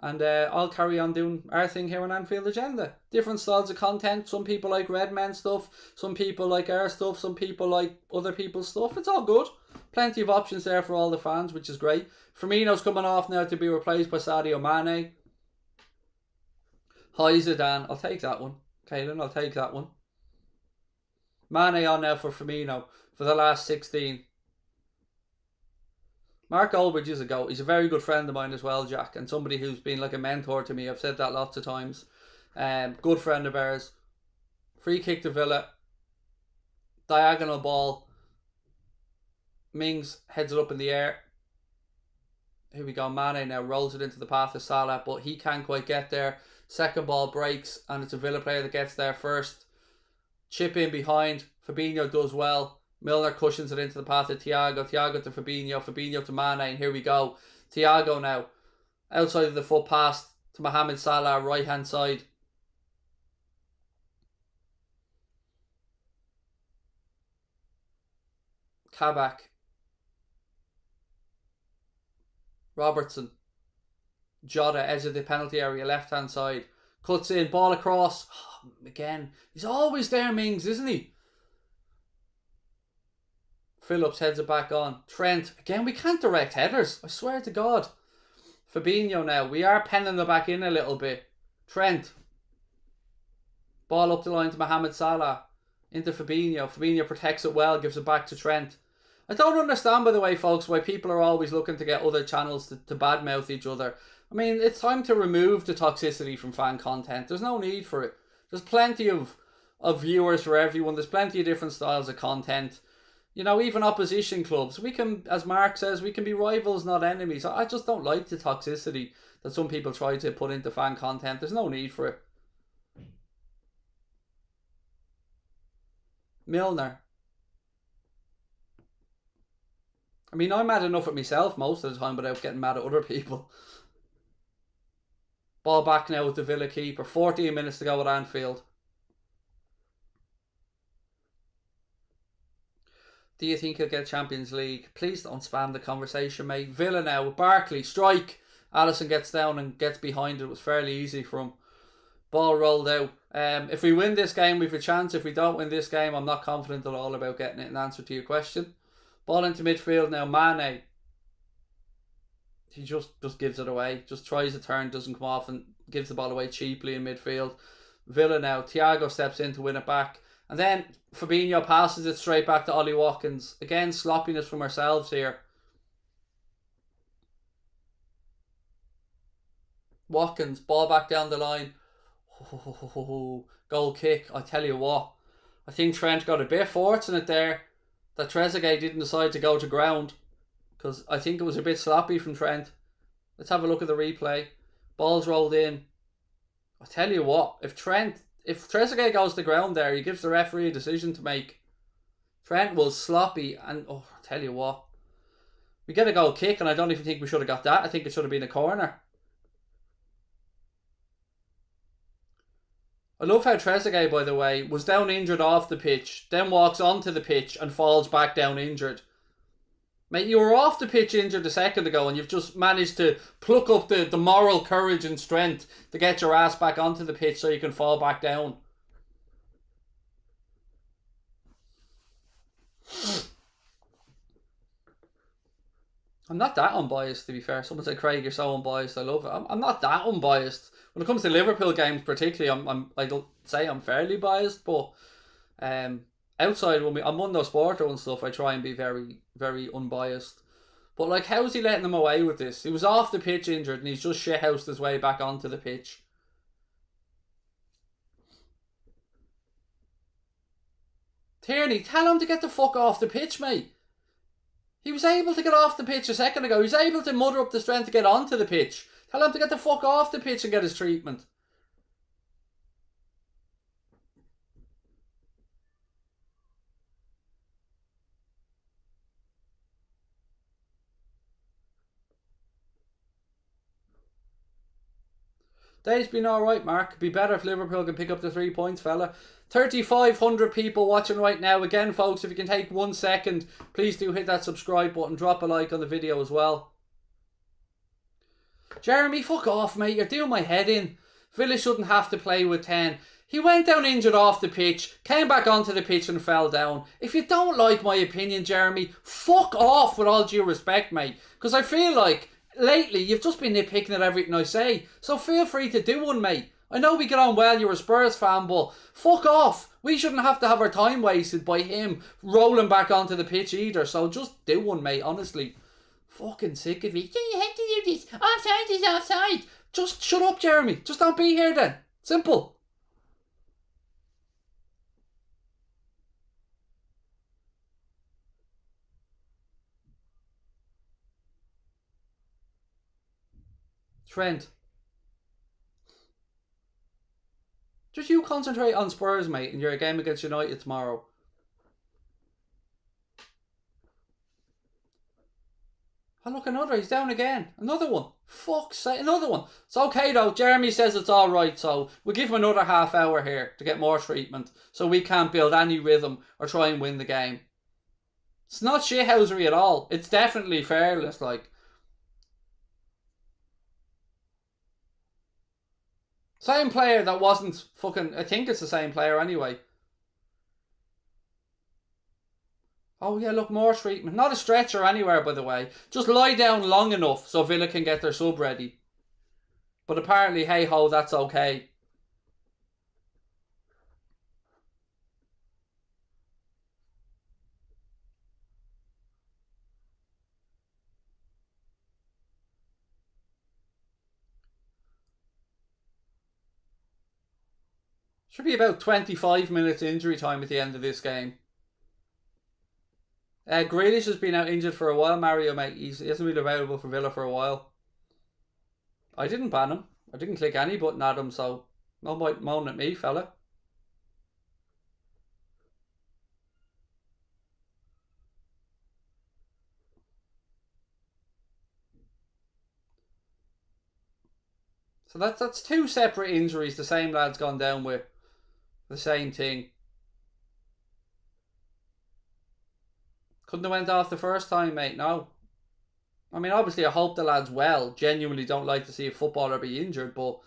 And I'll carry on doing our thing here on Anfield Agenda. Different styles of content. Some people like Redman stuff. Some people like our stuff. Some people like other people's stuff. It's all good. Plenty of options there for all the fans, which is great. Firmino's coming off now to be replaced by Sadio Mane. Hi Zidane. I'll take that one. Kaylin, I'll take that one. Mane on now for Firmino for the last 16. Mark Goldbridge is a goat. He's a very good friend of mine as well, Jack, and somebody who's been like a mentor to me. I've said that lots of times. Good friend of ours. Free kick to Villa. Diagonal ball. Mings heads it up in the air. Here we go. Mane now rolls it into the path of Salah, but he can't quite get there. Second ball breaks, and it's a Villa player that gets there first. Chip in behind. Fabinho does well. Milner cushions it into the path of Thiago. Thiago to Fabinho. Fabinho to Mane. And here we go. Thiago now. Outside of the foot pass to Mohamed Salah. Right hand side. Kabak. Robertson. Jota, edge of the penalty area. Left hand side. Cuts in. Ball across. Oh, again. He's always there, Mings, isn't he? Phillips heads it back on. Trent. Again, we can't direct headers. I swear to God. Fabinho now. We are penning it back in a little bit. Trent. Ball up the line to Mohamed Salah. Into Fabinho. Fabinho protects it well. Gives it back to Trent. I don't understand, by the way, folks, why people are always looking to get other channels to badmouth each other. I mean, it's time to remove the toxicity from fan content. There's no need for it. There's plenty of viewers for everyone. There's plenty of different styles of content. You know, even opposition clubs, we can, as Mark says, we can be rivals, not enemies. I just don't like the toxicity that some people try to put into fan content. There's no need for it. Milner. I mean, I'm mad enough at myself most of the time without getting mad at other people. Ball back now with the Villa keeper. 14 minutes to go at Anfield. Do you think he'll get Champions League? Please don't spam the conversation, mate. Villa now with Barkley. Strike. Alisson gets down and gets behind it. It was fairly easy for him. Ball rolled out. If we win this game, we've a chance. If we don't win this game, I'm not confident at all about getting it in answer to your question. Ball into midfield now. Mane. He just gives it away. Just tries a turn, doesn't come off, and gives the ball away cheaply in midfield. Villa now. Thiago steps in to win it back. And then Fabinho passes it straight back to Ollie Watkins. Again, sloppiness from ourselves here. Watkins, ball back down the line. Oh, goal kick. I tell you what. I think Trent got a bit fortunate there that Trezeguet didn't decide to go to ground. Because I think it was a bit sloppy from Trent. Let's have a look at the replay. Ball's rolled in. I tell you what. If Trezeguet goes to ground there, he gives the referee a decision to make. Trent was sloppy and, oh, I tell you what. We get a goal kick and I don't even think we should have got that. I think it should have been a corner. I love how Trezeguet, by the way, was down injured off the pitch, then walks onto the pitch and falls back down injured. Mate, you were off the pitch injured a second ago and you've just managed to pluck up the moral courage and strength to get your ass back onto the pitch so you can fall back down. I'm not that unbiased, to be fair. Someone said, Craig, you're so unbiased. I love it. I'm not that unbiased. When it comes to Liverpool games particularly, I don't say I'm fairly biased, but outside when I'm Mundo Sporto and stuff, I try and be very, very unbiased. But like, how's he letting them away with this? He was off the pitch injured and he's just shithoused his way back onto the pitch. Tierney, tell him to get the fuck off the pitch, mate. He was able to get off the pitch a second ago. He was able to mutter up the strength to get onto the pitch. Tell him to get the fuck off the pitch and get his treatment. Day's been alright, Mark. Be better if Liverpool can pick up the 3 points, fella. 3,500 people watching right now. Again, folks, if you can take 1 second, please do hit that subscribe button. Drop a like on the video as well. Jeremy, fuck off, mate. You're doing my head in. Villa shouldn't have to play with 10. He went down injured off the pitch, came back onto the pitch and fell down. If you don't like my opinion, Jeremy, fuck off with all due respect, mate. Because I feel like lately you've just been nitpicking at everything I say. So feel free to do one, mate. I know we get on well, you're a Spurs fan, but fuck off. We shouldn't have to have our time wasted by him rolling back onto the pitch either. So just do one, mate, honestly. Fucking sick of it. You have to do this. Offside is offside. Just shut up, Jeremy. Just don't be here then. Simple. Trent. Just you concentrate on Spurs, mate, and your game against United tomorrow. Oh, look, another. He's down again. Another one. Fuck's sake, another one. It's okay, though. Jeremy says it's alright, so we'll give him another half hour here to get more treatment so we can't build any rhythm or try and win the game. It's not shithousery at all. It's definitely fairless, like. Same player that wasn't fucking... I think it's the same player anyway. Oh yeah, look, more treatment. Not a stretcher anywhere, by the way. Just lie down long enough so Villa can get their sub ready. But apparently, hey-ho, that's okay. Should be about 25 minutes injury time at the end of this game. Grealish has been out injured for a while, Mario, mate. He hasn't been available for Villa for a while. I didn't ban him. I didn't click any button at him, so no moan at me, fella. So that's 2 separate injuries the same lad's gone down with. The same thing. Couldn't have went off the first time, mate, no. I mean, obviously I hope the lad's well. Genuinely don't like to see a footballer be injured, but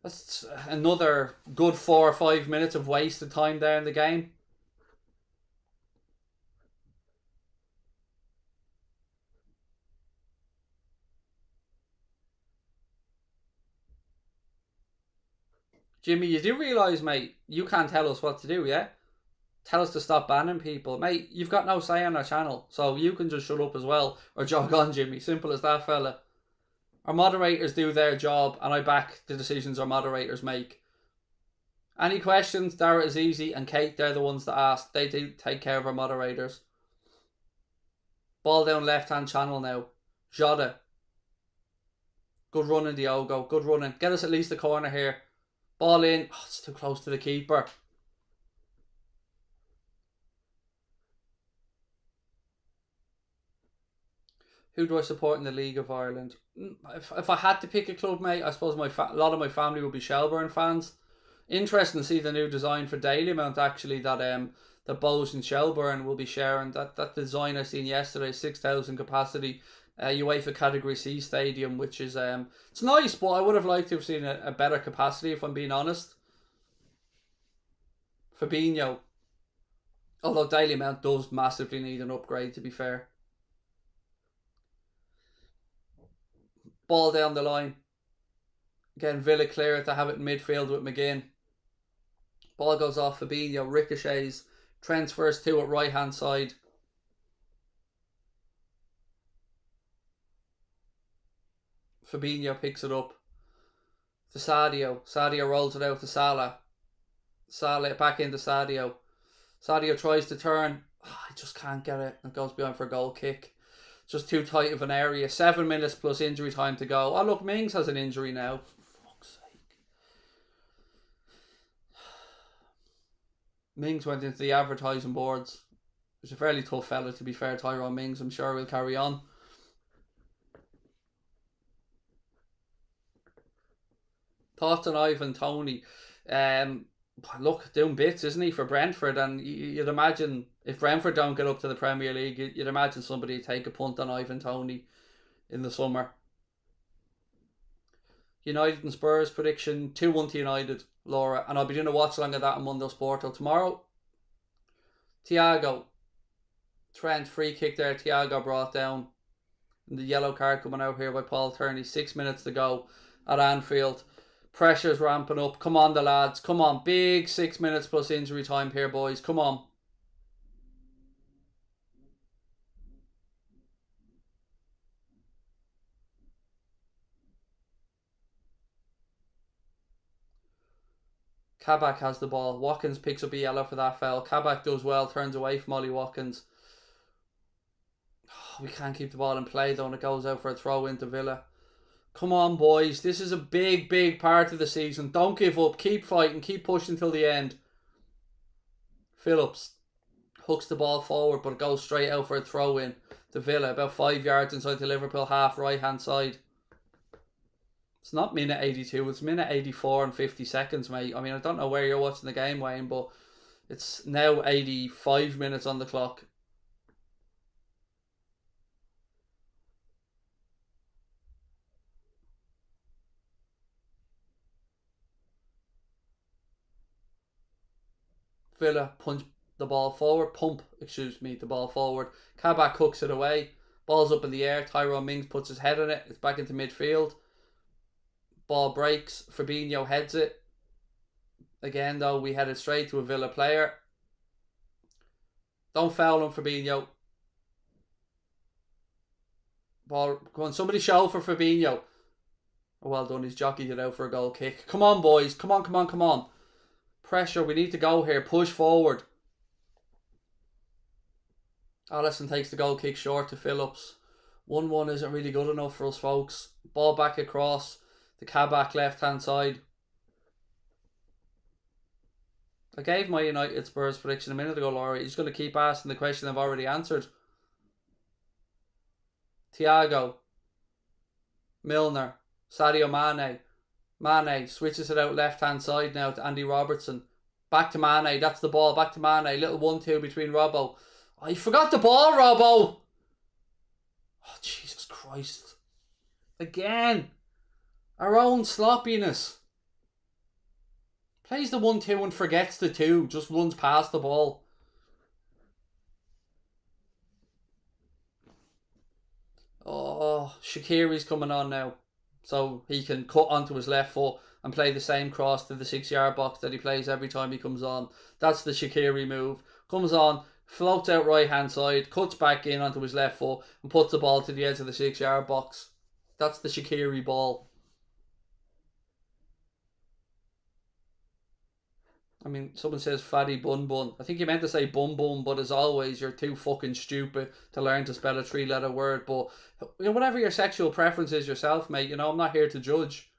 that's another good 4 or 5 minutes of wasted time there in the game. Jimmy, you do realise, mate, you can't tell us what to do, yeah? Tell us to stop banning people. Mate, you've got no say on our channel, so you can just shut up as well, or jog on, Jimmy. Simple as that, fella. Our moderators do their job, and I back the decisions our moderators make. Any questions? Dara is easy, and Kate, they're the ones that ask. They do take care of our moderators. Ball down left-hand channel now. Jota. Good running, Diogo. Good running. Get us at least a corner here. Ball in. Oh, it's too close to the keeper. Who do I support in the League of Ireland? If I had to pick a club, mate, I suppose a lot of my family would be Shelbourne fans. Interesting to see the new design for Daily Mount actually that Bowes and Shelburne will be sharing. That design I seen yesterday, 6,000 capacity UEFA Category C stadium, which is it's nice, but I would have liked to have seen a better capacity if I'm being honest. Fabinho. Although Daily Mount does massively need an upgrade, to be fair. Ball down the line. Again, Villa clear it to have it in midfield with McGinn. Ball goes off Fabinho, ricochets, transfers to it right hand side. Fabinho picks it up to Sadio. Sadio rolls it out to Salah. Salah back into Sadio. Sadio tries to turn. I just can't get it. It goes behind for a goal kick. Just too tight of an area. 7 minutes plus injury time to go. Oh look, Mings has an injury now. For fuck's sake. Mings went into the advertising boards. He's a fairly tough fella, to be fair, Tyrone Mings. I'm sure we'll carry on. Thoughts on Ivan Toney? Look, doing bits, isn't he, for Brentford? And you'd imagine if Brentford don't get up to the Premier League, you'd imagine somebody would take a punt on Ivan Toney in the summer. United and Spurs prediction 2-1 to United, Laura, and I'll be doing a watch along of that on Monday's Portal tomorrow. Thiago, Trent free kick there. Thiago brought down, and the yellow card coming out here by Paul Turney. 6 minutes to go at Anfield. Pressure's ramping up. Come on, the lads. Come on. Big 6 minutes plus injury time here, boys. Come on. Kabak has the ball. Watkins picks up a yellow for that foul. Kabak does well. Turns away from Ollie Watkins. Oh, we can't keep the ball in play though, and it goes out for a throw into Villa. Come on, boys. This is a big, big part of the season. Don't give up. Keep fighting. Keep pushing till the end. Phillips hooks the ball forward, but it goes straight out for a throw-in to Villa. About 5 yards inside the Liverpool half, right-hand side. It's not minute 82. It's minute 84 and 50 seconds, mate. I mean, I don't know where you're watching the game, Wayne, but it's now 85 minutes on the clock. Villa punch the ball forward. The ball forward. Kabak hooks it away. Ball's up in the air. Tyrone Mings puts his head on it. It's back into midfield. Ball breaks. Fabinho heads it. Again, though, we headed straight to a Villa player. Don't foul him, Fabinho. Ball, come on, somebody show for Fabinho. Oh, well done, he's jockeyed it out for a goal kick. Come on, boys. Come on, come on, come on. Pressure, we need to go here. Push forward. Alisson takes the goal kick short to Phillips. 1-1 isn't really good enough for us, folks. Ball back across. The Kabak left hand side. I gave my United Spurs prediction a minute ago, Laurie. You're just going to keep asking the question I've already answered. Thiago. Milner. Sadio Mane. Mane switches it out left hand side now to Andy Robertson. Back to Mane. That's the ball. Back to Mane. Little 1-2 between Robbo. Oh, he forgot the ball, Robbo. Oh, Jesus Christ. Again. Our own sloppiness. Plays the 1-2 and forgets the 2. Just runs past the ball. Oh, Shaqiri's coming on now. So he can cut onto his left foot and play the same cross to the 6-yard box that he plays every time he comes on. That's the Shaqiri move. Comes on, floats out right hand side, cuts back in onto his left foot and puts the ball to the edge of the 6-yard box. That's the Shaqiri ball. I mean, someone says fatty bun bun. I think you meant to say bum bum, but as always, you're too fucking stupid to learn to spell a 3-letter word. But you know, whatever your sexual preference is yourself, mate, you know, I'm not here to judge.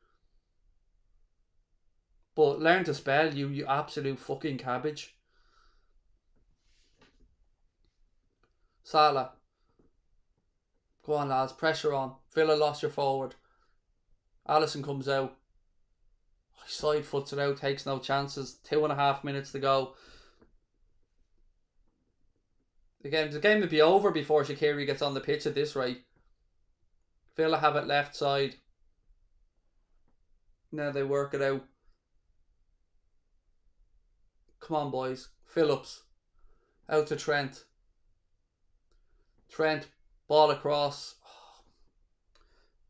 But learn to spell, you absolute fucking cabbage. Salah. Go on, lads. Pressure on. Villa lost your forward. Alisson comes out. Side foots it out, takes no chances. 2.5 minutes to go. Again, the game would be over before Shaqiri gets on the pitch at this rate. Villa have it left side. Now they work it out. Come on, boys. Phillips. Out to Trent. Trent. Ball across.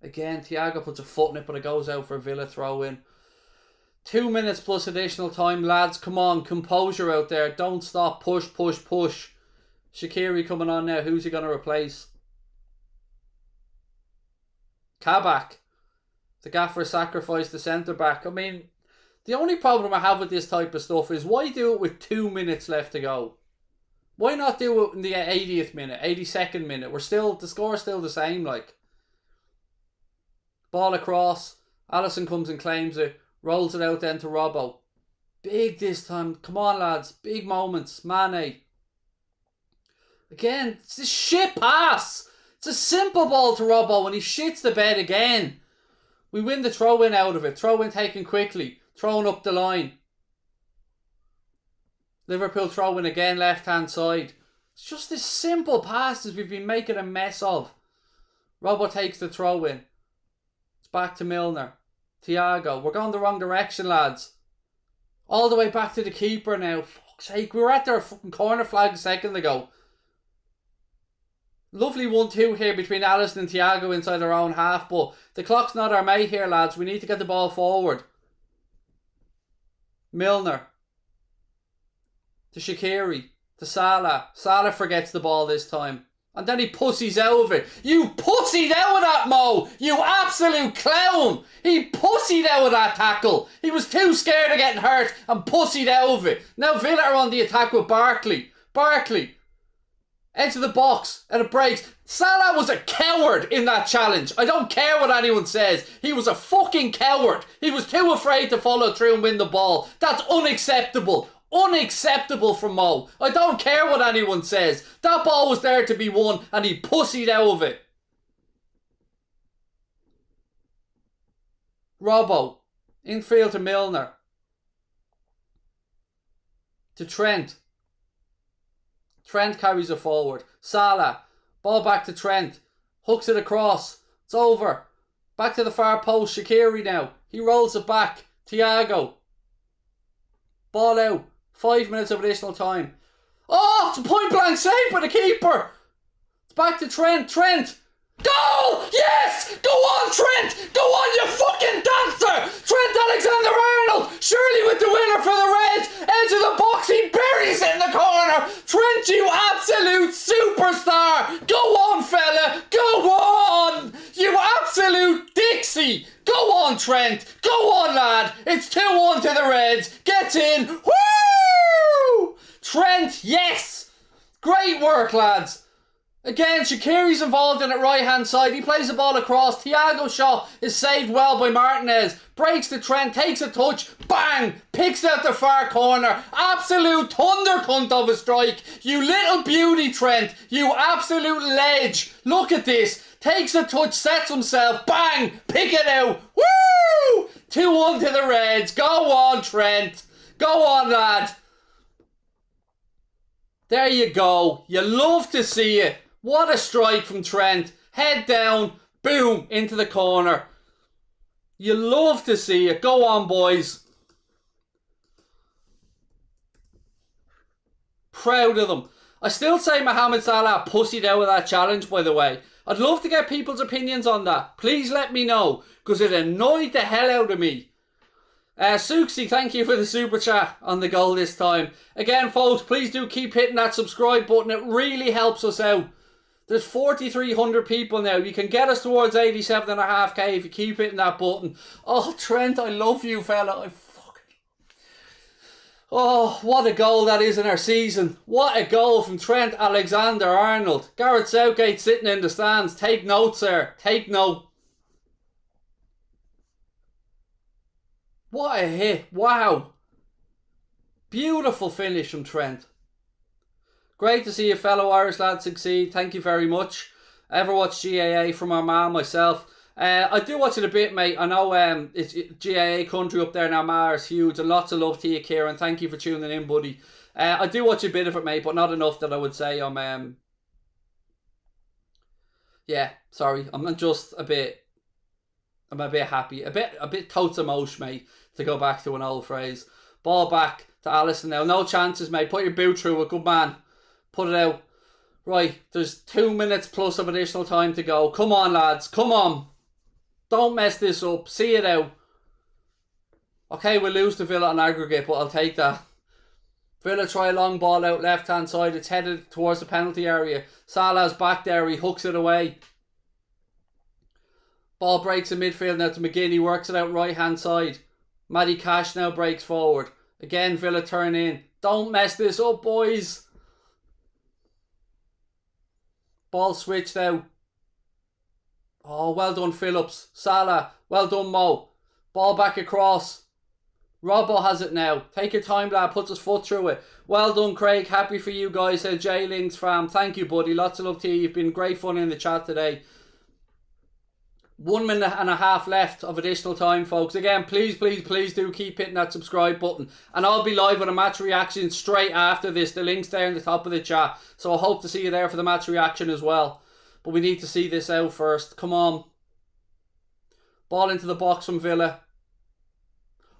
Again, Thiago puts a foot in it, but it goes out for a Villa throw in. 2 minutes plus additional time, lads. Come on, composure out there. Don't stop. Push, push, push. Shaqiri coming on now. Who's he going to replace? Kabak. The gaffer sacrificed the centre-back. I mean, the only problem I have with this type of stuff is why do it with 2 minutes left to go? Why not do it in the 80th minute, 82nd minute? The score's still the same, like. Ball across. Alisson comes and claims it. Rolls it out then to Robbo. Big this time. Come on, lads. Big moments. Mane. Again, it's a shit pass. It's a simple ball to Robbo and he shits the bed again. We win the throw-in out of it. Throw-in taken quickly. Thrown up the line. Liverpool throw-in again, left-hand side. It's just this simple passes we've been making a mess of. Robbo takes the throw-in. It's back to Milner. Thiago. We're going the wrong direction, lads. All the way back to the keeper now. Fuck's sake. We were at their fucking corner flag a second ago. Lovely 1-2 here between Alisson and Thiago inside their own half, but the clock's not our mate here, lads. We need to get the ball forward. Milner. To Shaqiri. To Salah. Salah forgets the ball this time. And then he pussies out of it. You pussied out of that, Mo! You absolute clown! He pussied out of that tackle. He was too scared of getting hurt and pussied out of it. Now Villa are on the attack with Barkley. Barkley. Edge of the box. And it breaks. Salah was a coward in that challenge. I don't care what anyone says. He was a fucking coward. He was too afraid to follow through and win the ball. That's unacceptable. Unacceptable from Mo. I don't care what anyone says. That ball was there to be won and he pussied out of it. Robbo. Infield to Milner. To Trent. Trent carries it forward. Salah. Ball back to Trent. Hooks it across. It's over. Back to the far post. Shaqiri now. He rolls it back. Thiago. Ball out. 5 minutes of additional time. Oh, it's a point blank save by the keeper. It's back to Trent. Trent. Goal! Yes! Go on, Trent! Go on, you fucking dancer! Trent Alexander-Arnold! Surely with the winner for the Reds. Edge of the box, he buries it in the corner. Trent, you absolute superstar! Go on, fella! Go on! You absolute Dixie! Go on, Trent! Go on, lad! It's 2-1 to the Reds. Gets in. Woo! Trent, yes! Great work, lads. Again, Shaqiri's involved in it right hand side. He plays the ball across. Thiago's shot is saved well by Martinez. Breaks to Trent, takes a touch, bang! Picks out the far corner. Absolute thunder cunt of a strike. You little beauty, Trent. You absolute ledge. Look at this. Takes a touch, sets himself, bang! Pick it out. Woo! 2-1 to the Reds. Go on, Trent. Go on, lad. There you go. You love to see it. What a strike from Trent. Head down, boom, into the corner. You love to see it. Go on, boys. Proud of them. I still say Mohamed Salah pussied out of that challenge, by the way. I'd love to get people's opinions on that. Please let me know, because it annoyed the hell out of me. Suxi, thank you for the super chat on the goal this time. Again, folks, please do keep hitting that subscribe button. It really helps us out. There's 4,300 people now. You can get us towards 87.5k if you keep hitting that button. Oh, Trent, I love you, fella. Oh, what a goal that is in our season. What a goal from Trent Alexander-Arnold. Gareth Southgate sitting in the stands. Take note, sir. Take note. What a hit. Wow. Beautiful finish from Trent. Great to see a fellow Irish lad succeed. Thank you very much. Ever watch GAA from our man, myself. I do watch it a bit, mate. I know it's GAA country up there now. Mars huge, and lots of love to you, Kieran. Thank you for tuning in, buddy. I do watch a bit of it, mate, but not enough that I would say I'm yeah, sorry, I'm just a bit. I'm a bit happy, a bit totes emotion, mate. To go back to an old phrase. Ball back to Allison now. No chances, mate. Put your boot through it, good man. Put it out. Right, there's 2 minutes plus of additional time to go. Come on, lads, come on. Don't mess this up. See it out. Okay, we'll lose to Villa on aggregate, but I'll take that. Villa try a long ball out left-hand side. It's headed towards the penalty area. Salah's back there. He hooks it away. Ball breaks in midfield now to McGinn. He works it out right-hand side. Matty Cash now breaks forward. Again, Villa turn in. Don't mess this up, boys. Ball switched out. Oh, well done, Phillips. Salah. Well done, Mo. Ball back across. Robbo has it now. Take your time, lad. Puts his foot through it. Well done, Craig. Happy for you guys. Said J Links fam. Thank you, buddy. Lots of love to you. You've been great fun in the chat today. 1 minute and a half left of additional time, folks. Again, please do keep hitting that subscribe button. And I'll be live with a match reaction straight after this. The link's there in the top of the chat. So I hope to see you there for the match reaction as well. But we need to see this out first. Come on. Ball into the box from Villa.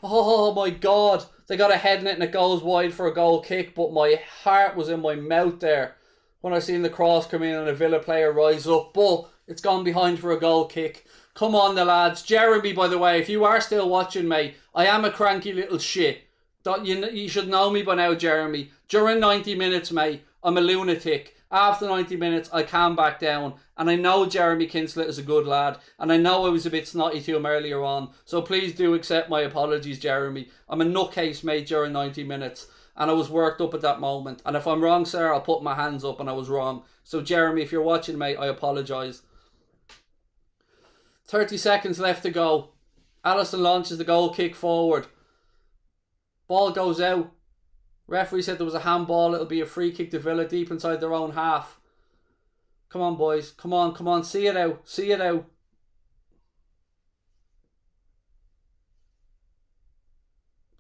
Oh my God. They got a head in it and it goes wide for a goal kick. But my heart was in my mouth there when I seen the cross come in and a Villa player rise up. But it's gone behind for a goal kick. Come on, the lads. Jeremy, by the way, if you are still watching, mate, I am a cranky little shit. You should know me by now, Jeremy. During 90 minutes, mate, I'm a lunatic. After 90 minutes, I calm back down. And I know Jeremy Kinslett is a good lad. And I know I was a bit snotty to him earlier on. So please do accept my apologies, Jeremy. I'm a nutcase, mate, during 90 minutes. And I was worked up at that moment. And if I'm wrong, sir, I'll put my hands up and I was wrong. So Jeremy, if you're watching, mate, I apologise. 30 seconds left to go. Alisson launches the goal kick forward. Ball goes out. Referee said there was a handball. It'll be a free kick to Villa deep inside their own half. Come on, boys. Come on, come on. See it out. See it out.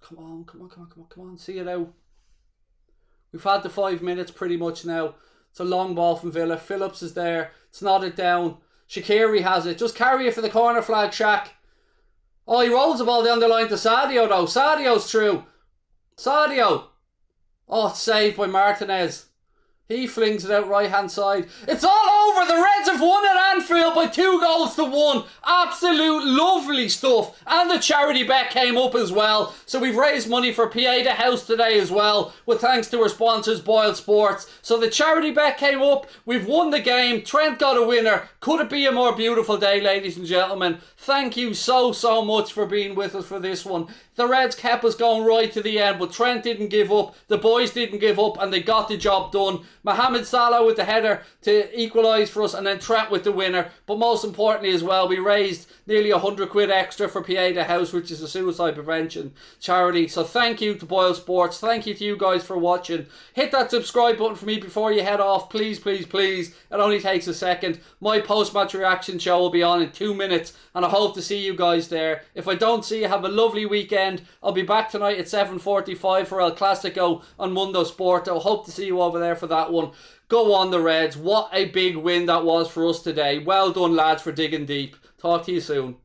Come on, come on, come on, come on, come on. See it out. We've had the 5 minutes pretty much now. It's a long ball from Villa. Phillips is there. It's nodded down. Shaqiri has it. Just carry it for the corner flag, Shaq. Oh, he rolls the ball down the line to Sadio, though. Sadio's through. Sadio. Oh, it's saved by Martinez. He flings it out right-hand side. It's all over. The Reds have won at Anfield by 2-1. Absolute lovely stuff. And the charity bet came up as well. So we've raised money for Pieta House today as well, with thanks to our sponsors, Boyle Sports. So the charity bet came up. We've won the game. Trent got a winner. Could it be a more beautiful day, ladies and gentlemen? Thank you so much for being with us for this one. The Reds kept us going right to the end, but Trent didn't give up. The boys didn't give up, and they got the job done. Mohamed Salah with the header to equalise for us, and then Trent with the winner. But most importantly as well, we raised nearly £100 extra for Pieta House, which is a suicide prevention charity. So thank you to Boyle Sports. Thank you to you guys for watching. Hit that subscribe button for me before you head off. Please. It only takes a second. My post-match reaction show will be on in 2 minutes, and I hope to see you guys there. If I don't see you, have a lovely weekend. I'll be back tonight at 7:45 for El Clasico on Mundo Sport. I hope to see you over there for that one. Go on, the Reds. What a big win that was for us today. Well done, lads, for digging deep. Talk to you soon.